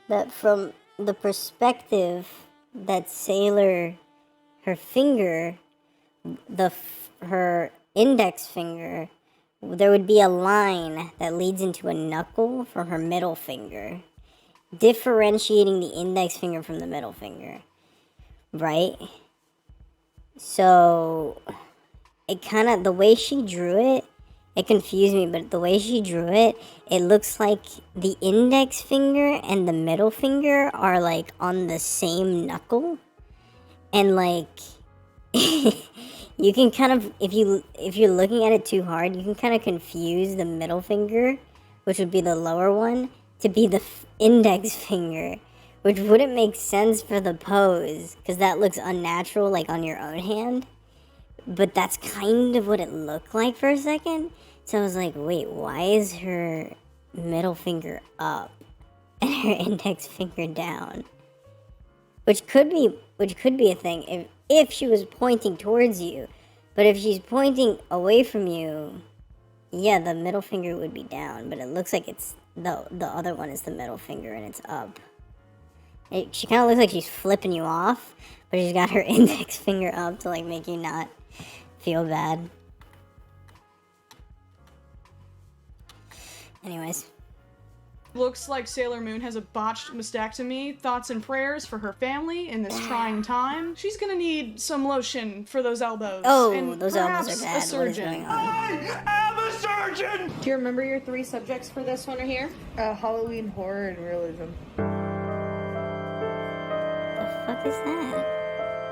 Speaker 1: that from the perspective that Sailor, her finger, her index finger, there would be a line that leads into a knuckle from her middle finger, differentiating the index finger from the middle finger, right? So it kind of, the way she drew it, it confused me, but the way she drew it, it looks like the index finger and the middle finger are like on the same knuckle, and like you can kind of, if you're looking at it too hard, you can kind of confuse the middle finger, which would be the lower one, to be the index finger, which wouldn't make sense for the pose, because that looks unnatural, like on your own hand. But that's kind of what it looked like for a second. So I was like, wait, why is her middle finger up and her index finger down? Which could be a thing if she was pointing towards you. But if she's pointing away from you, yeah, the middle finger would be down. But it looks like it's the other one is the middle finger and it's up. She kind of looks like she's flipping you off, but she's got her index finger up to like make you not feel bad. Anyways.
Speaker 16: Looks like Sailor Moon has a botched mastectomy. Thoughts and prayers for her family in this trying time. She's gonna need some lotion for those elbows.
Speaker 1: Oh,
Speaker 16: and
Speaker 1: those elbows are bad.
Speaker 16: A surgeon.
Speaker 1: What is going on?
Speaker 15: I am a surgeon!
Speaker 20: Do you remember your 3 subjects for this one are here? Halloween, horror, and realism.
Speaker 1: The fuck is that?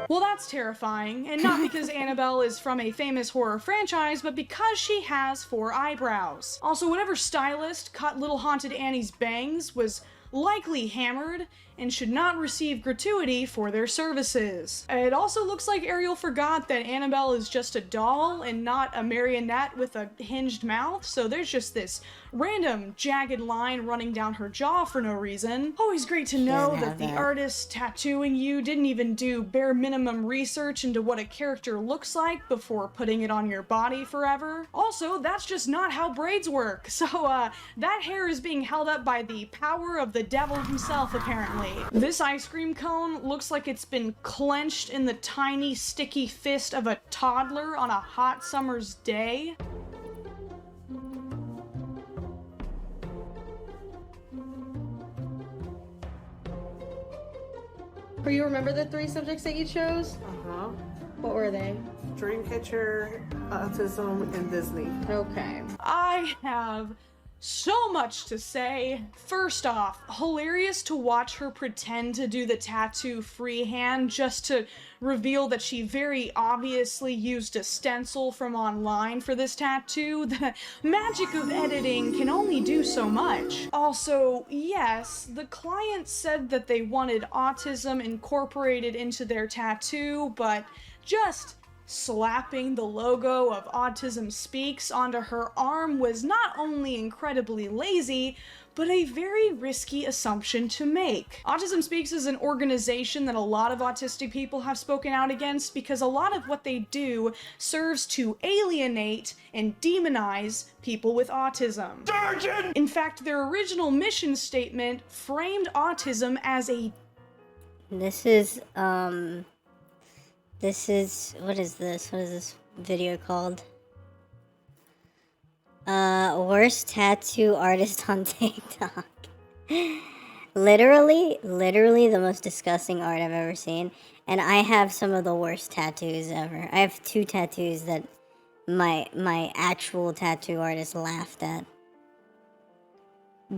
Speaker 16: Well, that's terrifying, and not because Annabelle is from a famous horror franchise, but because she has 4 eyebrows. Also, whatever stylist cut Little Haunted Annie's bangs was likely hammered and should not receive gratuity for their services. It also looks like Ariel forgot that Annabelle is just a doll and not a marionette with a hinged mouth, so there's just this random jagged line running down her jaw for no reason. Always great to know that the artist tattooing you didn't even do bare minimum research into what a character looks like before putting it on your body forever. Also, that's just not how braids work, so that hair is being held up by the power of the devil himself, apparently. This ice cream cone looks like it's been clenched in the tiny sticky fist of a toddler on a hot summer's day.
Speaker 20: Do you remember the 3 subjects that you chose?
Speaker 14: Uh-huh.
Speaker 20: What were they?
Speaker 14: Dreamcatcher, autism, and Disney.
Speaker 20: Okay.
Speaker 16: I have so much to say. First off, hilarious to watch her pretend to do the tattoo freehand just to reveal that she very obviously used a stencil from online for this tattoo. The magic of editing can only do so much. Also, yes, the client said that they wanted autism incorporated into their tattoo, but just slapping the logo of Autism Speaks onto her arm was not only incredibly lazy, but a very risky assumption to make. Autism Speaks is an organization that a lot of autistic people have spoken out against because a lot of what they do serves to alienate and demonize people with autism.
Speaker 15: Surgeon!
Speaker 16: In fact, their original mission statement framed autism as a...
Speaker 1: What is this video called? Worst tattoo artist on TikTok. Literally the most disgusting art I've ever seen. And I have some of the worst tattoos ever. I have 2 tattoos that my actual tattoo artist laughed at.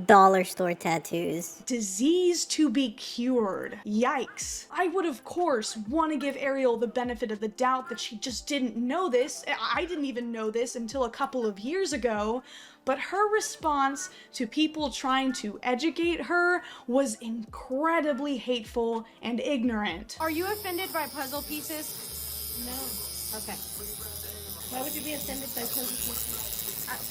Speaker 1: dollar store tattoos.
Speaker 16: Disease to be cured. Yikes. I would of course want to give Ariel the benefit of the doubt that she just didn't know this. I didn't even know this until a couple of years ago, but her response to people trying to educate her was incredibly hateful and ignorant.
Speaker 20: Are you offended by puzzle pieces? No. Okay.
Speaker 14: Why would you be offended by puzzle pieces?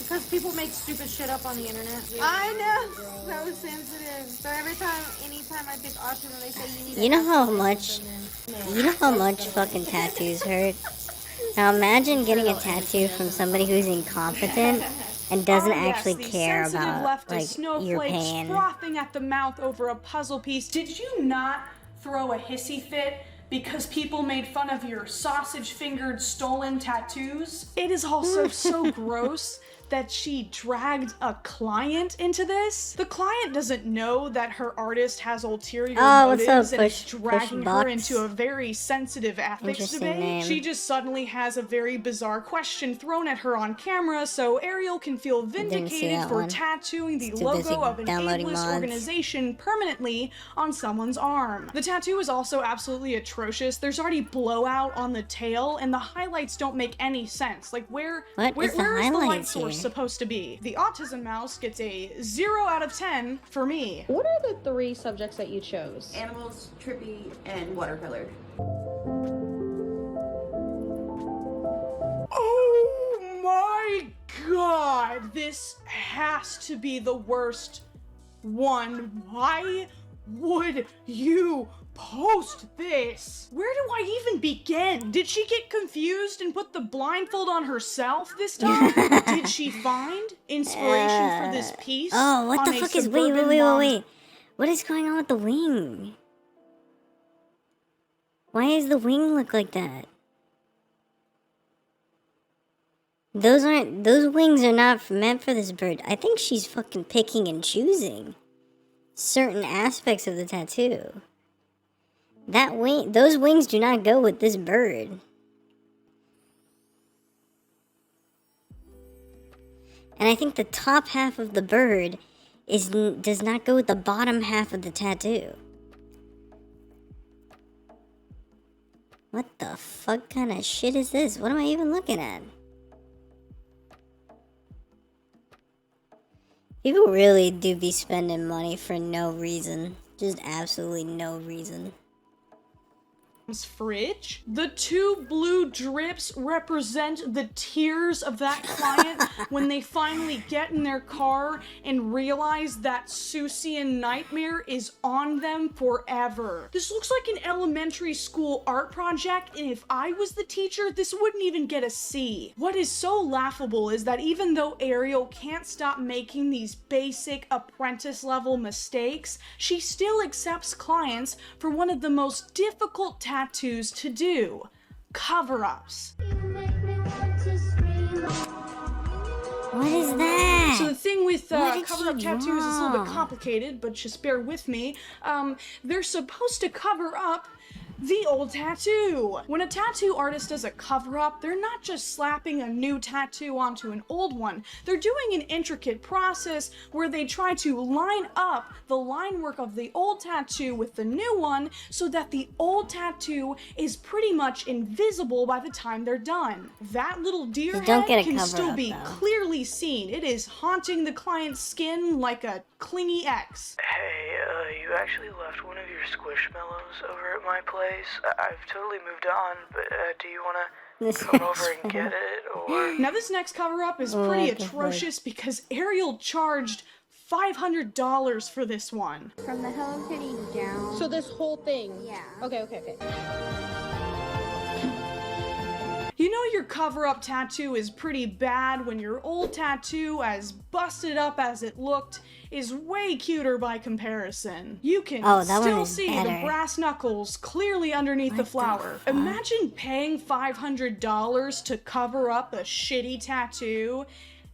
Speaker 20: Because people make stupid shit up on the internet.
Speaker 14: I know. That was sensitive.
Speaker 20: So anytime I pick autism, they say you need.
Speaker 1: You know how much fucking tattoos hurt? Now imagine getting a tattoo from somebody who's incompetent and doesn't actually care about like your pain.
Speaker 16: Frothing at the mouth over a puzzle piece. Did you not throw a hissy fit because people made fun of your sausage-fingered stolen tattoos? It is also so gross that she dragged a client into this. The client doesn't know that her artist has ulterior motives and is dragging her into a very sensitive ethics debate. She just suddenly has a very bizarre question thrown at her on camera, so Ariel can feel vindicated for tattooing the logo of an ableist organization permanently on someone's arm. The tattoo is also absolutely atrocious. There's already blowout on the tail, and the highlights don't make any sense. Like, where is the light source supposed to be? The autism mouse gets a 0 out of 10 for me.
Speaker 18: What are the 3 subjects that you chose?
Speaker 17: Animals, trippy, and watercolor.
Speaker 16: Oh my god! This has to be the worst one. Why would you post this? Where do I even begin? Did she get confused and put the blindfold on herself this time? Did she find inspiration for this piece?
Speaker 1: Oh, what the fuck is... Wait. What is going on with the wing? Why does the wing look like that? Those wings are not meant for this bird. I think she's fucking picking and choosing certain aspects of the tattoo. Those wings do not go with this bird. And I think the top half of the bird does not go with the bottom half of the tattoo. What the fuck kind of shit is this? What am I even looking at? People really do be spending money for no reason. Just absolutely no reason.
Speaker 16: Fridge. The 2 blue drips represent the tears of that client when they finally get in their car and realize that Susian nightmare is on them forever. This looks like an elementary school art project, and if I was the teacher, this wouldn't even get a C. What is so laughable is that even though Ariel can't stop making these basic apprentice level mistakes, she still accepts clients for one of the most difficult tattoos to do: cover-ups.
Speaker 1: What is that?
Speaker 16: So the thing with cover-up tattoos is a little bit complicated, but just bear with me. They're supposed to cover up the old tattoo. When a tattoo artist does a cover-up, they're not just slapping a new tattoo onto an old one. They're doing an intricate process where they try to line up the line work of the old tattoo with the new one so that the old tattoo is pretty much invisible by the time they're done. That little deer head can still be clearly seen. It is haunting the client's skin like a clingy X.
Speaker 19: Hey, you actually left one of your Squishmallows over at my place. I've totally moved on, but do you want to come over and get it, or...?
Speaker 16: Now this next cover-up is pretty atrocious because Ariel charged $500 for this one.
Speaker 8: From the Hello Kitty down.
Speaker 18: So this whole thing?
Speaker 8: Yeah.
Speaker 18: Okay.
Speaker 16: You know your cover-up tattoo is pretty bad when your old tattoo, as busted up as it looked, is way cuter by comparison. You can still see the brass knuckles clearly underneath the flower. Imagine paying $500 to cover up a shitty tattoo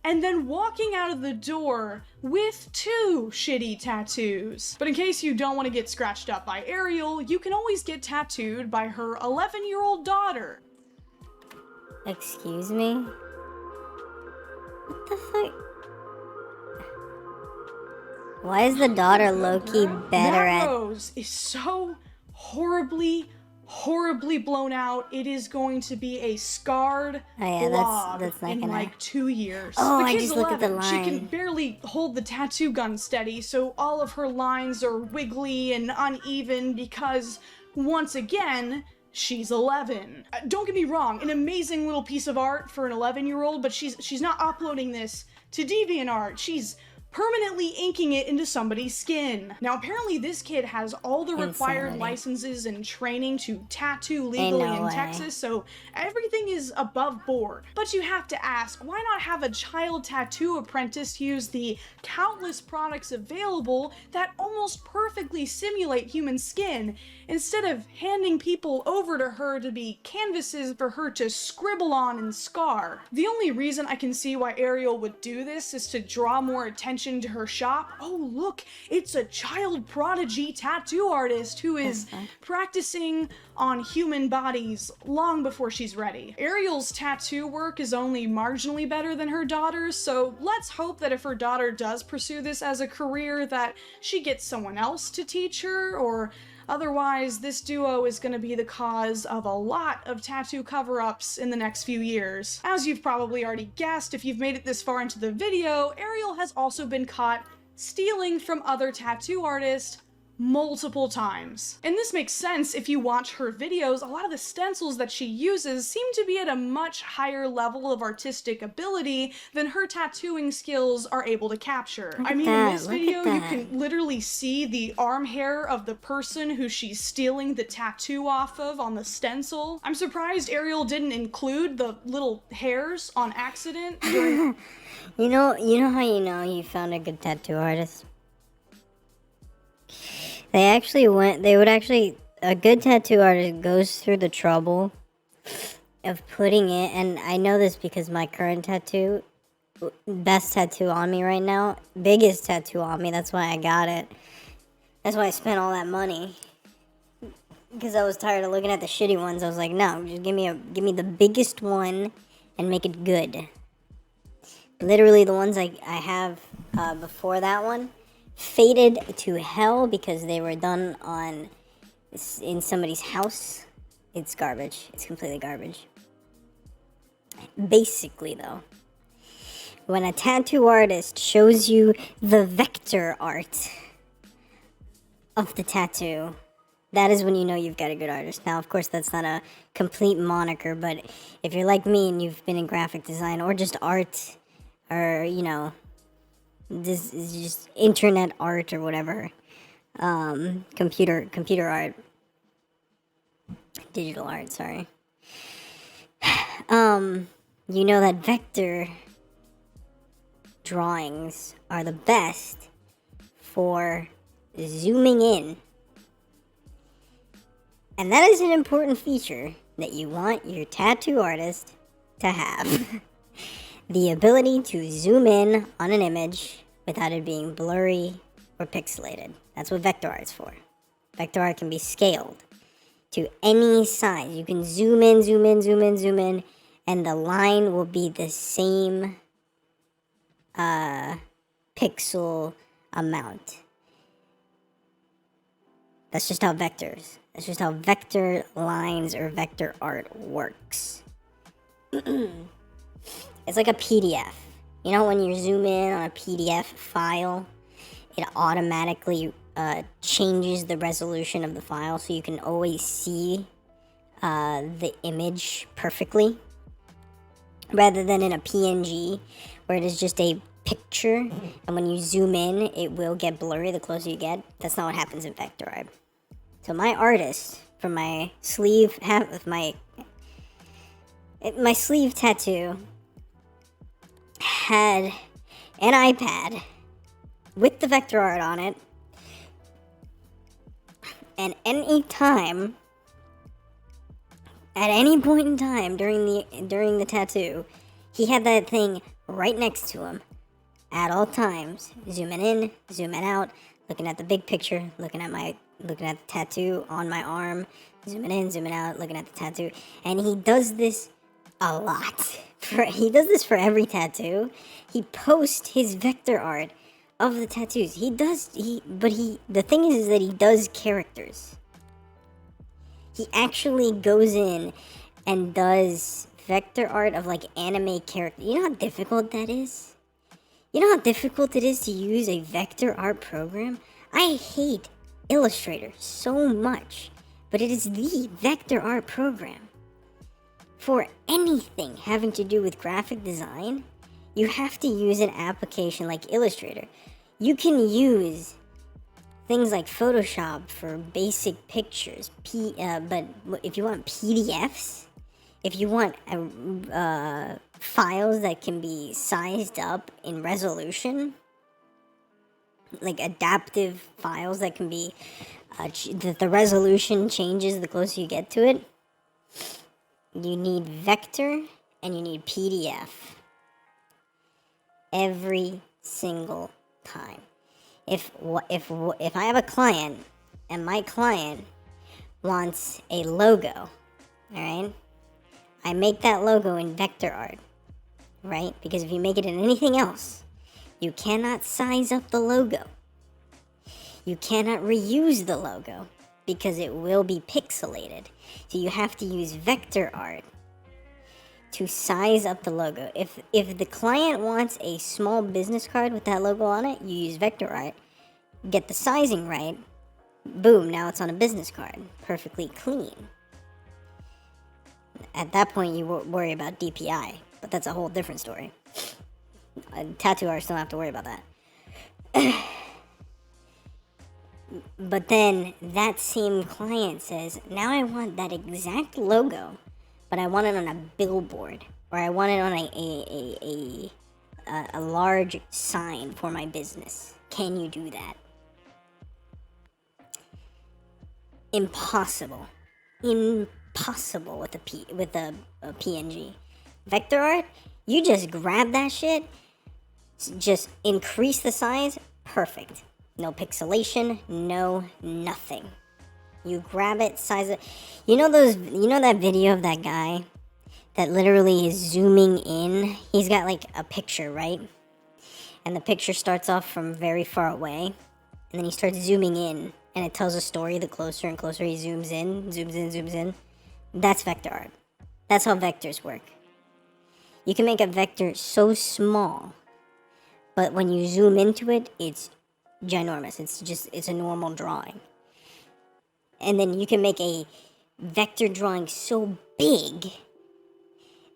Speaker 16: and then walking out of the door with 2 shitty tattoos. But in case you don't want to get scratched up by Ariel, you can always get tattooed by her 11-year-old daughter.
Speaker 1: Excuse me? What the fuck? Why is the daughter low-key better
Speaker 16: that
Speaker 1: at...
Speaker 16: rose is so horribly blown out. It is going to be a scarred blob
Speaker 1: that's not
Speaker 16: in
Speaker 1: gonna...
Speaker 16: like 2 years.
Speaker 1: Oh,
Speaker 16: the
Speaker 1: I
Speaker 16: kid's
Speaker 1: just looked at the
Speaker 16: 11. She
Speaker 1: line.
Speaker 16: can barely hold the tattoo gun steady, so all of her lines are wiggly and uneven because, once again, she's 11. Don't get me wrong, an amazing little piece of art for an 11-year-old, but she's not uploading this to DeviantArt. She's permanently inking it into somebody's skin. Now, apparently this kid has all the required
Speaker 1: Insanity.
Speaker 16: licenses and training to tattoo legally in Texas, so everything is above board. But you have to ask, why not have a child tattoo apprentice use the countless products available that almost perfectly simulate human skin, instead of handing people over to her to be canvases for her to scribble on and scar? The only reason I can see why Ariel would do this is to draw more attention to her shop. Oh, look, it's a child prodigy tattoo artist who is practicing on human bodies long before she's ready. Ariel's tattoo work is only marginally better than her daughter's, so let's hope that if her daughter does pursue this as a career, that she gets someone else to teach her, or otherwise this duo is going to be the cause of a lot of tattoo cover-ups in the next few years. As you've probably already guessed, if you've made it this far into the video, Ariel has also been caught stealing from other tattoo artists multiple times. And this makes sense if you watch her videos. A lot of the stencils that she uses seem to be at a much higher level of artistic ability than her tattooing skills are able to capture. I mean, in this video, you can literally see the arm hair of the person who she's stealing the tattoo off of on the stencil. I'm surprised Ariel didn't include the little hairs on accident during...
Speaker 1: You know how you know you found a good tattoo artist? A good tattoo artist goes through the trouble of putting it, and I know this because my current tattoo, best tattoo on me right now, biggest tattoo on me, that's why I got it. That's why I spent all that money. Because I was tired of looking at the shitty ones. I was like, no, just give me the biggest one and make it good. Literally the ones I have before that one faded to hell because they were done in somebody's house. It's garbage. It's completely garbage. Basically, though, when a tattoo artist shows you the vector art of the tattoo, that is when you know you've got a good artist. Now, of course, that's not a complete moniker, but if you're like me and you've been in graphic design or just art, or, you know, this is just internet art or whatever, computer art, digital art, sorry. You know that vector drawings are the best for zooming in. And that is an important feature that you want your tattoo artist to have. The ability to zoom in on an image without it being blurry or pixelated. That's what vector art's for. Vector art can be scaled to any size. You can zoom in, zoom in, zoom in, zoom in, and the line will be the same pixel amount. That's just how vector lines or vector art works. It's like a PDF. You know when you zoom in on a PDF file, it automatically changes the resolution of the file so you can always see the image perfectly, rather than in a PNG where it is just a picture, and when you zoom in it will get blurry the closer you get. That's not what happens in vector art. So my artist, for my sleeve, my sleeve tattoo, had an iPad with the vector art on it, and at any point in time during the tattoo, he had that thing right next to him at all times, zooming in, zooming out, looking at the big picture, looking at the tattoo on my arm, zooming in, zooming out, looking at the tattoo. And he does this a lot. He does this for every tattoo. He posts his vector art of the tattoos. The thing is that he does characters. He actually goes in and does vector art of like anime characters. You know how difficult that is? You know how difficult it is to use a vector art program? I hate Illustrator so much, but it is the vector art program. For anything having to do with graphic design, you have to use an application like Illustrator. You can use things like Photoshop for basic pictures, but if you want PDFs, if you want files that can be sized up in resolution, like adaptive files that can be, the resolution changes the closer you get to it, you need vector and you need PDF. Every single time. If I have a client and my client wants a logo, alright? I make that logo in vector art, right? Because if you make it in anything else, you cannot size up the logo. You cannot reuse the logo because it will be pixelated. So you have to use vector art to size up the logo. If the client wants a small business card with that logo on it, you use vector art, get the sizing right, boom, now it's on a business card, perfectly clean. At that point, you worry about DPI, but that's a whole different story. Tattoo artists don't have to worry about that. But then that same client says, now I want that exact logo, but I want it on a billboard, or I want it on a large sign for my business. Can you do that? Impossible. Impossible with a PNG. Vector art, you just grab that shit, just increase the size, perfect. No pixelation, no nothing. You grab it, size it. You know that video of that guy that literally is zooming in? He's got like a picture, right? And the picture starts off from very far away, and then he starts zooming in, and it tells a story the closer and closer he zooms in, zooms in. That's vector art. That's how vectors work. You can make a vector so small, but when you zoom into it, it's ginormous. It's a normal drawing. And then you can make a vector drawing so big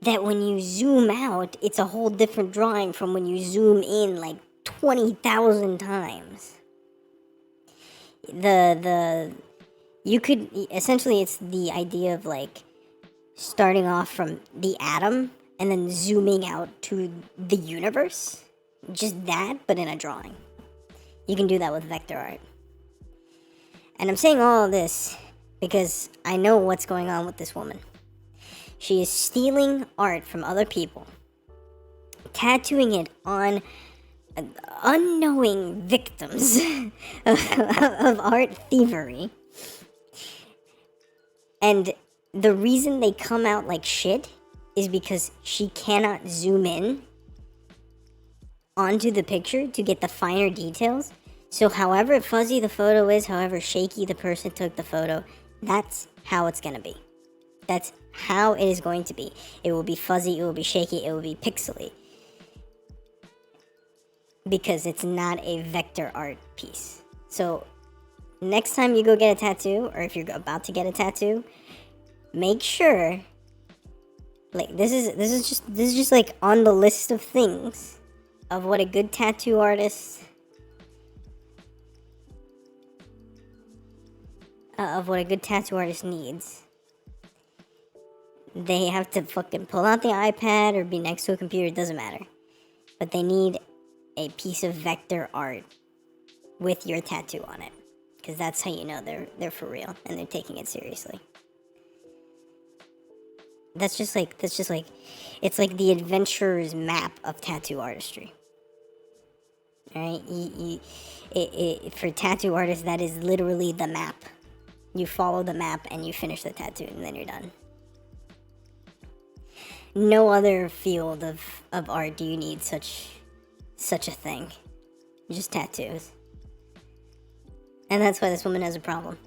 Speaker 1: that when you zoom out, it's a whole different drawing from when you zoom in like 20,000 times. You could, essentially it's the idea of like starting off from the atom and then zooming out to the universe. Just that, but in a drawing. You can do that with vector art. And I'm saying all of this because I know what's going on with this woman. She is stealing art from other people, tattooing it on unknowing victims of art thievery. And the reason they come out like shit is because she cannot zoom in onto the picture to get the finer details. So however fuzzy the photo is, however shaky the person took the photo, that's how it's going to be. That's how it is going to be. It will be fuzzy, it will be shaky, it will be pixely. Because it's not a vector art piece. So next time you go get a tattoo, or if you're about to get a tattoo, make sure, like this is just like on the list of things of what a good tattoo artist needs. They have to fucking pull out the iPad or be next to a computer, it doesn't matter. But they need a piece of vector art with your tattoo on it. Because that's how you know they're for real and they're taking it seriously. That's just like, it's like the adventurer's map of tattoo artistry. Alright? For tattoo artists, that is literally the map. You follow the map and you finish the tattoo and then you're done. No other field of art do you need such a thing. just tattoos. And that's why this woman has a problem.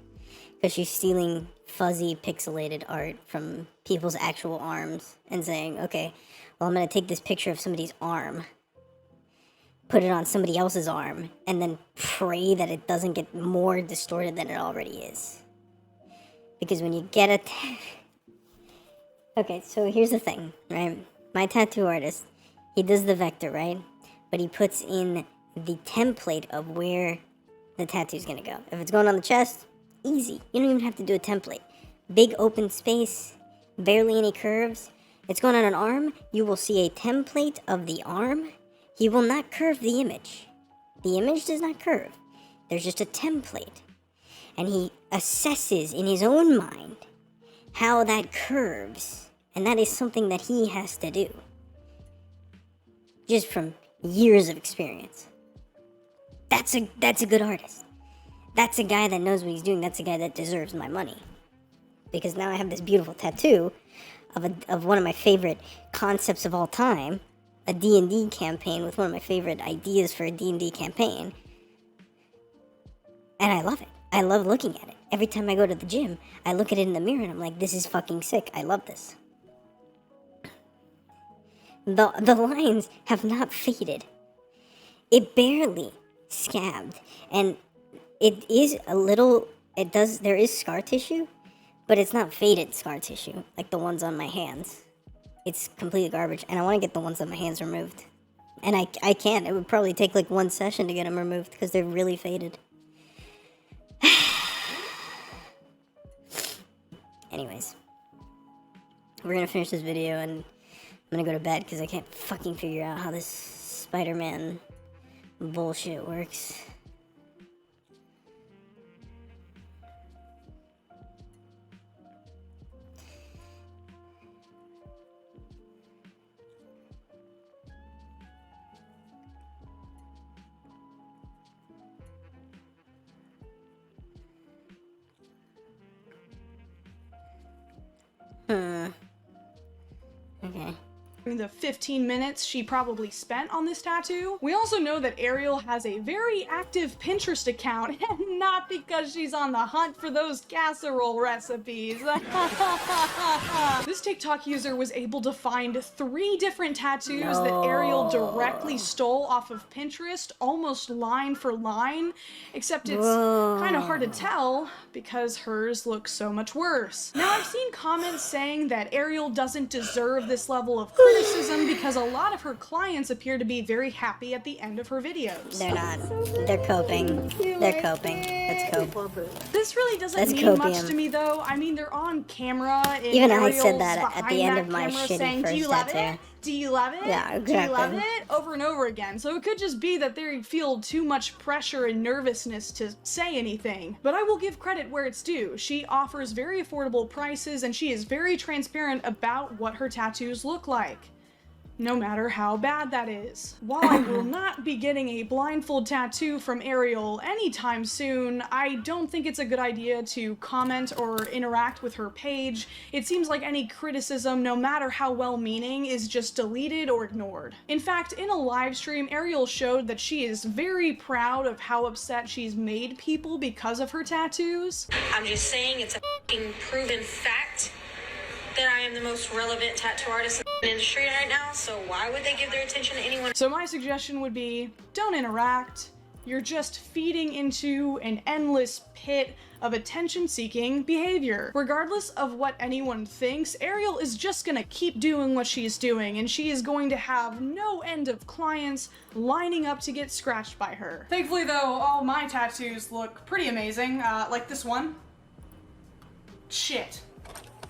Speaker 1: Because she's stealing fuzzy, pixelated art from people's actual arms and saying, okay, well, I'm going to take this picture of somebody's arm, put it on somebody else's arm, and then pray that it doesn't get more distorted than it already is. Because when you get okay, so here's the thing, right? My tattoo artist, he does the vector, right? But he puts in the template of where the tattoo's gonna go. If it's going on the chest, easy. You don't even have to do a template. Big open space, barely any curves. It's going on an arm, you will see a template of the arm. He will not curve the image. The image does not curve. There's just a template. And he assesses in his own mind how that curves. And that is something that he has to do. Just from years of experience. That's a good artist. That's a guy that knows what he's doing. That's a guy that deserves my money. Because now I have this beautiful tattoo of one of my favorite concepts of all time. A D&D campaign with one of my favorite ideas for a D&D campaign. And I love it. I love looking at it. Every time I go to the gym, I look at it in the mirror and I'm like, this is fucking sick. I love this. The lines have not faded. It barely scabbed. And it is a little, there is scar tissue, but it's not faded scar tissue like the ones on my hands. It's completely garbage, and I want to get the ones on my hands removed. And I can't. It would probably take like one session to get them removed because they're really faded. Anyways, we're gonna finish this video and I'm gonna go to bed because I can't fucking figure out how this Spider-Man bullshit works. Okay.
Speaker 16: The 15 minutes she probably spent on this tattoo. We also know that Ariel has a very active Pinterest account, and not because she's on the hunt for those casserole recipes. This TikTok user was able to find 3 different tattoos that Ariel directly stole off of Pinterest, almost line for line, except it's kind of hard to tell because hers looks so much worse. Now, I've seen comments saying that Ariel doesn't deserve this level of criticism because a lot of her clients appear to be very happy at the end of her videos.
Speaker 1: They're not. They're coping. They're coping. Let's cope.
Speaker 16: This really doesn't mean much to me, though. I mean, they're on camera.
Speaker 1: Even I said that at the end of my shitty
Speaker 16: saying,
Speaker 1: first
Speaker 16: "Do you love
Speaker 1: tattoo.
Speaker 16: it? Do you love it?
Speaker 1: Yeah, exactly.
Speaker 16: Do you love it?" Over and over again. So it could just be that they feel too much pressure and nervousness to say anything. But I will give credit where it's due. She offers very affordable prices and she is very transparent about what her tattoos look like, no matter how bad that is. While I will not be getting a blindfold tattoo from Ariel anytime soon, I don't think it's a good idea to comment or interact with her page. It seems like any criticism, no matter how well-meaning, is just deleted or ignored. In fact, in a live stream, Ariel showed that she is very proud of how upset she's made people because of her tattoos.
Speaker 21: I'm just saying it's a f***ing proven fact that I am the most relevant tattoo artist in the industry right now, so why would they give their attention to anyone?
Speaker 16: So my suggestion would be, don't interact. You're just feeding into an endless pit of attention-seeking behavior. Regardless of what anyone thinks, Ariel is just gonna keep doing what she's doing, and she is going to have no end of clients lining up to get scratched by her. Thankfully though, all my tattoos look pretty amazing, like this one. Shit.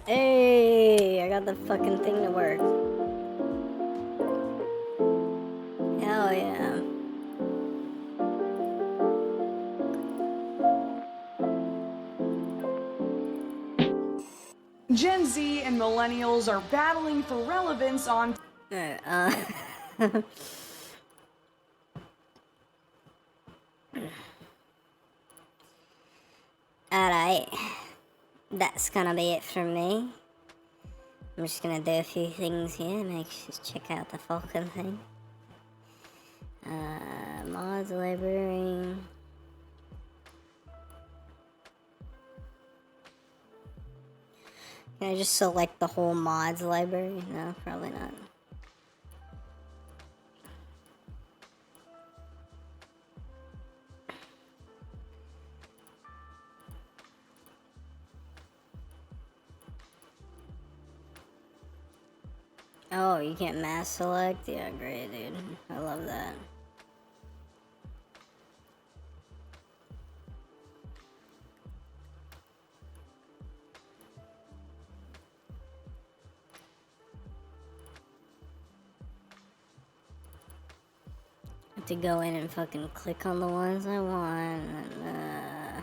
Speaker 1: Hey, I got the fucking thing to work. Hell yeah.
Speaker 16: Gen Z and millennials are battling for relevance on
Speaker 1: Alright. That's gonna be it from me. I'm just gonna do a few things here. Just check out the Falcon thing. Mods library. Can I just select the whole mods library? No, probably not. Oh, you can't mass select? Yeah, great, dude. I love that. I have to go in and fucking click on the ones I want. And,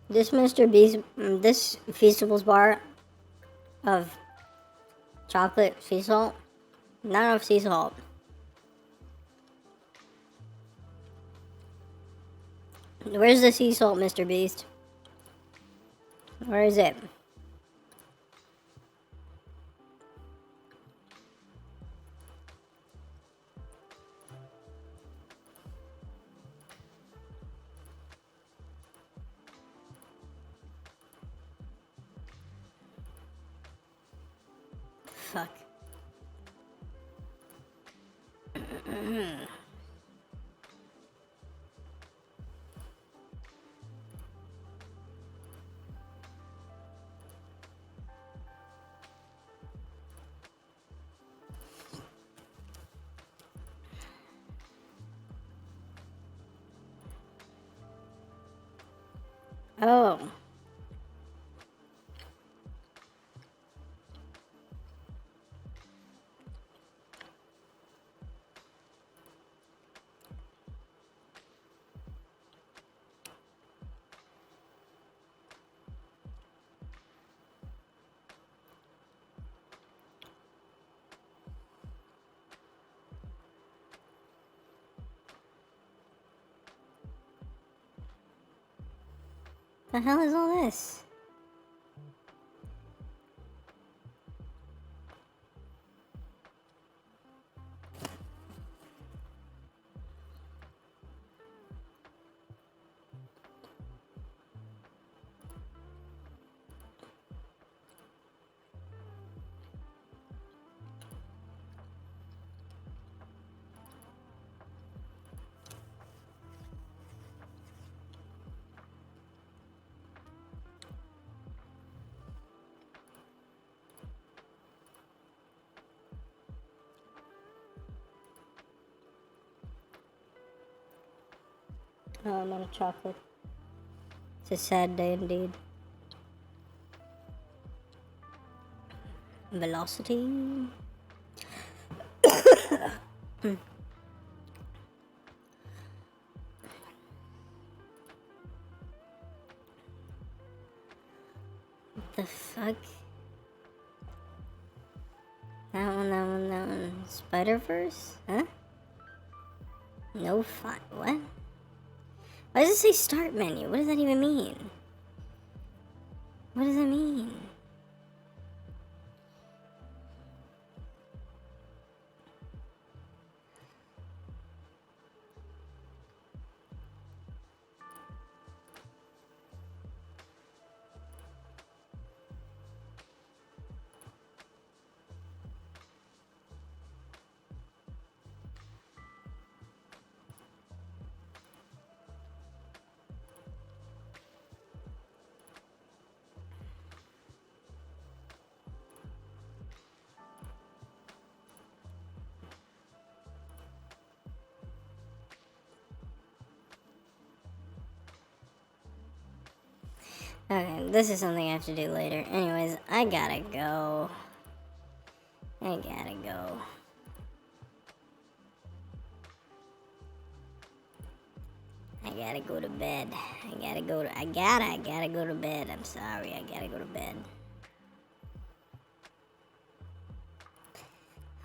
Speaker 1: this Mr. Beast, this Feastables bar of chocolate sea salt, not enough sea salt. Where's the sea salt, Mr. Beast? Where is it? Fuck. Oh. The hell is all this? Oh, I'm out of chocolate. It's a sad day indeed. Velocity. What the fuck? That one. Spider-Verse? Huh? No fun. What? Why does it say start menu? What does that even mean? What does that mean? Okay, this is something I have to do later. Anyways, I gotta go. I gotta go. I gotta go to bed. I gotta go to bed. I'm sorry, I gotta go to bed.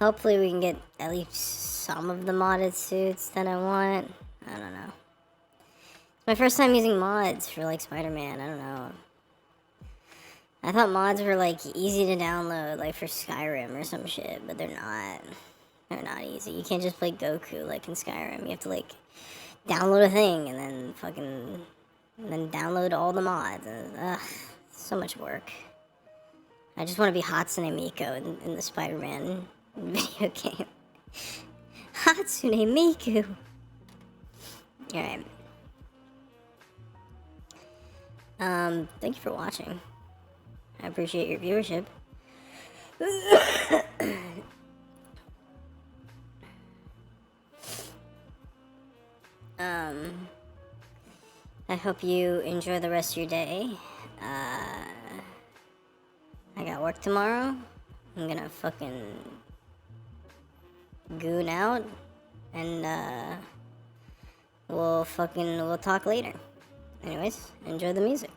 Speaker 1: Hopefully we can get at least some of the modded suits that I want. I don't know. It's my first time using mods for like Spider-Man. I don't know. I thought mods were like easy to download, like for Skyrim or some shit, but they're not. They're not easy. You can't just play Goku like in Skyrim. You have to like download a thing and then download all the mods. And, so much work. I just want to be Hatsune Miku in the Spider-Man video game. Hatsune Miku. Alright. Thank you for watching. I appreciate your viewership. I hope you enjoy the rest of your day. I got work tomorrow. I'm gonna fucking goon out, and we'll talk later. Anyways, enjoy the music.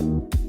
Speaker 1: Bye.